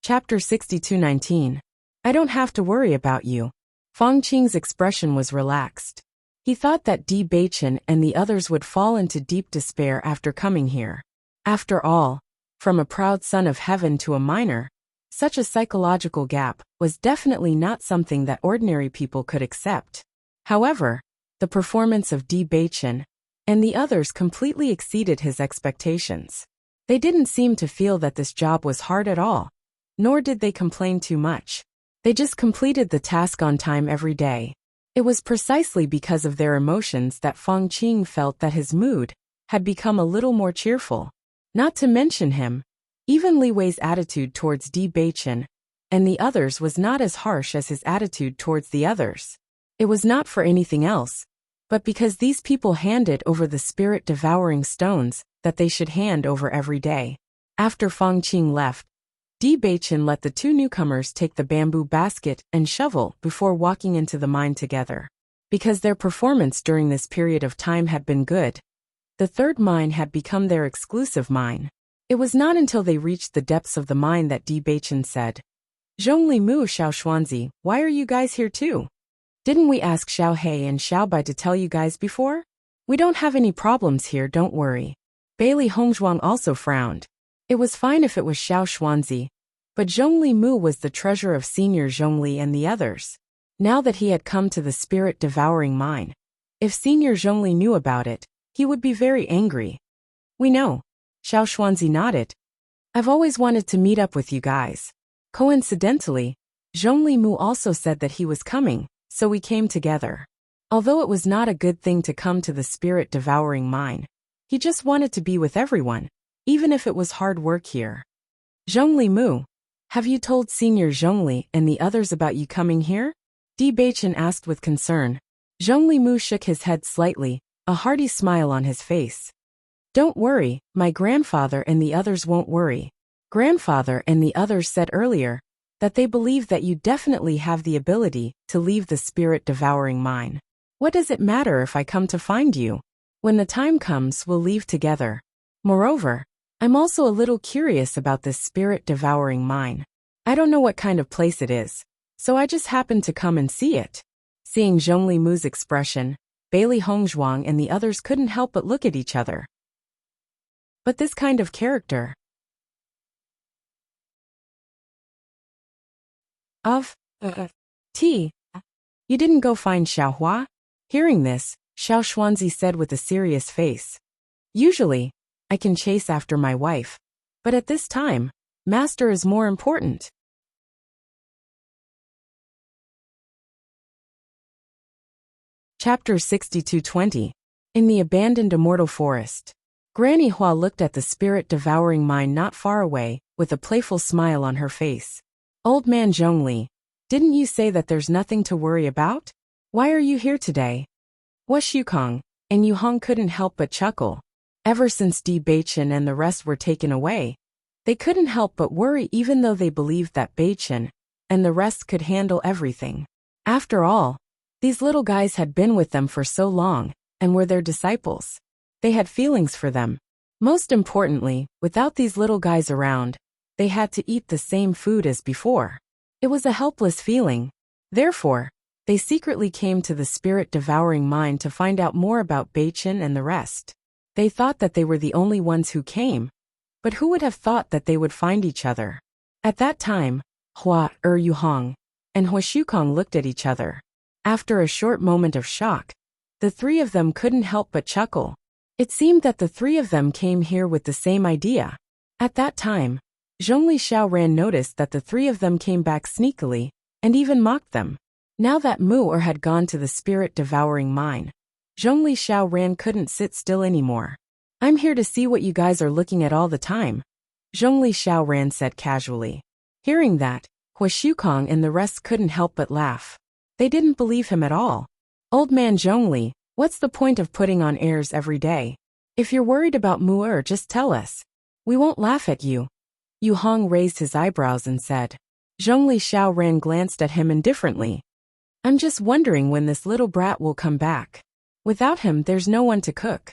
Chapter 62:19. I don't have to worry about you. Fang Qing's expression was relaxed. He thought that Di Baichen and the others would fall into deep despair after coming here. After all, from a proud son of heaven to a miner, such a psychological gap was definitely not something that ordinary people could accept. However, the performance of Di Baichen and the others completely exceeded his expectations. They didn't seem to feel that this job was hard at all, nor did they complain too much. They just completed the task on time every day. It was precisely because of their emotions that Fang Qing felt that his mood had become a little more cheerful. Not to mention him, even Li Wei's attitude towards Di Baichen and the others was not as harsh as his attitude towards the others. It was not for anything else, but because these people handed over the spirit-devouring stones that they should hand over every day. After Fang Qing left, Di Baichen let the 2 newcomers take the bamboo basket and shovel before walking into the mine together. Because their performance during this period of time had been good, the 3rd mine had become their exclusive mine. It was not until they reached the depths of the mine that Di Baichen said, Zhongli Mu Xiao Xuanzi, why are you guys here too? Didn't we ask Xiao He and Xiao Bai to tell you guys before? We don't have any problems here, don't worry. Bailey Hongzhuang also frowned. It was fine if it was Xiao Xuanzi, but Zhongli Mu was the treasure of Senior Zhongli and the others. Now that he had come to the spirit-devouring mine, if Senior Zhongli knew about it, he would be very angry. We know. Xiao Xuanzi nodded. I've always wanted to meet up with you guys. Coincidentally, Zhongli Mu also said that he was coming, so we came together. Although it was not a good thing to come to the spirit-devouring mine, he just wanted to be with everyone, even if it was hard work here. Zhongli Mu, have you told Senior Zhongli and the others about you coming here? Di Baichen asked with concern. Zhongli Mu shook his head slightly, a hearty smile on his face. Don't worry, my grandfather and the others won't worry. Grandfather and the others said earlier that they believe that you definitely have the ability to leave the spirit-devouring mine. What does it matter if I come to find you? When the time comes, we'll leave together. Moreover, I'm also a little curious about this spirit-devouring mine. I don't know what kind of place it is, so I just happened to come and see it. Seeing Zhongli Mu's expression, Bailey Hongzhuang and the others couldn't help but look at each other. But this kind of character of T. You didn't go find Xiaohua? Hearing this, Xiao Xuanzi said with a serious face. Usually, I can chase after my wife, but at this time, master is more important. Chapter 62:20. In the abandoned immortal forest. Granny Hua looked at the spirit-devouring mine not far away, with a playful smile on her face. Old man Zhongli, didn't you say that there's nothing to worry about? Why are you here today? Wa Shukong and Yu Hong couldn't help but chuckle. Ever since Di Beichen and the rest were taken away, they couldn't help but worry even though they believed that Beichen and the rest could handle everything. After all, these little guys had been with them for so long, and were their disciples. They had feelings for them. Most importantly, without these little guys around, they had to eat the same food as before. It was a helpless feeling. Therefore, they secretly came to the spirit-devouring mine to find out more about Beichen and the rest. They thought that they were the only ones who came, but who would have thought that they would find each other? At that time, Hua Yu Hong and Hua Shukong looked at each other. After a short moment of shock, the three of them couldn't help but chuckle. It seemed that the three of them came here with the same idea. At that time, Zhongli Xiaoran noticed that the three of them came back sneakily, and even mocked them. Now that Mu had gone to the spirit-devouring mine, Zhongli Xiaoran couldn't sit still anymore. I'm here to see what you guys are looking at all the time, Zhongli Xiaoran said casually. Hearing that, Hua Shukong and the rest couldn't help but laugh. They didn't believe him at all. Old man Zhongli, what's the point of putting on airs every day? If you're worried about Mu, just tell us. We won't laugh at you. Yu Hong raised his eyebrows and said. Zhongli Xiaoran glanced at him indifferently. I'm just wondering when this little brat will come back. Without him, there's no one to cook.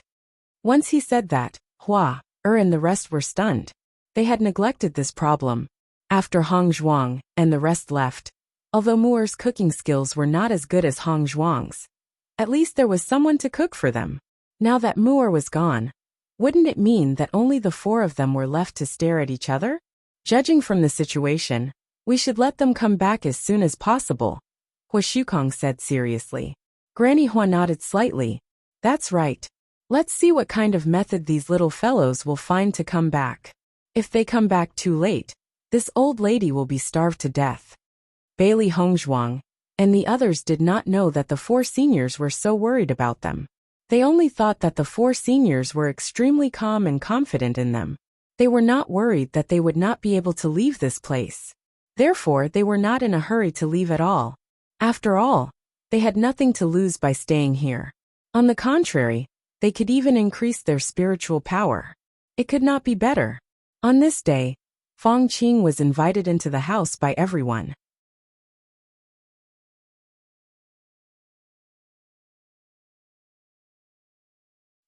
Once he said that, Hua and the rest were stunned. They had neglected this problem. After Hong Zhuang and the rest left, although Mu'er's cooking skills were not as good as Hong Zhuang's, at least there was someone to cook for them. Now that Mu'er was gone, wouldn't it mean that only the four of them were left to stare at each other? Judging from the situation, we should let them come back as soon as possible, Hua Shukong said seriously. Granny Hua nodded slightly. That's right. Let's see what kind of method these little fellows will find to come back. If they come back too late, this old lady will be starved to death. Bailey Hongzhuang and the others did not know that the four seniors were so worried about them. They only thought that the four seniors were extremely calm and confident in them. They were not worried that they would not be able to leave this place. Therefore, they were not in a hurry to leave at all. After all, they had nothing to lose by staying here. On the contrary, they could even increase their spiritual power. It could not be better. On this day, Fong Qing was invited into the house by everyone.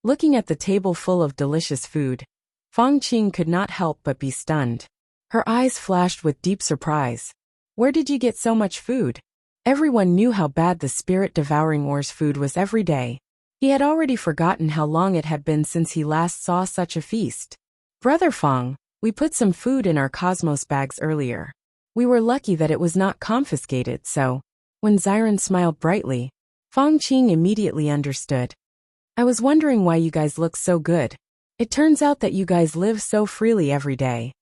Looking at the table full of delicious food, Fong Qing could not help but be stunned. Her eyes flashed with deep surprise. Where did you get so much food? Everyone knew how bad the spirit-devouring or's food was every day. He had already forgotten how long it had been since he last saw such a feast. Brother Fong, we put some food in our cosmos bags earlier. We were lucky that it was not confiscated, so, when Xiren smiled brightly, Fong Qing immediately understood. I was wondering why you guys look so good. It turns out that you guys live so freely every day.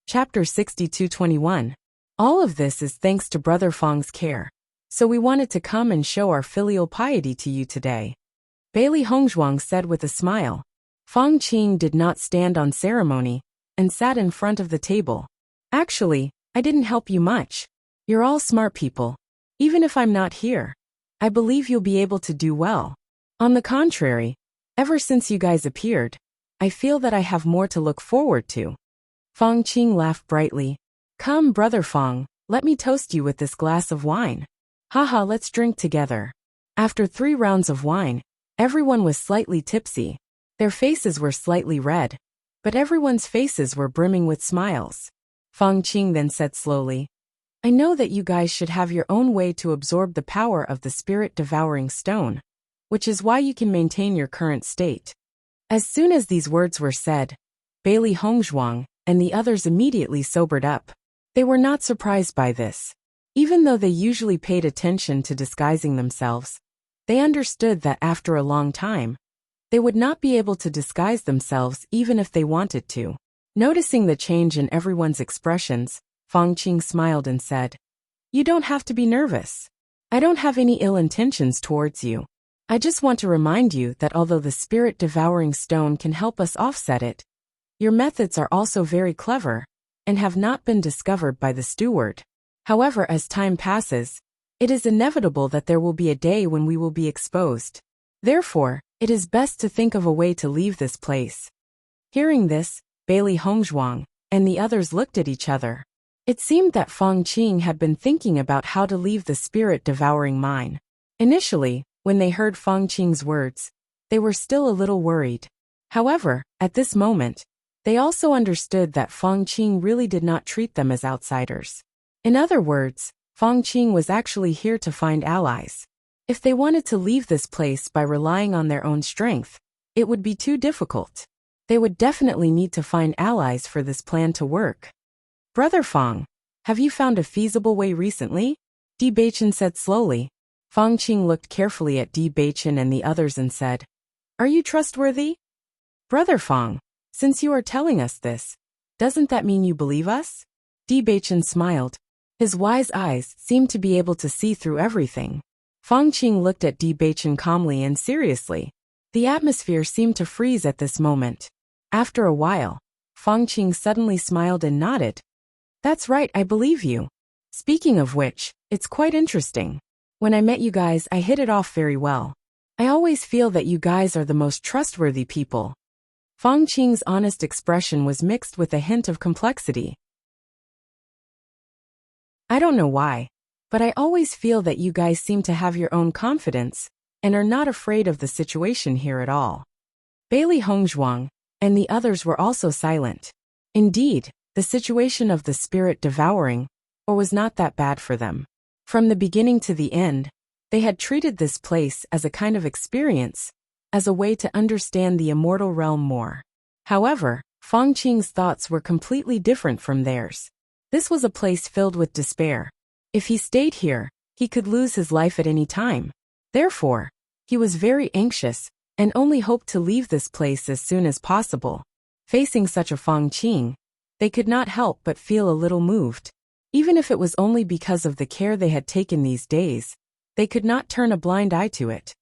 Chapter 62:21. All of this is thanks to Brother Fong's care. So we wanted to come and show our filial piety to you today. Bailey Hongzhuang said with a smile. Fong Qing did not stand on ceremony, and sat in front of the table. Actually, I didn't help you much. You're all smart people. Even if I'm not here, I believe you'll be able to do well. On the contrary, ever since you guys appeared, I feel that I have more to look forward to. Fong Qing laughed brightly. Come, Brother Fong, let me toast you with this glass of wine. Haha, let's drink together. After 3 rounds of wine, everyone was slightly tipsy. Their faces were slightly red, but everyone's faces were brimming with smiles. Feng Qing then said slowly, I know that you guys should have your own way to absorb the power of the spirit-devouring stone, which is why you can maintain your current state. As soon as these words were said, Bailey Hongzhuang and the others immediately sobered up. They were not surprised by this. Even though they usually paid attention to disguising themselves, they understood that after a long time, they would not be able to disguise themselves even if they wanted to. Noticing the change in everyone's expressions, Feng Qing smiled and said, You don't have to be nervous. I don't have any ill intentions towards you. I just want to remind you that although the spirit-devouring stone can help us offset it, your methods are also very clever and have not been discovered by the steward. However, as time passes, it is inevitable that there will be a day when we will be exposed. Therefore, it is best to think of a way to leave this place. Hearing this, Bailey Hongzhuang and the others looked at each other. It seemed that Feng Qing had been thinking about how to leave the spirit-devouring mine. Initially, when they heard Feng Qing's words, they were still a little worried. However, at this moment, they also understood that Feng Qing really did not treat them as outsiders. In other words, Feng Qing was actually here to find allies. If they wanted to leave this place by relying on their own strength, it would be too difficult. They would definitely need to find allies for this plan to work. Brother Feng, have you found a feasible way recently? Di Beichen said slowly. Feng Qing looked carefully at Di Beichen and the others and said, Are you trustworthy? Brother Feng, since you are telling us this, doesn't that mean you believe us? Di Beichen smiled. His wise eyes seemed to be able to see through everything. Feng Qing looked at Di Beichen calmly and seriously. The atmosphere seemed to freeze at this moment. After a while, Feng Qing suddenly smiled and nodded. That's right, I believe you. Speaking of which, it's quite interesting. When I met you guys, I hit it off very well. I always feel that you guys are the most trustworthy people. Feng Qing's honest expression was mixed with a hint of complexity. I don't know why, but I always feel that you guys seem to have your own confidence and are not afraid of the situation here at all. Bailey Hongzhuang and the others were also silent. Indeed, the situation of the spirit devouring was not that bad for them. From the beginning to the end, they had treated this place as a kind of experience, as a way to understand the immortal realm more. However, Feng Qing's thoughts were completely different from theirs. This was a place filled with despair. If he stayed here, he could lose his life at any time. Therefore, he was very anxious and only hoped to leave this place as soon as possible. Facing such a Feng Qing, they could not help but feel a little moved. Even if it was only because of the care they had taken these days, they could not turn a blind eye to it.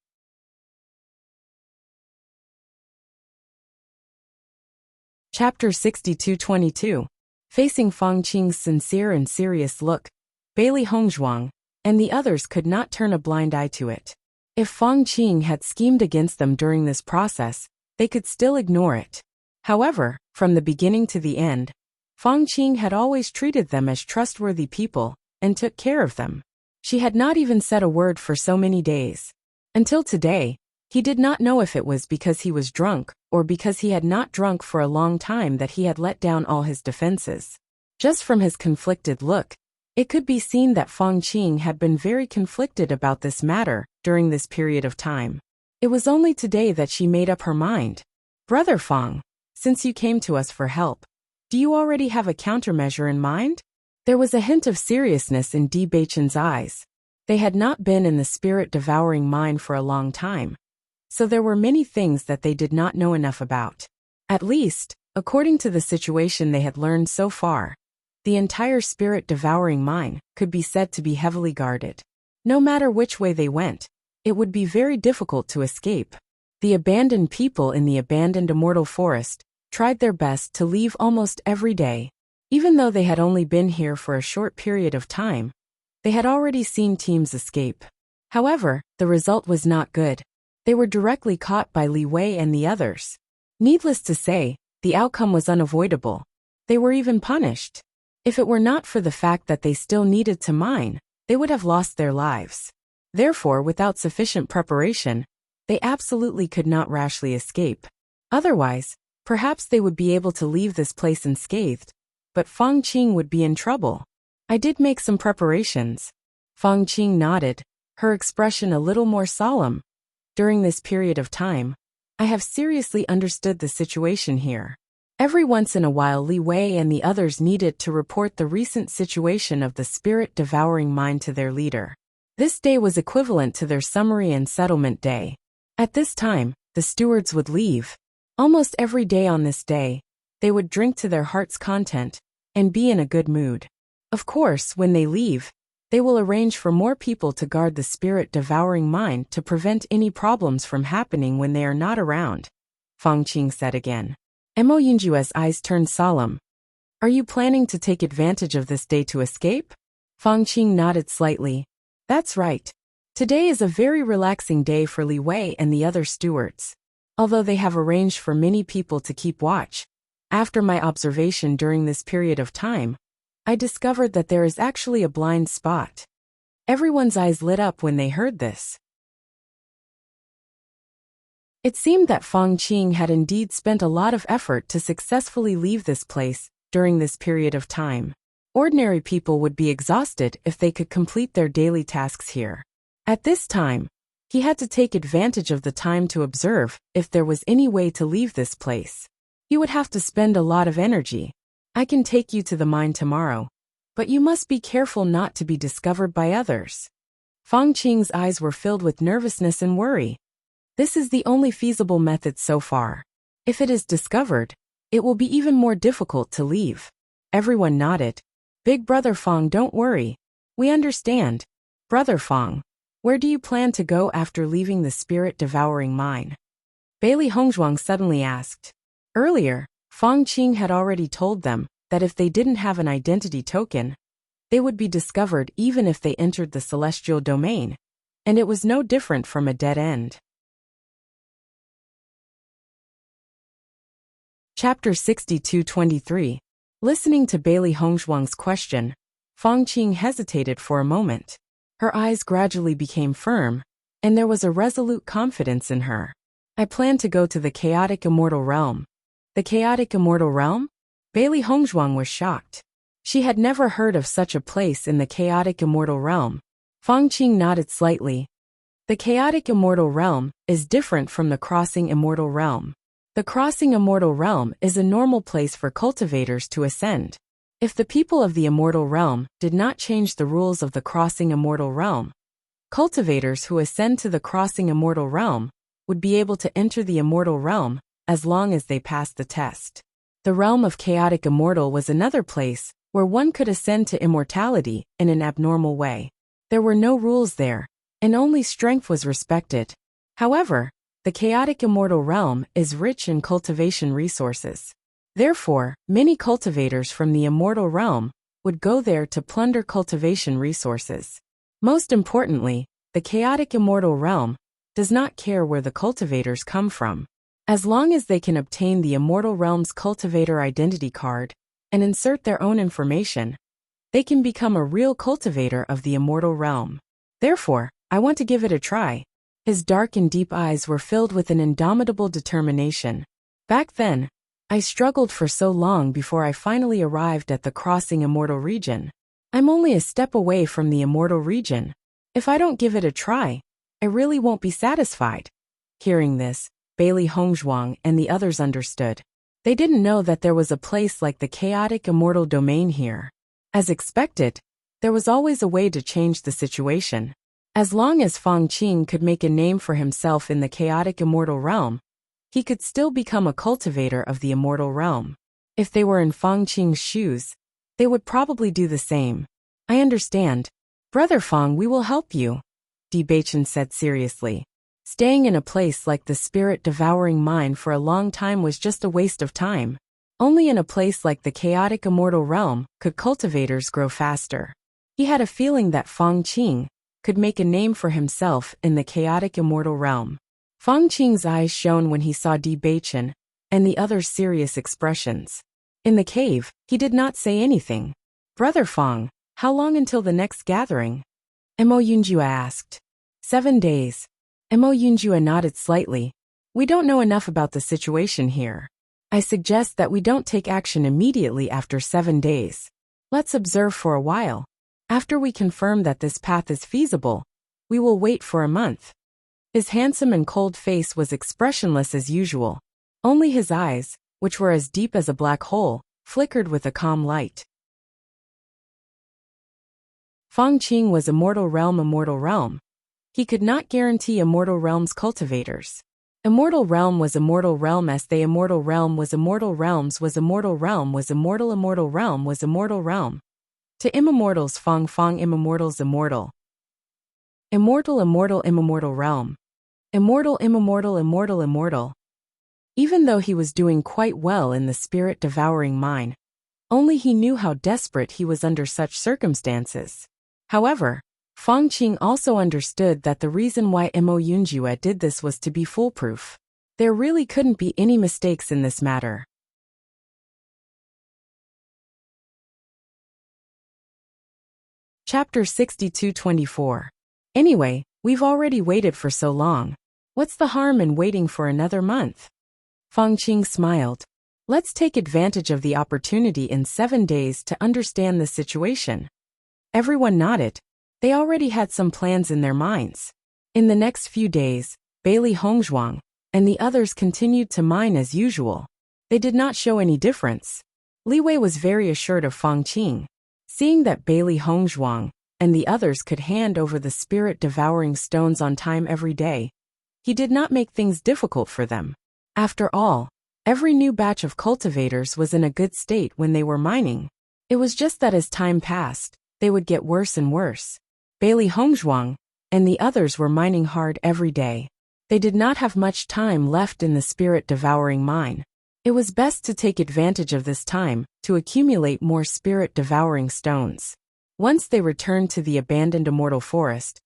Chapter 62-22. Facing Feng Qing's sincere and serious look, Bailey Hongzhuang and the others could not turn a blind eye to it. If Feng Qing had schemed against them during this process, they could still ignore it. However, from the beginning to the end, Feng Qing had always treated them as trustworthy people and took care of them. She had not even said a word for so many days. Until today, he did not know if it was because he was drunk or because he had not drunk for a long time that he had let down all his defenses. Just from his conflicted look, it could be seen that Feng Qing had been very conflicted about this matter during this period of time. It was only today that she made up her mind. Brother Feng, since you came to us for help, do you already have a countermeasure in mind? There was a hint of seriousness in Di Beichen's eyes. They had not been in the spirit-devouring mine for a long time, so there were many things that they did not know enough about. At least, according to the situation they had learned so far, the entire spirit-devouring mine could be said to be heavily guarded. No matter which way they went, it would be very difficult to escape. The abandoned people in the abandoned immortal forest tried their best to leave almost every day. Even though they had only been here for a short period of time, they had already seen teams escape. However, the result was not good. They were directly caught by Li Wei and the others. Needless to say, the outcome was unavoidable. They were even punished. If it were not for the fact that they still needed to mine, they would have lost their lives. Therefore, without sufficient preparation, they absolutely could not rashly escape. Otherwise, perhaps they would be able to leave this place unscathed, but Fang Qing would be in trouble. I did make some preparations. Fang Qing nodded, her expression a little more solemn. During this period of time, I have seriously understood the situation here. Every once in a while Li Wei and the others needed to report the recent situation of the spirit-devouring mind to their leader. This day was equivalent to their summary and settlement day. At this time, the stewards would leave. Almost every day on this day, they would drink to their heart's content and be in a good mood. Of course, when they leave, they will arrange for more people to guard the spirit-devouring mind to prevent any problems from happening when they are not around. Fang Qing said again. Mo Yinju's eyes turned solemn. Are you planning to take advantage of this day to escape? Fang Qing nodded slightly. That's right. Today is a very relaxing day for Li Wei and the other stewards. Although they have arranged for many people to keep watch, after my observation during this period of time, I discovered that there is actually a blind spot. Everyone's eyes lit up when they heard this. It seemed that Fang Qing had indeed spent a lot of effort to successfully leave this place during this period of time. Ordinary people would be exhausted if they could complete their daily tasks here. At this time, he had to take advantage of the time to observe if there was any way to leave this place. He would have to spend a lot of energy. I can take you to the mine tomorrow, but you must be careful not to be discovered by others. Fang Qing's eyes were filled with nervousness and worry. This is the only feasible method so far. If it is discovered, it will be even more difficult to leave. Everyone nodded. Big Brother Fang, don't worry. We understand. Brother Fang, where do you plan to go after leaving the spirit-devouring mine? Bailey Hongzhuang suddenly asked. Earlier, Fang Qing had already told them that if they didn't have an identity token, they would be discovered even if they entered the celestial domain, and it was no different from a dead end. Chapter 62-23. Listening to Bailey Hongzhuang's question, Fang Qing hesitated for a moment. Her eyes gradually became firm, and there was a resolute confidence in her. I plan to go to the chaotic immortal realm. The chaotic immortal realm? Bailey Hongzhuang was shocked. She had never heard of such a place in the chaotic immortal realm. Fang Qing nodded slightly. The chaotic immortal realm is different from the crossing immortal realm. The crossing immortal realm is a normal place for cultivators to ascend. If the people of the immortal realm did not change the rules of the crossing immortal realm, cultivators who ascend to the crossing immortal realm would be able to enter the immortal realm as long as they passed the test. The realm of chaotic immortal was another place where one could ascend to immortality in an abnormal way. There were no rules there, and only strength was respected. However, the chaotic immortal realm is rich in cultivation resources. Therefore, many cultivators from the immortal realm would go there to plunder cultivation resources. Most importantly, the chaotic immortal realm does not care where the cultivators come from. As long as they can obtain the immortal realm's cultivator identity card and insert their own information, they can become a real cultivator of the immortal realm. Therefore, I want to give it a try. His dark and deep eyes were filled with an indomitable determination. Back then, I struggled for so long before I finally arrived at the crossing immortal region. I'm only a step away from the immortal region. If I don't give it a try, I really won't be satisfied. Hearing this, Bailey Hongzhuang and the others understood. They didn't know that there was a place like the chaotic immortal domain here. As expected, there was always a way to change the situation. As long as Fang Qing could make a name for himself in the chaotic immortal realm, he could still become a cultivator of the immortal realm. If they were in Fang Qing's shoes, they would probably do the same. I understand. Brother Fang, we will help you, Di Beichen said seriously. Staying in a place like the spirit-devouring mine for a long time was just a waste of time. Only in a place like the chaotic immortal realm could cultivators grow faster. He had a feeling that Fang Qing could make a name for himself in the chaotic immortal realm. Fang Qing's eyes shone when he saw Di Beichen and the other's serious expressions. In the cave, he did not say anything. Brother Fang, how long until the next gathering? Mo Yunjua asked. 7 days. Mo Yunjua nodded slightly. We don't know enough about the situation here. I suggest that we don't take action immediately after 7 days. Let's observe for a while. After we confirm that this path is feasible, we will wait for a month. His handsome and cold face was expressionless as usual. Only his eyes, which were as deep as a black hole, flickered with a calm light. Feng Qing was immortal realm. He could not guarantee immortal realm's cultivators. Immortal realm was immortal realm as they immortal realm was immortal realms was immortal realm was immortal realm was immortal realm. To immortals Feng immortals immortal. Immortal immortal realm. Immortal. Even though he was doing quite well in the spirit-devouring mine, only he knew how desperate he was under such circumstances. However, Feng Qing also understood that the reason why Mo Yunjua did this was to be foolproof. There really couldn't be any mistakes in this matter. Chapter 62-24. Anyway, we've already waited for so long. What's the harm in waiting for another month? Feng Qing smiled. Let's take advantage of the opportunity in 7 days to understand the situation. Everyone nodded. They already had some plans in their minds. In the next few days, Bailey Hongzhuang and the others continued to mine as usual. They did not show any difference. Li Wei was very assured of Feng Qing. Seeing that Bailey Hongzhuang and the others could hand over the spirit-devouring stones on time every day, he did not make things difficult for them. After all, every new batch of cultivators was in a good state when they were mining. It was just that as time passed, they would get worse and worse. Bailey Hongzhuang and the others were mining hard every day. They did not have much time left in the spirit-devouring mine. It was best to take advantage of this time to accumulate more spirit-devouring stones. Once they returned to the abandoned immortal forest,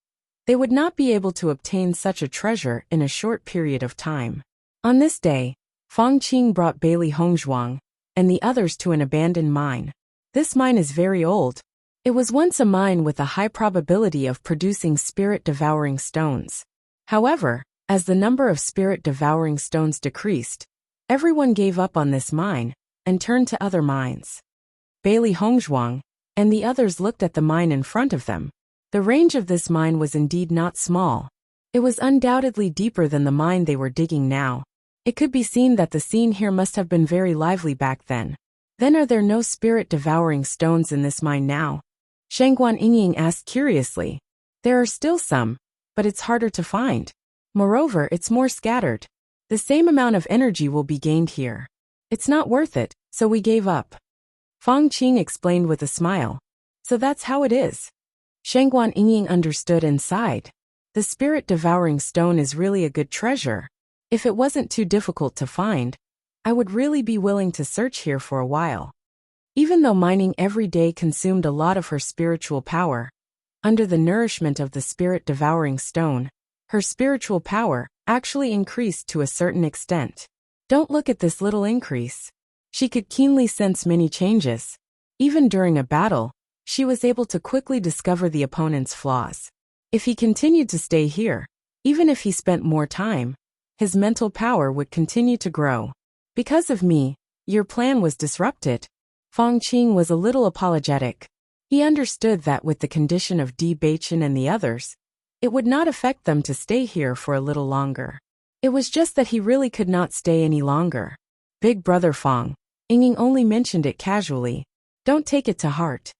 they would not be able to obtain such a treasure in a short period of time. On this day, Feng Qing brought Bailey Hongzhuang and the others to an abandoned mine. This mine is very old. It was once a mine with a high probability of producing spirit-devouring stones. However, as the number of spirit-devouring stones decreased, everyone gave up on this mine and turned to other mines. Bailey Hongzhuang and the others looked at the mine in front of them. The range of this mine was indeed not small. It was undoubtedly deeper than the mine they were digging now. It could be seen that the scene here must have been very lively back then. Then are there no spirit-devouring stones in this mine now? Shangguan Yingying asked curiously. There are still some, but it's harder to find. Moreover, it's more scattered. The same amount of energy will be gained here. It's not worth it, so we gave up. Feng Qing explained with a smile. So that's how it is. Shangguan Yingying understood and sighed. The spirit-devouring stone is really a good treasure. If it wasn't too difficult to find, I would really be willing to search here for a while. Even though mining every day consumed a lot of her spiritual power, under the nourishment of the spirit-devouring stone, her spiritual power actually increased to a certain extent. Don't look at this little increase. She could keenly sense many changes. Even during a battle, she was able to quickly discover the opponent's flaws. If he continued to stay here, even if he spent more time, his mental power would continue to grow. Because of me, your plan was disrupted. Feng Qing was a little apologetic. He understood that with the condition of Di Beichen and the others, it would not affect them to stay here for a little longer. It was just that he really could not stay any longer. Big brother Feng, Yingying only mentioned it casually. Don't take it to heart.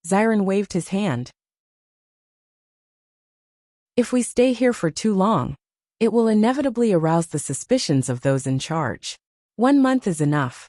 Xiren waved his hand. If we stay here for too long, it will inevitably arouse the suspicions of those in charge. 1 month is enough.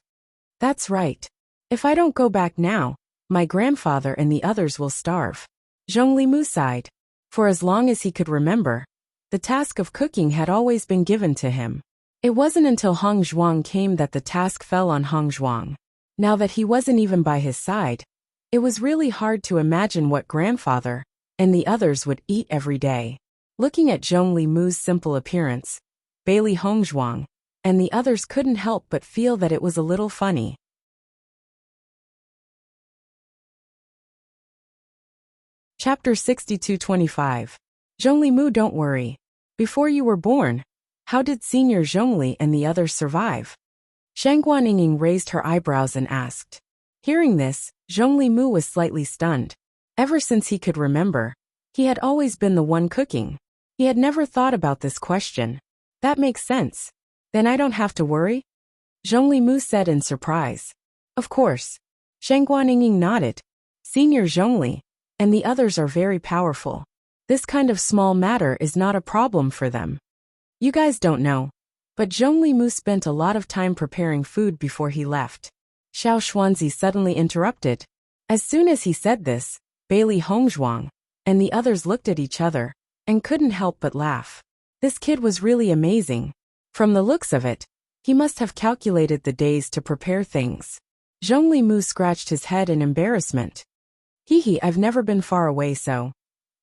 That's right. If I don't go back now, my grandfather and the others will starve. Zhong Limu sighed. For as long as he could remember, the task of cooking had always been given to him. It wasn't until Hong Zhuang came that the task fell on Hong Zhuang. Now that he wasn't even by his side, it was really hard to imagine what grandfather and the others would eat every day. Looking at Zhong Limu's simple appearance, Bailey Hongzhuang and the others couldn't help but feel that it was a little funny. Chapter 6225. Zhongli Mu, don't worry. Before you were born, how did Senior Zhongli and the others survive? Shangguan Ying raised her eyebrows and asked. Hearing this, Zhongli Mu was slightly stunned. Ever since he could remember, he had always been the one cooking. He had never thought about this question. That makes sense. Then I don't have to worry? Zhongli Mu said in surprise. Of course. Shangguan Ying nodded. Senior Zhongli and the others are very powerful. This kind of small matter is not a problem for them. You guys don't know, but Zhongli Mu spent a lot of time preparing food before he left. Xiao Xuanzi suddenly interrupted. As soon as he said this, Bailey Hongzhuang and the others looked at each other and couldn't help but laugh. This kid was really amazing. From the looks of it, he must have calculated the days to prepare things. Zhongli Mu scratched his head in embarrassment. Hee, I've never been far away, so.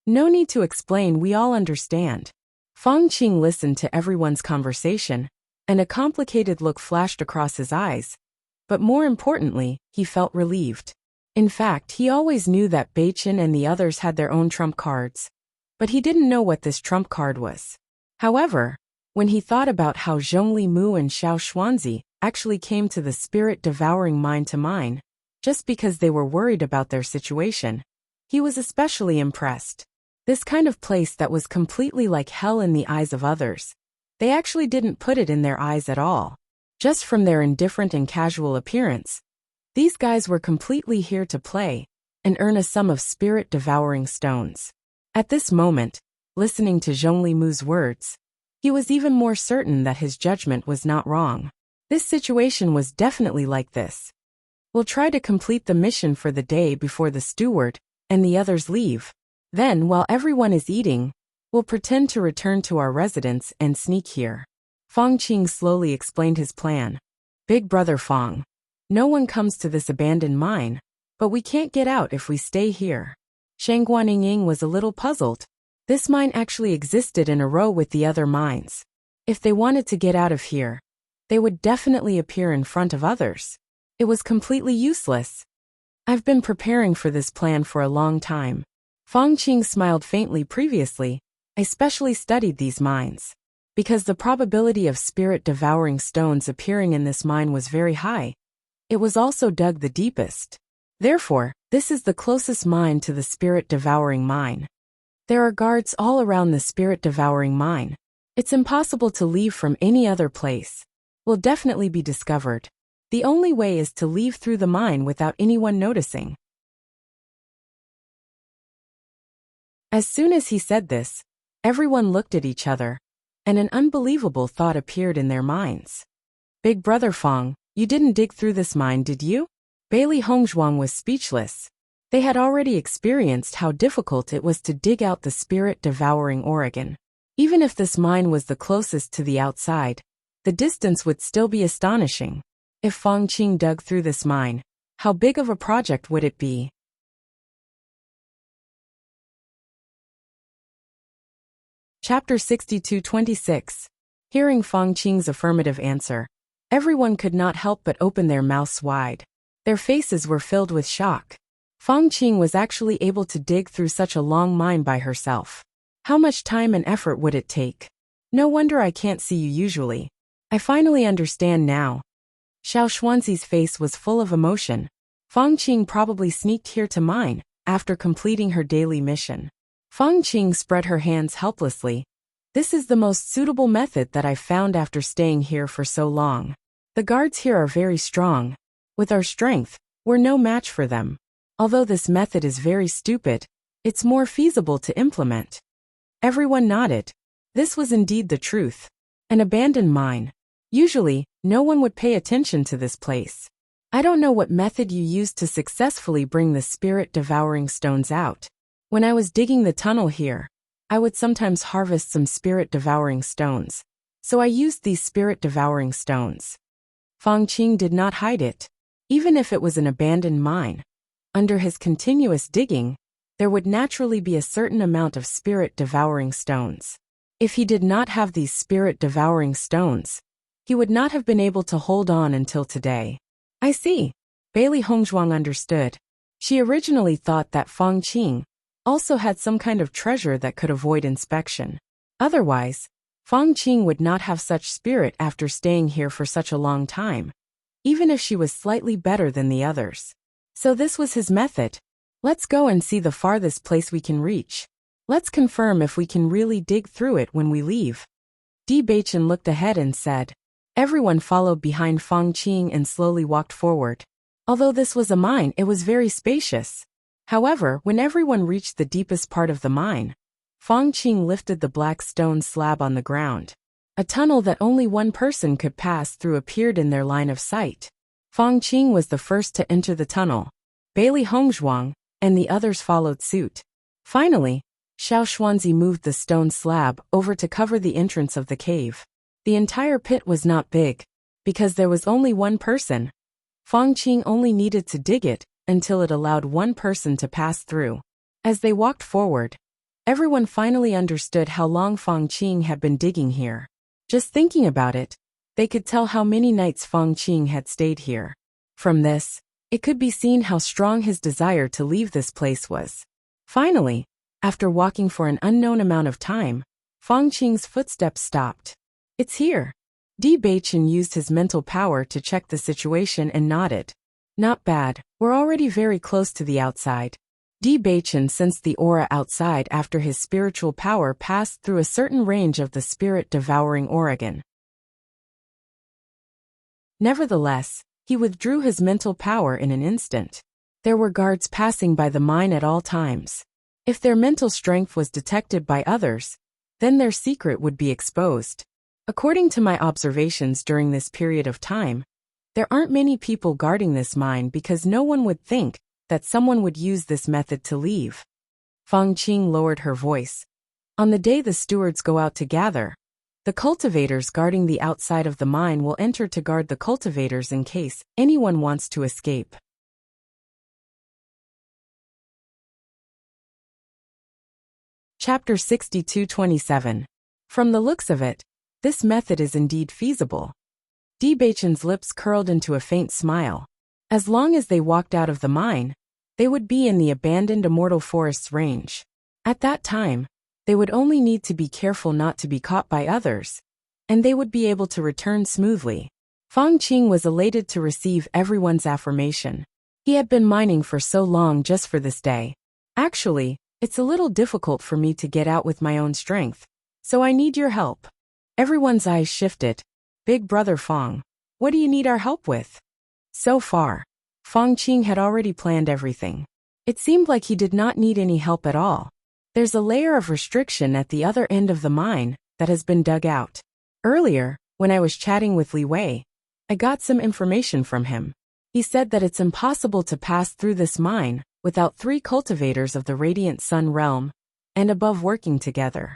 No need to explain, we all understand. Fang Qing listened to everyone's conversation, and a complicated look flashed across his eyes. But more importantly, he felt relieved. In fact, he always knew that Beichen and the others had their own trump cards. But he didn't know what this trump card was. However, when he thought about how Zhongli Mu and Xiao Xuanzi actually came to the spirit-devouring mine-to-mine, just because they were worried about their situation, he was especially impressed. This kind of place that was completely like hell in the eyes of others. They actually didn't put it in their eyes at all. Just from their indifferent and casual appearance, these guys were completely here to play and earn a sum of spirit-devouring stones. At this moment, listening to Zhongli Mu's words, he was even more certain that his judgment was not wrong. This situation was definitely like this. We'll try to complete the mission for the day before the steward and the others leave. Then, while everyone is eating, we'll pretend to return to our residence and sneak here. Fang Qing slowly explained his plan. Big brother Fang, no one comes to this abandoned mine, but we can't get out if we stay here. Shangguan Ying was a little puzzled. This mine actually existed in a row with the other mines. If they wanted to get out of here, they would definitely appear in front of others. It was completely useless. I've been preparing for this plan for a long time. Fang Qing smiled faintly previously. I specially studied these mines. Because the probability of spirit-devouring stones appearing in this mine was very high. It was also dug the deepest. Therefore, this is the closest mine to the spirit-devouring mine. There are guards all around the spirit-devouring mine. It's impossible to leave from any other place. We'll definitely be discovered. The only way is to leave through the mine without anyone noticing. As soon as he said this, everyone looked at each other, and an unbelievable thought appeared in their minds. Big brother Fang, you didn't dig through this mine, did you? Bailey Hongzhuang was speechless. They had already experienced how difficult it was to dig out the spirit-devouring organ. Even if this mine was the closest to the outside, the distance would still be astonishing. If Fang Qing dug through this mine, how big of a project would it be? Chapter 6226. Hearing Fang Qing's affirmative answer, everyone could not help but open their mouths wide. Their faces were filled with shock. Fang Qing was actually able to dig through such a long mine by herself. How much time and effort would it take? No wonder I can't see you usually. I finally understand now. Xiao Xuanzi's face was full of emotion. Fang Qing probably sneaked here to mine after completing her daily mission. Fang Qing spread her hands helplessly. This is the most suitable method that I've found after staying here for so long. The guards here are very strong. With our strength, we're no match for them. Although this method is very stupid, it's more feasible to implement. Everyone nodded. This was indeed the truth. An abandoned mine. Usually, no one would pay attention to this place. I don't know what method you used to successfully bring the spirit-devouring stones out. When I was digging the tunnel here, I would sometimes harvest some spirit-devouring stones. So I used these spirit-devouring stones. Fang Qing did not hide it. Even if it was an abandoned mine, under his continuous digging, there would naturally be a certain amount of spirit-devouring stones. If he did not have these spirit-devouring stones, he would not have been able to hold on until today. I see. Bailey Hongzhuang understood. She originally thought that Fang Qing also had some kind of treasure that could avoid inspection. Otherwise, Fang Qing would not have such spirit after staying here for such a long time, even if she was slightly better than the others. So this was his method. Let's go and see the farthest place we can reach. Let's confirm if we can really dig through it when we leave. Di Baichen looked ahead and said. Everyone followed behind Fang Qing and slowly walked forward. Although this was a mine, it was very spacious. However, when everyone reached the deepest part of the mine, Fang Qing lifted the black stone slab on the ground. A tunnel that only one person could pass through appeared in their line of sight. Fang Qing was the first to enter the tunnel. Bailey Hongzhuang and the others followed suit. Finally, Xiao Xuanzi moved the stone slab over to cover the entrance of the cave. The entire pit was not big. Because there was only one person, Fang Qing only needed to dig it until it allowed one person to pass through. As they walked forward, everyone finally understood how long Fang Qing had been digging here. Just thinking about it, they could tell how many nights Fang Qing had stayed here. From this, it could be seen how strong his desire to leave this place was. Finally, after walking for an unknown amount of time, Fang Qing's footsteps stopped. It's here. Di Baichen used his mental power to check the situation and nodded. Not bad, we're already very close to the outside. Di Baichen sensed the aura outside after his spiritual power passed through a certain range of the spirit-devouring organ. Nevertheless, he withdrew his mental power in an instant. There were guards passing by the mine at all times. If their mental strength was detected by others, then their secret would be exposed. According to my observations during this period of time, there aren't many people guarding this mine because no one would think that someone would use this method to leave. Fang Qing lowered her voice. On the day the stewards go out to gather, the cultivators guarding the outside of the mine will enter to guard the cultivators in case anyone wants to escape. Chapter 62-27. From the looks of it, this method is indeed feasible. Di Baichen's lips curled into a faint smile. As long as they walked out of the mine, they would be in the abandoned Immortal Forest's range. At that time, they would only need to be careful not to be caught by others, and they would be able to return smoothly. Fang Qing was elated to receive everyone's affirmation. He had been mining for so long just for this day. Actually, it's a little difficult for me to get out with my own strength, so I need your help. Everyone's eyes shifted. Big brother Fang, what do you need our help with? So far, Fang Qing had already planned everything. It seemed like he did not need any help at all. There's a layer of restriction at the other end of the mine that has been dug out. Earlier, when I was chatting with Li Wei, I got some information from him. He said that it's impossible to pass through this mine without 3 cultivators of the Radiant Sun realm and above working together.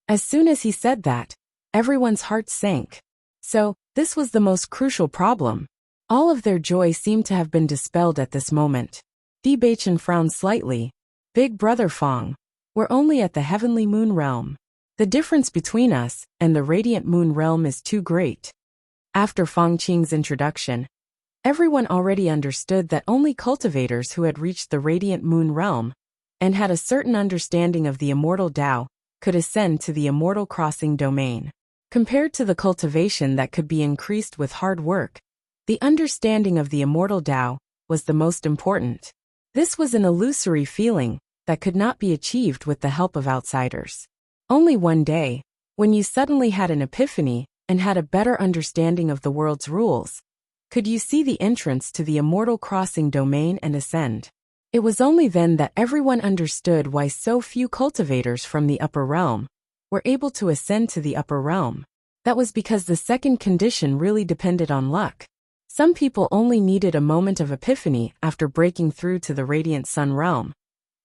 As soon as he said that, everyone's hearts sank. So, this was the most crucial problem. All of their joy seemed to have been dispelled at this moment. Di Baichen frowned slightly. Big brother Fang, we're only at the Heavenly Moon realm. The difference between us and the Radiant Moon realm is too great. After Fang Qing's introduction, everyone already understood that only cultivators who had reached the Radiant Moon realm and had a certain understanding of the Immortal Tao could ascend to the Immortal Crossing domain. Compared to the cultivation that could be increased with hard work, the understanding of the Immortal Tao was the most important. This was an illusory feeling that could not be achieved with the help of outsiders. Only one day, when you suddenly had an epiphany and had a better understanding of the world's rules, could you see the entrance to the Immortal Crossing domain and ascend. It was only then that everyone understood why so few cultivators from the upper realm were able to ascend to the upper realm. That was because the second condition really depended on luck. Some people only needed a moment of epiphany after breaking through to the Radiant Sun realm.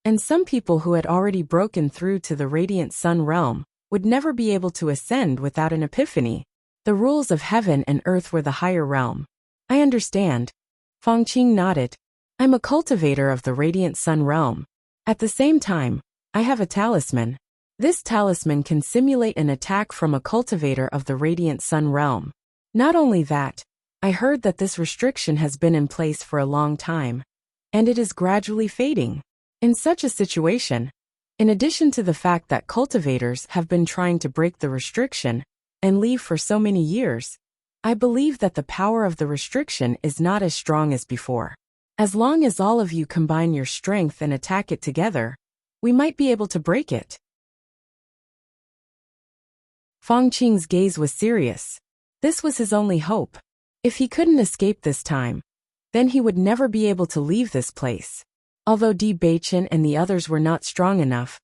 And some people who had already broken through to the Radiant Sun realm would never be able to ascend without an epiphany. The rules of heaven and earth were the higher realm. I understand. Fang Qing nodded. I'm a cultivator of the Radiant Sun realm. At the same time, I have a talisman. This talisman can simulate an attack from a cultivator of the Radiant Sun realm. Not only that, I heard that this restriction has been in place for a long time, and it is gradually fading. In such a situation, In addition to the fact that cultivators have been trying to break the restriction and leave for so many years, I believe that the power of the restriction is not as strong as before. As long as all of you combine your strength and attack it together, we might be able to break it. Feng Qing's gaze was serious. This was his only hope. If he couldn't escape this time, then he would never be able to leave this place. Although Di Beichen and the others were not strong enough,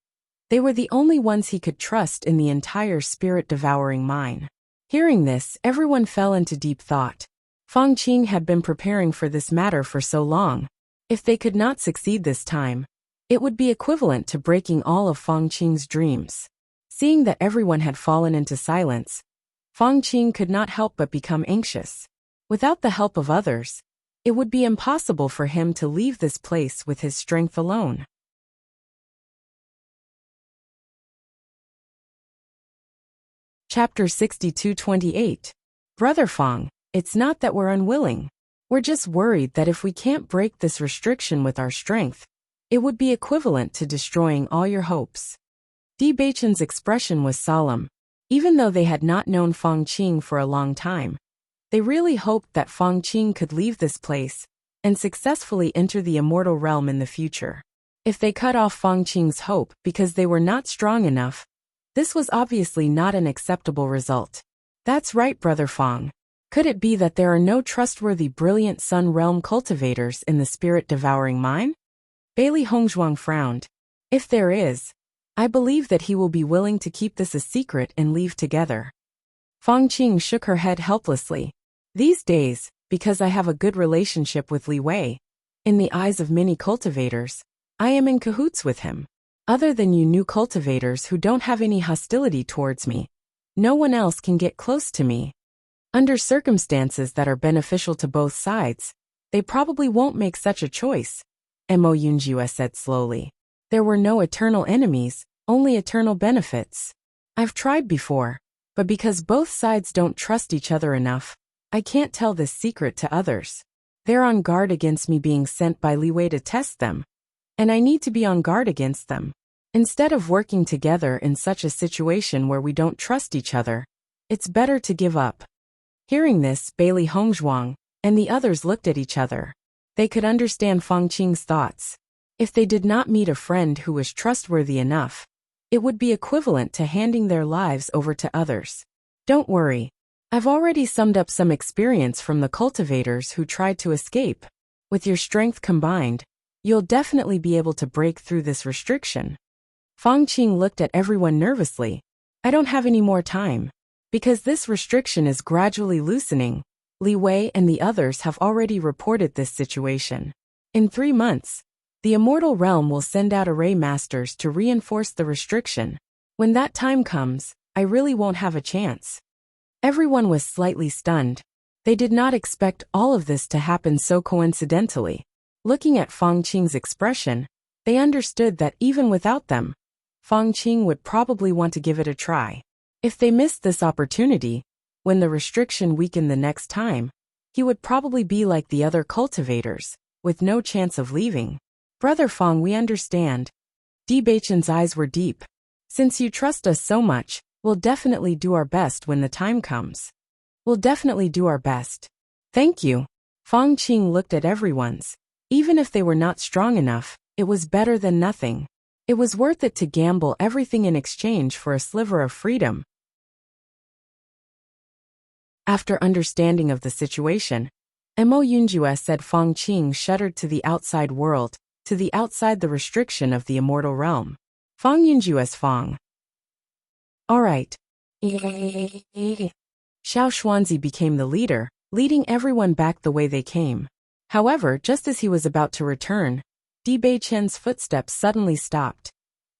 they were the only ones he could trust in the entire spirit-devouring mine. Hearing this, everyone fell into deep thought. Feng Qing had been preparing for this matter for so long. If they could not succeed this time, it would be equivalent to breaking all of Feng Qing's dreams. Seeing that everyone had fallen into silence, Feng Qing could not help but become anxious. Without the help of others, it would be impossible for him to leave this place with his strength alone. Chapter 62-28. Brother Feng, it's not that we're unwilling. We're just worried that if we can't break this restriction with our strength, it would be equivalent to destroying all your hopes. Di Beichen's expression was solemn. Even though they had not known Feng Qing for a long time, they really hoped that Feng Qing could leave this place and successfully enter the immortal realm in the future. If they cut off Feng Qing's hope because they were not strong enough, this was obviously not an acceptable result. That's right, Brother Feng. Could it be that there are no trustworthy brilliant Sun Realm cultivators in the spirit-devouring mine? Bailey Hongzhuang frowned. If there is, I believe that he will be willing to keep this a secret and leave together. Feng Qing shook her head helplessly. These days, because I have a good relationship with Li Wei, in the eyes of many cultivators, I am in cahoots with him. Other than you new cultivators who don't have any hostility towards me, no one else can get close to me. Under circumstances that are beneficial to both sides, they probably won't make such a choice, Mo Yunjue said slowly. There were no eternal enemies, only eternal benefits. I've tried before, but because both sides don't trust each other enough, I can't tell this secret to others. They're on guard against me being sent by Li Wei to test them, and I need to be on guard against them. Instead of working together in such a situation where we don't trust each other, it's better to give up. Hearing this, Bailey Hongzhuang and the others looked at each other. They could understand Feng Qing's thoughts. If they did not meet a friend who was trustworthy enough, it would be equivalent to handing their lives over to others. Don't worry. I've already summed up some experience from the cultivators who tried to escape. With your strength combined, you'll definitely be able to break through this restriction. Feng Qing looked at everyone nervously. I don't have any more time. Because this restriction is gradually loosening, Li Wei and the others have already reported this situation. In 3 months, the immortal realm will send out array masters to reinforce the restriction. When that time comes, I really won't have a chance. Everyone was slightly stunned. They did not expect all of this to happen so coincidentally. Looking at Feng Qing's expression, they understood that even without them, Feng Qing would probably want to give it a try. If they missed this opportunity, when the restriction weakened the next time, he would probably be like the other cultivators, with no chance of leaving. Brother Feng, we understand. Di Beichen's eyes were deep. Since you trust us so much, we'll definitely do our best when the time comes. We'll definitely do our best. Thank you. Feng Qing looked at everyone's. Even if they were not strong enough, it was better than nothing. It was worth it to gamble everything in exchange for a sliver of freedom. After understanding of the situation, Mo Yunjue said Feng Qing shuddered to the outside world, to the outside the restriction of the immortal realm. Feng Yunjue's Feng. All right. Xiao Xuanzi became the leader, leading everyone back the way they came. However, just as he was about to return, Di Beichen's footsteps suddenly stopped.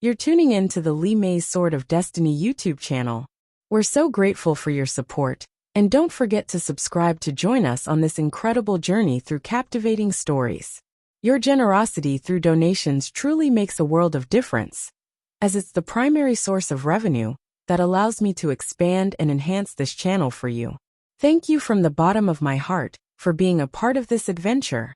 You're tuning in to the Li Mei's Sword of Destiny YouTube channel. We're so grateful for your support, and don't forget to subscribe to join us on this incredible journey through captivating stories. Your generosity through donations truly makes a world of difference, as it's the primary source of revenue that allows me to expand and enhance this channel for you. Thank you from the bottom of my heart for being a part of this adventure.